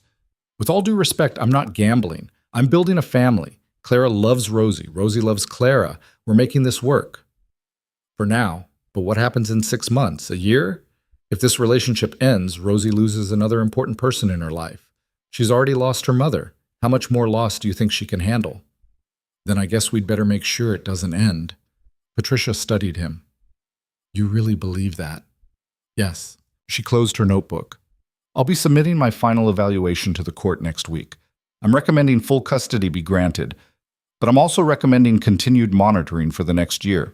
With all due respect, I'm not gambling. I'm building a family. Clara loves Rosie. Rosie loves Clara. We're making this work. For now. But what happens in 6 months? A year? If this relationship ends, Rosie loses another important person in her life. She's already lost her mother. How much more loss do you think she can handle? Then I guess we'd better make sure it doesn't end. Patricia studied him. You really believe that? Yes. She closed her notebook. I'll be submitting my final evaluation to the court next week. I'm recommending full custody be granted, but I'm also recommending continued monitoring for the next year.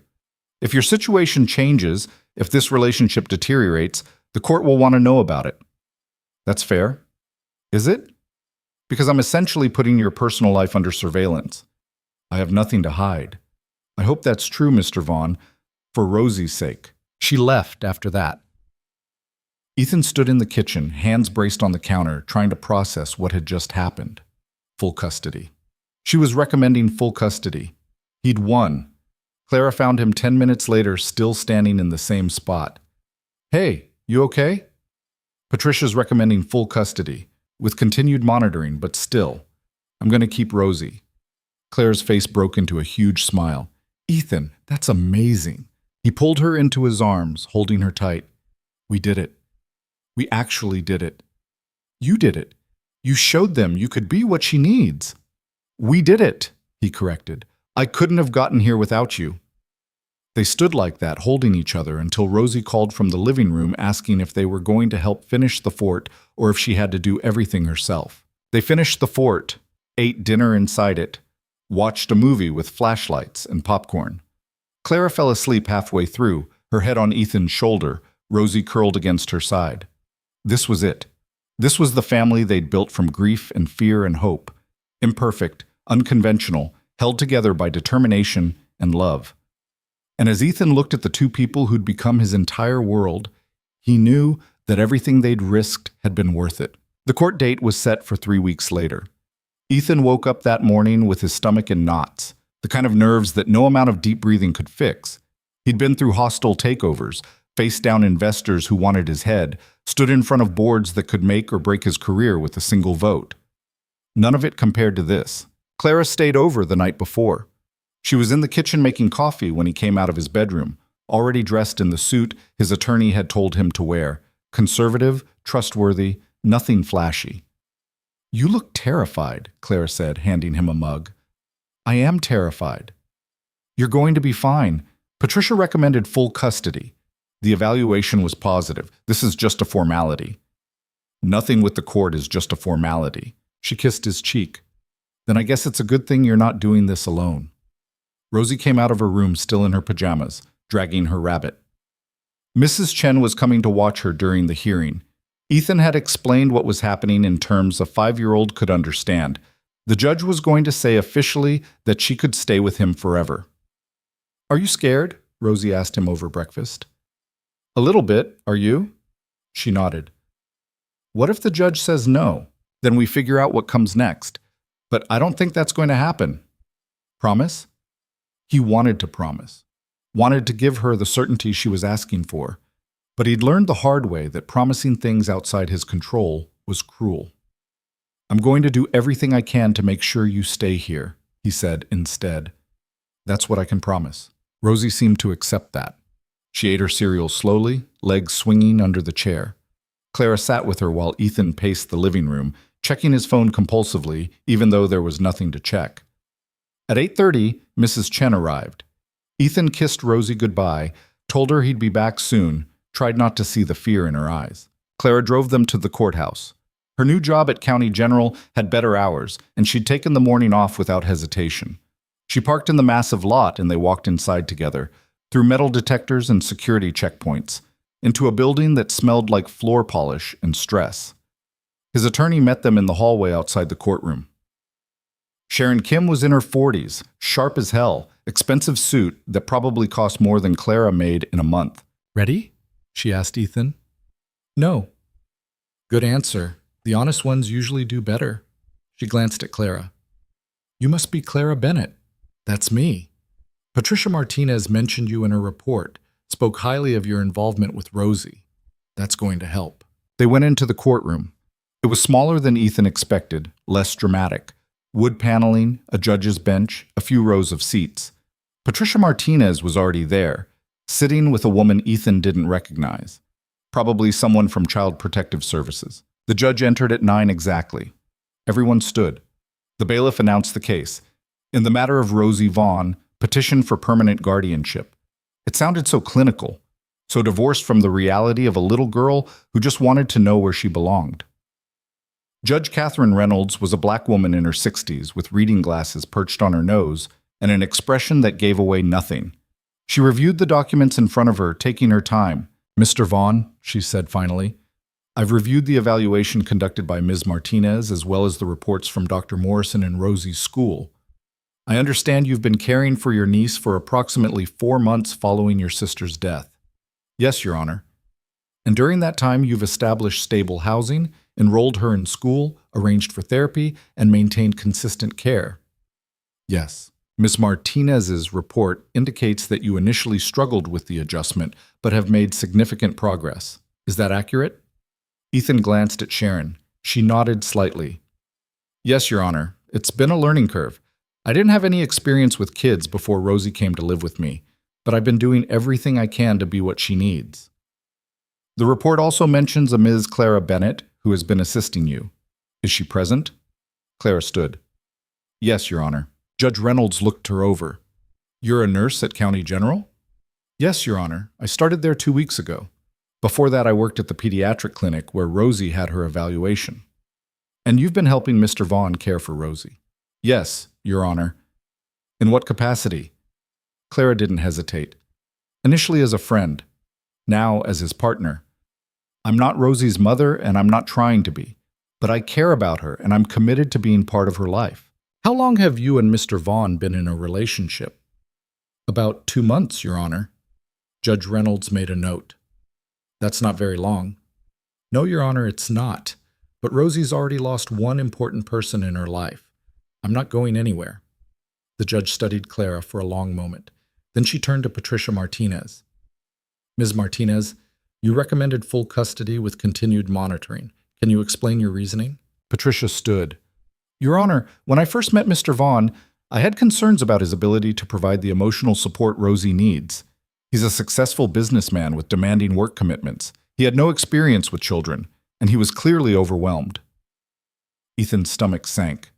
If your situation changes, if this relationship deteriorates, the court will want to know about it. That's fair. Is it? Because I'm essentially putting your personal life under surveillance. I have nothing to hide. I hope that's true, Mr. Vaughn, for Rosie's sake. She left after that. Ethan stood in the kitchen, hands braced on the counter, trying to process what had just happened. Full custody. She was recommending full custody. He'd won. Clara found him 10 minutes later, still standing in the same spot. Hey, you okay? Patricia's recommending full custody, with continued monitoring, but still. I'm going to keep Rosie. Clara's face broke into a huge smile. Ethan, that's amazing. He pulled her into his arms, holding her tight. We did it. We actually did it. You did it. You showed them you could be what she needs. We did it, he corrected. I couldn't have gotten here without you. They stood like that, holding each other, until Rosie called from the living room asking if they were going to help finish the fort or if she had to do everything herself. They finished the fort, ate dinner inside it, watched a movie with flashlights and popcorn. Clara fell asleep halfway through, her head on Ethan's shoulder, Rosie curled against her side. This was it. This was the family they'd built from grief and fear and hope. Imperfect, unconventional, held together by determination and love. And as Ethan looked at the 2 people who'd become his entire world, he knew that everything they'd risked had been worth it. The court date was set for 3 weeks later. Ethan woke up that morning with his stomach in knots, the kind of nerves that no amount of deep breathing could fix. He'd been through hostile takeovers, faced down investors who wanted his head, stood in front of boards that could make or break his career with a single vote. None of it compared to this. Clara stayed over the night before. She was in the kitchen making coffee when he came out of his bedroom, already dressed in the suit his attorney had told him to wear, conservative, trustworthy, Nothing flashy. You look terrified, Clara said, handing him a mug. I am terrified. You're going to be fine. Patricia recommended full custody. The evaluation was positive. This is just a formality. Nothing with the court is just a formality. She kissed his cheek. Then I guess it's a good thing you're not doing this alone. Rosie came out of her room still in her pajamas, dragging her rabbit. Mrs. Chen was coming to watch her during the hearing. Ethan had explained what was happening in terms a 5-year-old could understand. The judge was going to say officially that she could stay with him forever. Are you scared? Rosie asked him over breakfast. A little bit, are you? She nodded. What if the judge says no? Then we figure out what comes next. But I don't think that's going to happen. Promise? He wanted to promise. Wanted to give her the certainty she was asking for. But he'd learned the hard way that promising things outside his control was cruel. I'm going to do everything I can to make sure you stay here, he said instead. That's what I can promise. Rosie seemed to accept that. She ate her cereal slowly, legs swinging under the chair. Clara sat with her while Ethan paced the living room, checking his phone compulsively, even though there was nothing to check. At 8:30, Mrs. Chen arrived. Ethan kissed Rosie goodbye, told her he'd be back soon, tried not to see the fear in her eyes. Clara drove them to the courthouse. Her new job at County General had better hours, and she'd taken the morning off without hesitation. She parked in the massive lot and they walked inside together, through metal detectors and security checkpoints, into a building that smelled like floor polish and stress. His attorney met them in the hallway outside the courtroom. Sharon Kim was in her 40s, sharp as hell, expensive suit that probably cost more than Clara made in a month. Ready? She asked Ethan. No. Good answer. The honest ones usually do better. She glanced at Clara. You must be Clara Bennett. That's me. Patricia Martinez mentioned you in her report, spoke highly of your involvement with Rosie. That's going to help. They went into the courtroom. It was smaller than Ethan expected, less dramatic. Wood paneling, a judge's bench, a few rows of seats. Patricia Martinez was already there, sitting with a woman Ethan didn't recognize. Probably someone from Child Protective Services. The judge entered at 9 exactly. Everyone stood. The bailiff announced the case. In the matter of Rosie Vaughn, petition for permanent guardianship. It sounded so clinical, so divorced from the reality of a little girl who just wanted to know where she belonged. Judge Catherine Reynolds was a black woman in her 60s with reading glasses perched on her nose and an expression that gave away nothing. She reviewed the documents in front of her, taking her time. Mr. Vaughn, she said finally, I've reviewed the evaluation conducted by Ms. Martinez as well as the reports from Dr. Morrison and Rosie's school. I understand you've been caring for your niece for approximately 4 months following your sister's death. Yes, Your Honor. And during that time, you've established stable housing, enrolled her in school, arranged for therapy, and maintained consistent care. Yes. Ms. Martinez's report indicates that you initially struggled with the adjustment, but have made significant progress. Is that accurate? Ethan glanced at Sharon. She nodded slightly. Yes, Your Honor. It's been a learning curve. I didn't have any experience with kids before Rosie came to live with me, but I've been doing everything I can to be what she needs. The report also mentions a Ms. Clara Bennett, who has been assisting you. Is she present? Clara stood. Yes, Your Honor. Judge Reynolds looked her over. You're a nurse at County General? Yes, Your Honor. I started there 2 weeks ago. Before that, I worked at the pediatric clinic where Rosie had her evaluation. And you've been helping Mr. Vaughn care for Rosie? Yes, Your Honor. In what capacity? Clara didn't hesitate. Initially as a friend, now as his partner. I'm not Rosie's mother and I'm not trying to be, but I care about her and I'm committed to being part of her life. How long have you and Mr. Vaughn been in a relationship? About 2 months, Your Honor. Judge Reynolds made a note. That's not very long. No, Your Honor, it's not. But Rosie's already lost one important person in her life. I'm not going anywhere. The judge studied Clara for a long moment. Then she turned to Patricia Martinez. Ms. Martinez, you recommended full custody with continued monitoring. Can you explain your reasoning? Patricia stood. Your Honor, when I first met Mr. Vaughn, I had concerns about his ability to provide the emotional support Rosie needs. He's a successful businessman with demanding work commitments. He had no experience with children, and he was clearly overwhelmed. Ethan's stomach sank.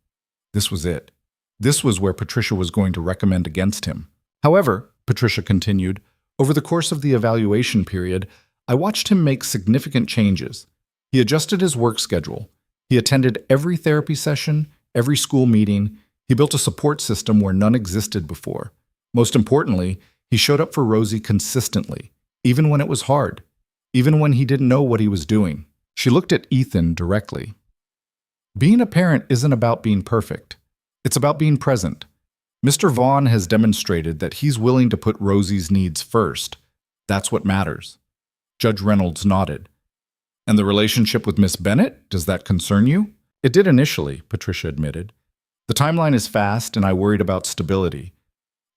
This was it. This was where Patricia was going to recommend against him. However, Patricia continued, over the course of the evaluation period, I watched him make significant changes. He adjusted his work schedule. He attended every therapy session, every school meeting. He built a support system where none existed before. Most importantly, he showed up for Rosie consistently, even when it was hard, even when he didn't know what he was doing. She looked at Ethan directly. Being a parent isn't about being perfect. It's about being present. Mr. Vaughn has demonstrated that he's willing to put Rosie's needs first. That's what matters. Judge Reynolds nodded. And the relationship with Miss Bennett, does that concern you? It did initially, Patricia admitted. The timeline is fast and I worried about stability.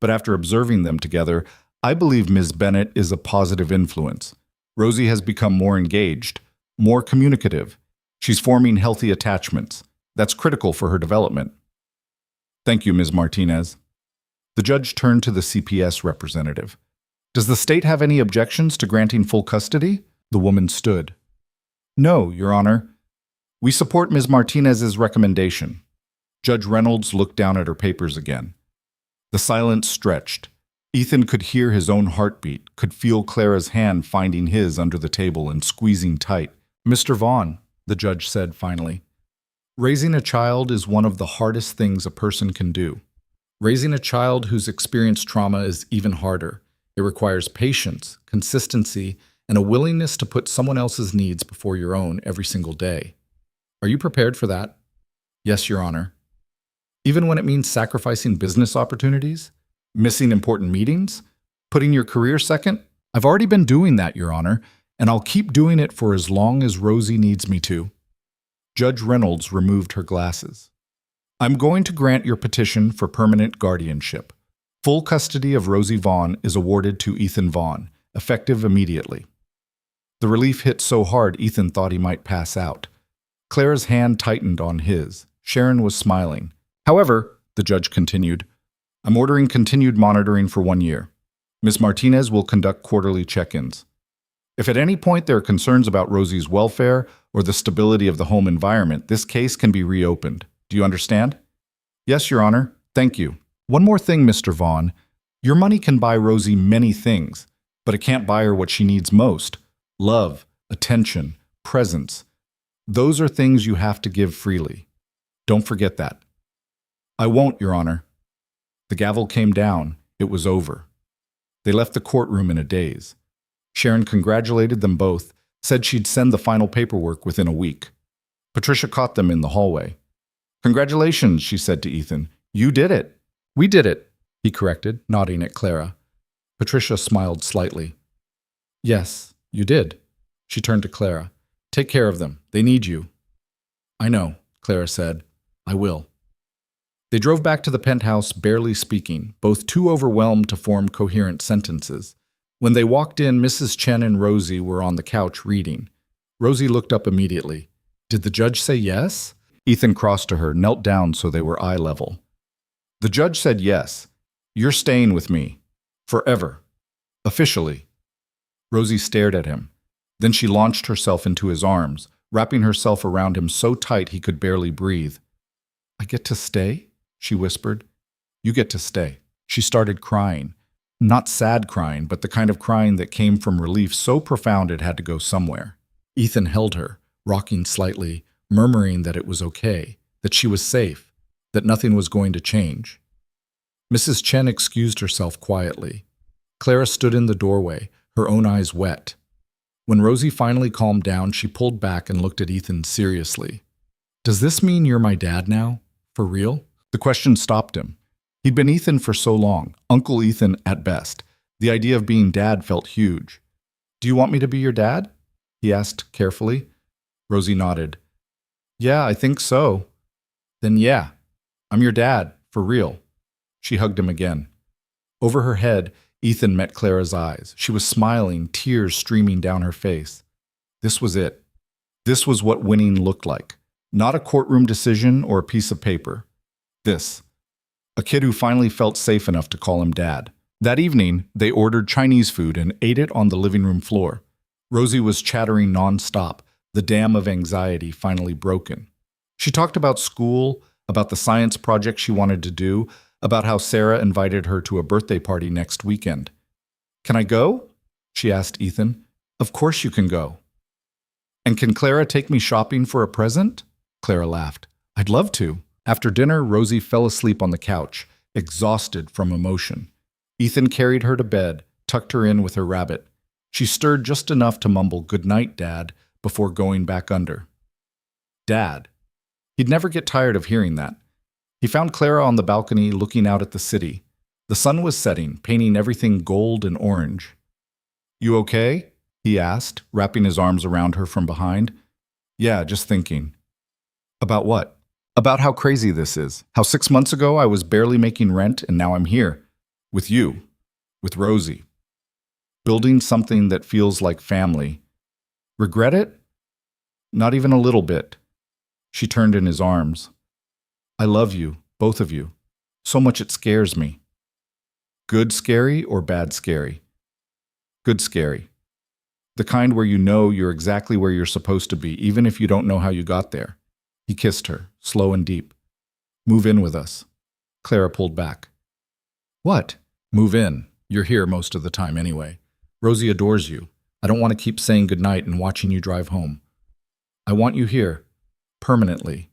But after observing them together, I believe Ms. Bennett is a positive influence. Rosie has become more engaged, more communicative. She's forming healthy attachments. That's critical for her development. Thank you, Ms. Martinez. The judge turned to the CPS representative. Does the state have any objections to granting full custody? The woman stood. No, Your Honor. We support Ms. Martinez's recommendation. Judge Reynolds looked down at her papers again. The silence stretched. Ethan could hear his own heartbeat, could feel Clara's hand finding his under the table and squeezing tight. Mr. Vaughn, the judge said finally, raising a child is one of the hardest things a person can do. Raising a child who's experienced trauma is even harder. It requires patience, consistency, and a willingness to put someone else's needs before your own every single day. Are you prepared for that? Yes, Your Honor. Even when it means sacrificing business opportunities, missing important meetings, putting your career second? I've already been doing that, Your Honor, and I'll keep doing it for as long as Rosie needs me to. Judge Reynolds removed her glasses. I'm going to grant your petition for permanent guardianship. Full custody of Rosie Vaughn is awarded to Ethan Vaughn, effective immediately. The relief hit so hard Ethan thought he might pass out. Clara's hand tightened on his. Sharon was smiling. However, the judge continued, I'm ordering continued monitoring for 1 year. Ms. Martinez will conduct quarterly check-ins. If at any point there are concerns about Rosie's welfare or the stability of the home environment, this case can be reopened. Do you understand? Yes, Your Honor. Thank you. One more thing, Mr. Vaughn. Your money can buy Rosie many things, but it can't buy her what she needs most. Love, attention, presence. Those are things you have to give freely. Don't forget that. I won't, Your Honor. The gavel came down. It was over. They left the courtroom in a daze. Sharon congratulated them both, said she'd send the final paperwork within a week. Patricia caught them in the hallway. Congratulations, she said to Ethan. You did it. We did it, he corrected, nodding at Clara. Patricia smiled slightly. Yes, you did. She turned to Clara. Take care of them. They need you. I know, Clara said. I will. They drove back to the penthouse, barely speaking, both too overwhelmed to form coherent sentences. When they walked in, Mrs. Chen and Rosie were on the couch reading. Rosie looked up immediately. Did the judge say yes? Ethan crossed to her, knelt down so they were eye level. The judge said yes. You're staying with me. Forever. Officially. Rosie stared at him. Then she launched herself into his arms, wrapping herself around him so tight he could barely breathe. I get to stay? She whispered. You get to stay. She started crying. Not sad crying, but the kind of crying that came from relief so profound it had to go somewhere. Ethan held her, rocking slightly, murmuring that it was okay, that she was safe, that nothing was going to change. Mrs. Chen excused herself quietly. Clara stood in the doorway, her own eyes wet. When Rosie finally calmed down, she pulled back and looked at Ethan seriously. Does this mean you're my dad now? For real? The question stopped him. He'd been Ethan for so long, Uncle Ethan at best. The idea of being dad felt huge. Do you want me to be your dad? He asked carefully. Rosie nodded. Yeah, I think so. Then yeah, I'm your dad, for real. She hugged him again. Over her head, Ethan met Clara's eyes. She was smiling, tears streaming down her face. This was it. This was what winning looked like. Not a courtroom decision or a piece of paper. This. A kid who finally felt safe enough to call him dad. That evening, they ordered Chinese food and ate it on the living room floor. Rosie was chattering nonstop, the dam of anxiety finally broken. She talked about school, about the science project she wanted to do, about how Sarah invited her to a birthday party next weekend. "Can I go?" she asked Ethan. "Of course you can go." "And can Clara take me shopping for a present?" Clara laughed. "I'd love to." After dinner, Rosie fell asleep on the couch, exhausted from emotion. Ethan carried her to bed, tucked her in with her rabbit. She stirred just enough to mumble, "Good night, Dad," before going back under. Dad. He'd never get tired of hearing that. He found Clara on the balcony looking out at the city. The sun was setting, painting everything gold and orange. "You okay?" he asked, wrapping his arms around her from behind. "Yeah, just thinking." "About what?" "About how crazy this is. How 6 months ago I was barely making rent and now I'm here. With you. With Rosie. Building something that feels like family. Regret it? Not even a little bit." She turned in his arms. "I love you, both of you. So much it scares me." "Good scary or bad scary?" "Good scary. The kind where you know you're exactly where you're supposed to be, even if you don't know how you got there." He kissed her, slow and deep. "Move in with us." Clara pulled back. "What?" "Move in. You're here most of the time anyway. Rosie adores you. I don't want to keep saying goodnight and watching you drive home. I want you here. Permanently."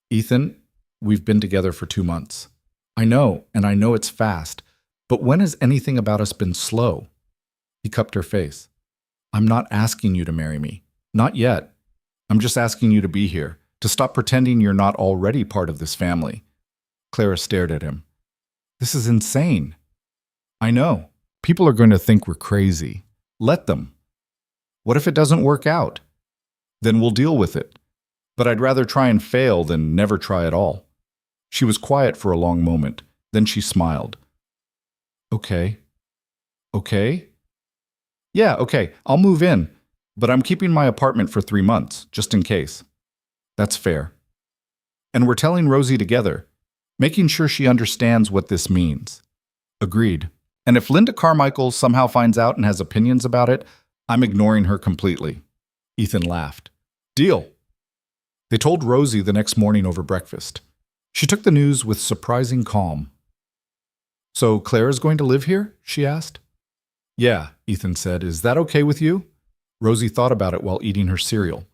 "Ethan, we've been together for 2 months. I know, and I know it's fast, but when has anything about us been slow?" He cupped her face. "I'm not asking you to marry me. Not yet. I'm just asking you to be here, to stop pretending you're not already part of this family." Clara stared at him. "This is insane." "I know. People are going to think we're crazy. Let them. What if it doesn't work out? Then we'll deal with it. But I'd rather try and fail than never try at all." She was quiet for a long moment. Then she smiled. "Okay. Okay? Yeah, okay, I'll move in. But I'm keeping my apartment for 3 months, just in case." "That's fair. And we're telling Rosie together, making sure she understands what this means." "Agreed. And if Linda Carmichael somehow finds out and has opinions about it, I'm ignoring her completely." Ethan laughed. "Deal." They told Rosie the next morning over breakfast. She took the news with surprising calm. "So Clara's going to live here?" she asked. "Yeah," Ethan said. "Is that okay with you?" Rosie thought about it while eating her cereal.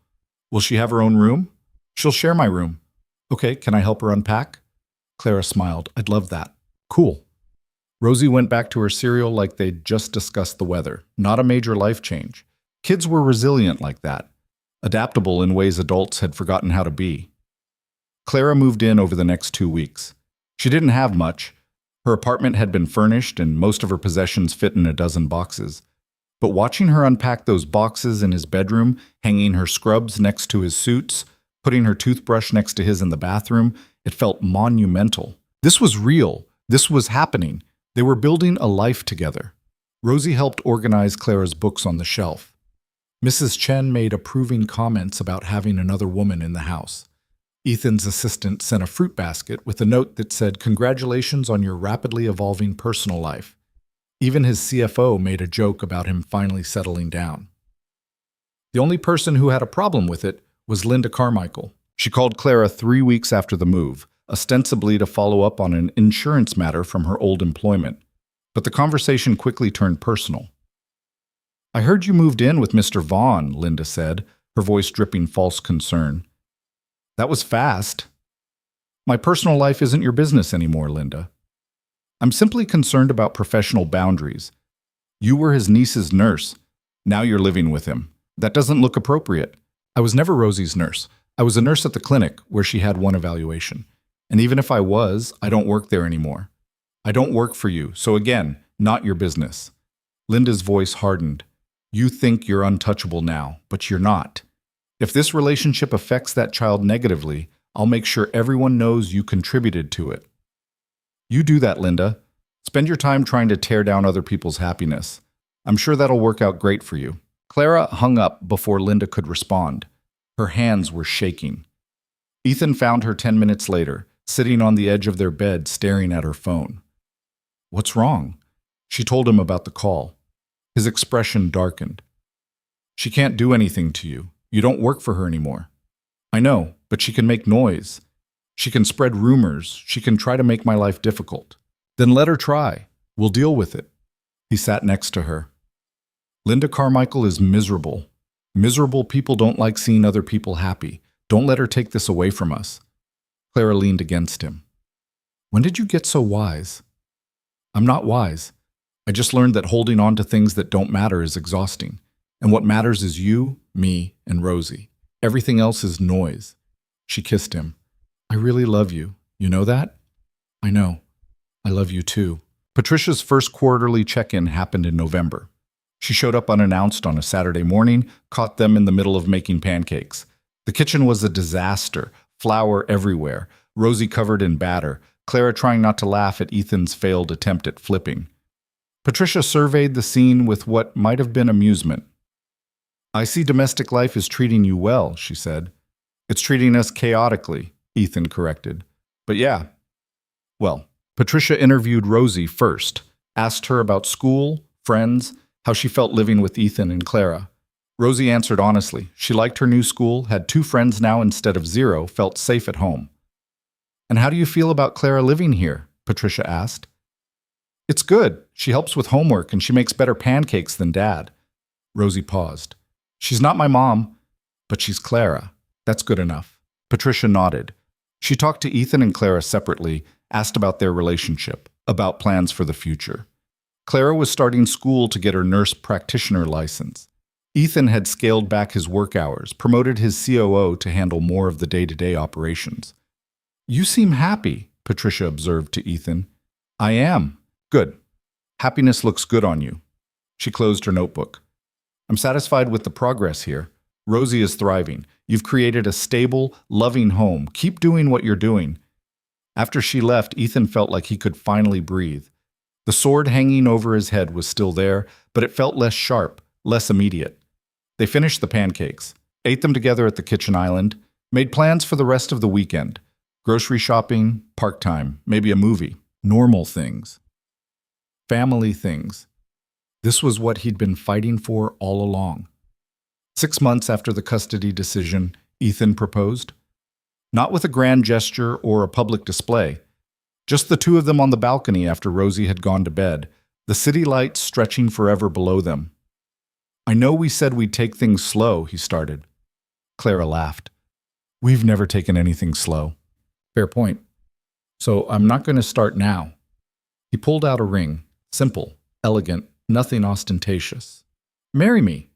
"Will she have her own room?" "She'll share my room." "Okay, can I help her unpack?" Clara smiled. "I'd love that." "Cool." Rosie went back to her cereal like they'd just discussed the weather. Not a major life change. Kids were resilient like that, adaptable in ways adults had forgotten how to be. Clara moved in over the next 2 weeks. She didn't have much. Her apartment had been furnished and most of her possessions fit in a dozen boxes. But watching her unpack those boxes in his bedroom, hanging her scrubs next to his suits, putting her toothbrush next to his in the bathroom, it felt monumental. This was real. This was happening. They were building a life together. Rosie helped organize Clara's books on the shelf. Mrs. Chen made approving comments about having another woman in the house. Ethan's assistant sent a fruit basket with a note that said, "Congratulations on your rapidly evolving personal life." Even his CFO made a joke about him finally settling down. The only person who had a problem with it was Linda Carmichael. She called Clara 3 weeks after the move, ostensibly to follow up on an insurance matter from her old employment. But the conversation quickly turned personal. "I heard you moved in with Mr. Vaughn," Linda said, her voice dripping false concern. "That was fast." "My personal life isn't your business anymore, Linda. I'm simply concerned about professional boundaries. You were his niece's nurse. Now you're living with him. That doesn't look appropriate. I was never Rosie's nurse. I was a nurse at the clinic where she had one evaluation. And even if I was, I don't work there anymore. I don't work for you, so again, not your business." Linda's voice hardened. "You think you're untouchable now, but you're not. If this relationship affects that child negatively, I'll make sure everyone knows you contributed to it." "You do that, Linda. Spend your time trying to tear down other people's happiness. I'm sure that'll work out great for you." Clara hung up before Linda could respond. Her hands were shaking. Ethan found her 10 minutes later, sitting on the edge of their bed staring at her phone. "What's wrong?" She told him about the call. His expression darkened. "She can't do anything to you. You don't work for her anymore. I know, but she can make noise. She can spread rumors. She can try to make my life difficult. Then let her try. We'll deal with it. He sat next to her. Linda Carmichael is miserable. Miserable people don't like seeing other people happy. Don't let her take this away from us. Clara leaned against him. When did you get so wise? I'm not wise. I just learned that holding on to things that don't matter is exhausting. And what matters is you, me, and Rosie. Everything else is noise. She kissed him. I really love you. You know that? I know. I love you too. Patricia's first quarterly check-in happened in November. She showed up unannounced on a Saturday morning, caught them in the middle of making pancakes. The kitchen was a disaster, flour everywhere, Rosie covered in batter, Clara trying not to laugh at Ethan's failed attempt at flipping. Patricia surveyed the scene with what might have been amusement. I see domestic life is treating you well, she said. It's treating us chaotically, Ethan corrected. But yeah. Well, Patricia interviewed Rosie first, asked her about school, friends, how she felt living with Ethan and Clara. Rosie answered honestly. She liked her new school, had 2 friends now instead of 0, felt safe at home. And how do you feel about Clara living here? Patricia asked. It's good. She helps with homework and she makes better pancakes than Dad. Rosie paused. She's not my mom, but she's Clara. That's good enough. Patricia nodded. She talked to Ethan and Clara separately, asked about their relationship, about plans for the future. Clara was starting school to get her nurse practitioner license. Ethan had scaled back his work hours, promoted his COO to handle more of the day-to-day operations. You seem happy, Patricia observed to Ethan. I am. Good. Happiness looks good on you. She closed her notebook. I'm satisfied with the progress here. Rosie is thriving. You've created a stable, loving home. Keep doing what you're doing. After she left, Ethan felt like he could finally breathe. The sword hanging over his head was still there, but it felt less sharp, less immediate. They finished the pancakes, ate them together at the kitchen island, made plans for the rest of the weekend. Grocery shopping, park time, maybe a movie. Normal things. Family things. This was what he'd been fighting for all along. 6 months after the custody decision, Ethan proposed. Not with a grand gesture or a public display. Just the 2 of them on the balcony after Rosie had gone to bed, the city lights stretching forever below them. I know we said we'd take things slow, he started. Clara laughed. We've never taken anything slow. Fair point. So I'm not going to start now. He pulled out a ring, simple, elegant, nothing ostentatious. Marry me.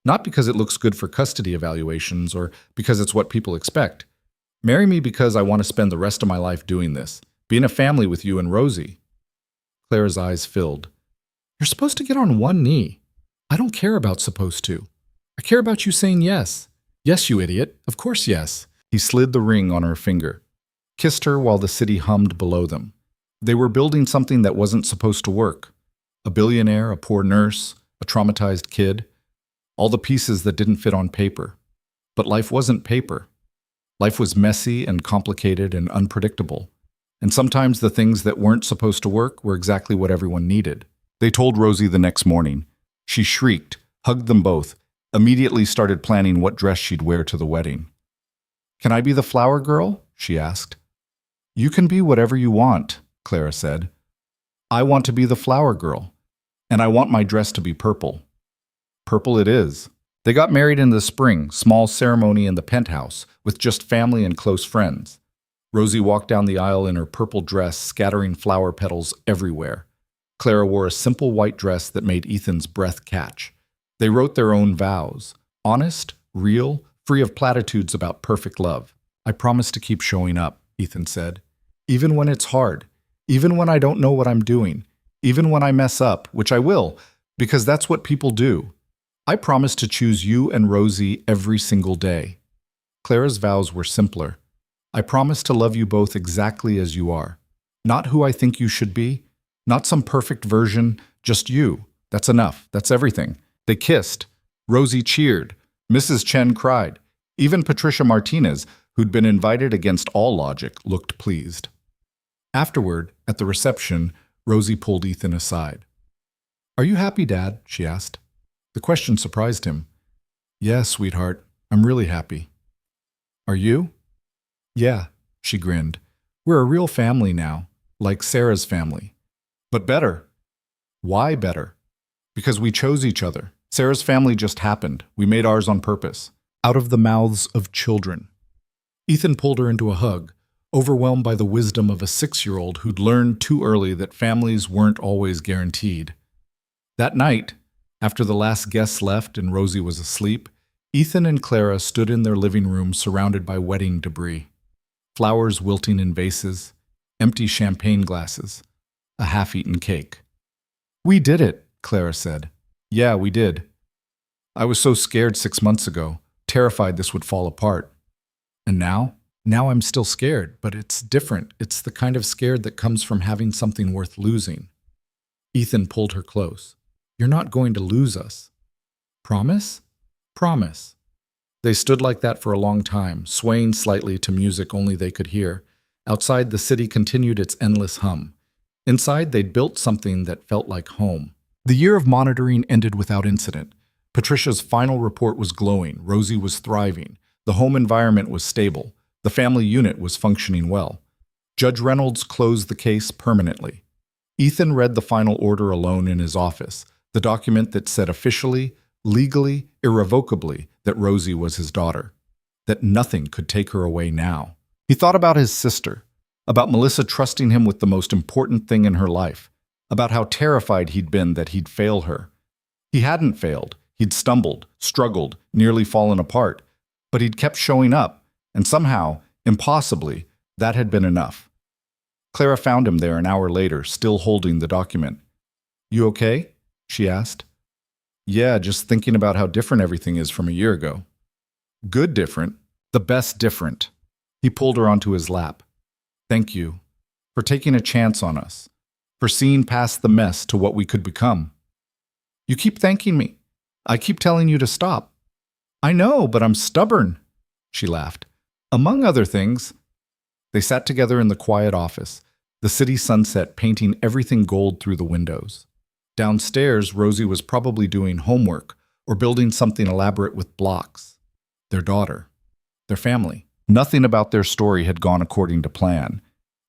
Not because it looks good for custody evaluations or because it's what people expect. Marry me because I want to spend the rest of my life doing this, being a family with you and Rosie. Clara's eyes filled. You're supposed to get on one knee. I don't care about supposed to. I care about you saying yes. Yes, you idiot. Of course, yes. He slid the ring on her finger, kissed her while the city hummed below them. They were building something that wasn't supposed to work. A billionaire, a poor nurse, a traumatized kid. All the pieces that didn't fit on paper. But life wasn't paper. Life was messy and complicated and unpredictable. And sometimes the things that weren't supposed to work were exactly what everyone needed. They told Rosie the next morning. She shrieked, hugged them both, immediately started planning what dress she'd wear to the wedding. Can I be the flower girl? She asked. You can be whatever you want, Clara said. I want to be the flower girl, and I want my dress to be purple. Purple it is. They got married in the spring, small ceremony in the penthouse, with just family and close friends. Rosie walked down the aisle in her purple dress, scattering flower petals everywhere. Clara wore a simple white dress that made Ethan's breath catch. They wrote their own vows, honest, real, free of platitudes about perfect love. I promise to keep showing up, Ethan said. Even when it's hard, even when I don't know what I'm doing, even when I mess up, which I will, because that's what people do. I promise to choose you and Rosie every single day. Clara's vows were simpler. I promise to love you both exactly as you are. Not who I think you should be, not some perfect version, just you. That's enough. That's everything. They kissed. Rosie cheered. Mrs. Chen cried. Even Patricia Martinez, who'd been invited against all logic, looked pleased. Afterward, at the reception, Rosie pulled Ethan aside. Are you happy, Dad? She asked. The question surprised him. Yes, sweetheart. I'm really happy. Are you? Yeah, she grinned. We're a real family now, like Sarah's family. But better. Why better? Because we chose each other. Sarah's family just happened. We made ours on purpose. Out of the mouths of children. Ethan pulled her into a hug, overwhelmed by the wisdom of a 6-year-old who'd learned too early that families weren't always guaranteed. That night, after the last guests left and Rosie was asleep, Ethan and Clara stood in their living room surrounded by wedding debris. Flowers wilting in vases, empty champagne glasses, a half-eaten cake. We did it, Clara said. Yeah, we did. I was so scared 6 months ago, terrified this would fall apart. And now? Now I'm still scared, but it's different. It's the kind of scared that comes from having something worth losing. Ethan pulled her close. You're not going to lose us. Promise? Promise. They stood like that for a long time, swaying slightly to music only they could hear. Outside, the city continued its endless hum. Inside, they'd built something that felt like home. The year of monitoring ended without incident. Patricia's final report was glowing. Rosie was thriving. The home environment was stable. The family unit was functioning well. Judge Reynolds closed the case permanently. Ethan read the final order alone in his office, the document that said officially, legally, irrevocably that Rosie was his daughter, that nothing could take her away now. He thought about his sister, about Melissa trusting him with the most important thing in her life, about how terrified he'd been that he'd fail her. He hadn't failed. He'd stumbled, struggled, nearly fallen apart, but he'd kept showing up, and somehow, impossibly, that had been enough. Clara found him there an hour later, still holding the document. You okay? She asked. Yeah, just thinking about how different everything is from a year ago. Good different. The best different. He pulled her onto his lap. Thank you for taking a chance on us, for seeing past the mess to what we could become. You keep thanking me. I keep telling you to stop. I know, but I'm stubborn, she laughed. Among other things. They sat together in the quiet office, the city sunset painting everything gold through the windows. Downstairs, Rosie was probably doing homework or building something elaborate with blocks. Their daughter. Their family. Nothing about their story had gone according to plan.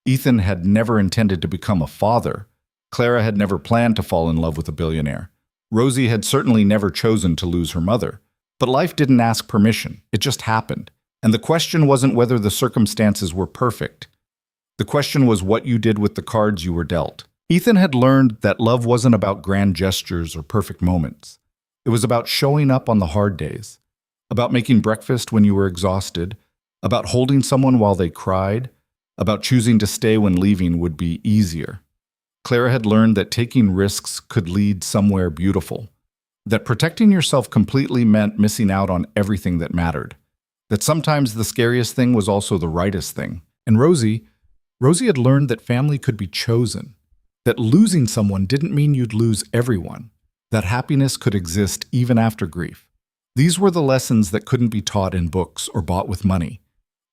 Ethan had never intended to become a father. Clara had never planned to fall in love with a billionaire. Rosie had certainly never chosen to lose her mother. But life didn't ask permission. It just happened. And the question wasn't whether the circumstances were perfect. The question was what you did with the cards you were dealt. Ethan had learned that love wasn't about grand gestures or perfect moments. It was about showing up on the hard days, about making breakfast when you were exhausted, about holding someone while they cried, about choosing to stay when leaving would be easier. Clara had learned that taking risks could lead somewhere beautiful, that protecting yourself completely meant missing out on everything that mattered, that sometimes the scariest thing was also the rightest thing. And Rosie had learned that family could be chosen, that losing someone didn't mean you'd lose everyone, that happiness could exist even after grief. These were the lessons that couldn't be taught in books or bought with money.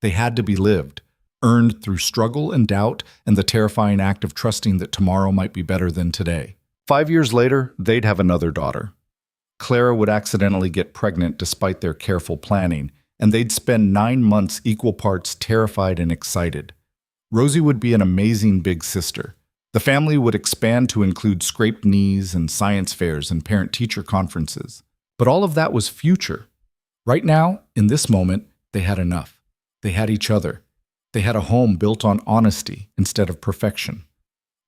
They had to be lived, earned through struggle and doubt and the terrifying act of trusting that tomorrow might be better than today. 5 years later, they'd have another daughter. Clara would accidentally get pregnant despite their careful planning, and they'd spend 9 months equal parts terrified and excited. Rosie would be an amazing big sister. The family would expand to include scraped knees and science fairs and parent-teacher conferences. But all of that was future. Right now, in this moment, they had enough. They had each other. They had a home built on honesty instead of perfection.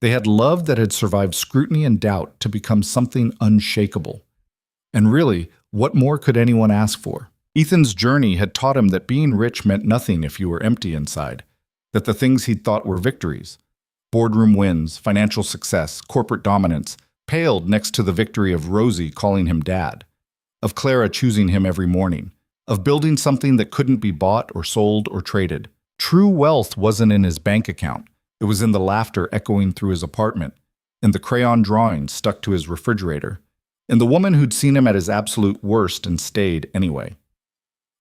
They had love that had survived scrutiny and doubt to become something unshakable. And really, what more could anyone ask for? Ethan's journey had taught him that being rich meant nothing if you were empty inside, that the things he'd thought were victories, boardroom wins, financial success, corporate dominance, paled next to the victory of Rosie calling him dad, of Clara choosing him every morning, of building something that couldn't be bought or sold or traded. True wealth wasn't in his bank account. It was in the laughter echoing through his apartment, in the crayon drawings stuck to his refrigerator, in the woman who'd seen him at his absolute worst and stayed anyway.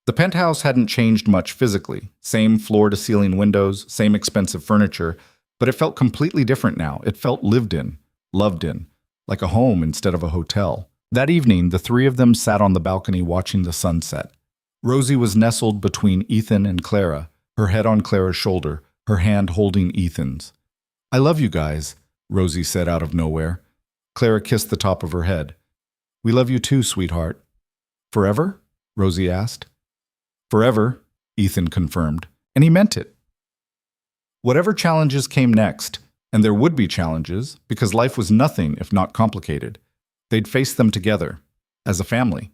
The penthouse hadn't changed much physically. Same floor-to-ceiling windows, same expensive furniture, but it felt completely different now. It felt lived in, loved in, like a home instead of a hotel. That evening, the three of them sat on the balcony watching the sunset. Rosie was nestled between Ethan and Clara, her head on Clara's shoulder, her hand holding Ethan's. "I love you guys," Rosie said out of nowhere. Clara kissed the top of her head. "We love you too, sweetheart." "Forever?" Rosie asked. "Forever," Ethan confirmed, and he meant it. Whatever challenges came next, and there would be challenges, because life was nothing if not complicated, they'd face them together, as a family.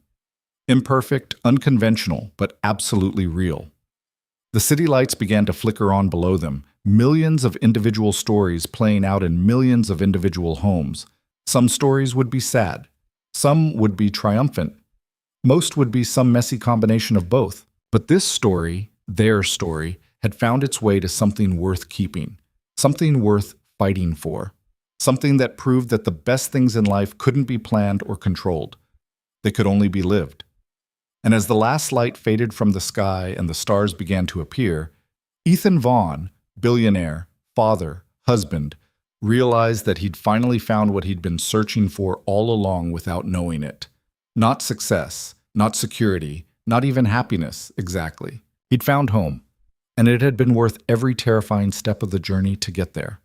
Imperfect, unconventional, but absolutely real. The city lights began to flicker on below them, millions of individual stories playing out in millions of individual homes. Some stories would be sad. Some would be triumphant. Most would be some messy combination of both. But this story, their story, had found its way to something worth keeping, something worth fighting for, something that proved that the best things in life couldn't be planned or controlled. They could only be lived. And as the last light faded from the sky and the stars began to appear, Ethan Vaughn, billionaire, father, husband, realized that he'd finally found what he'd been searching for all along without knowing it. Not success, not security, not even happiness, exactly. He'd found home, and it had been worth every terrifying step of the journey to get there.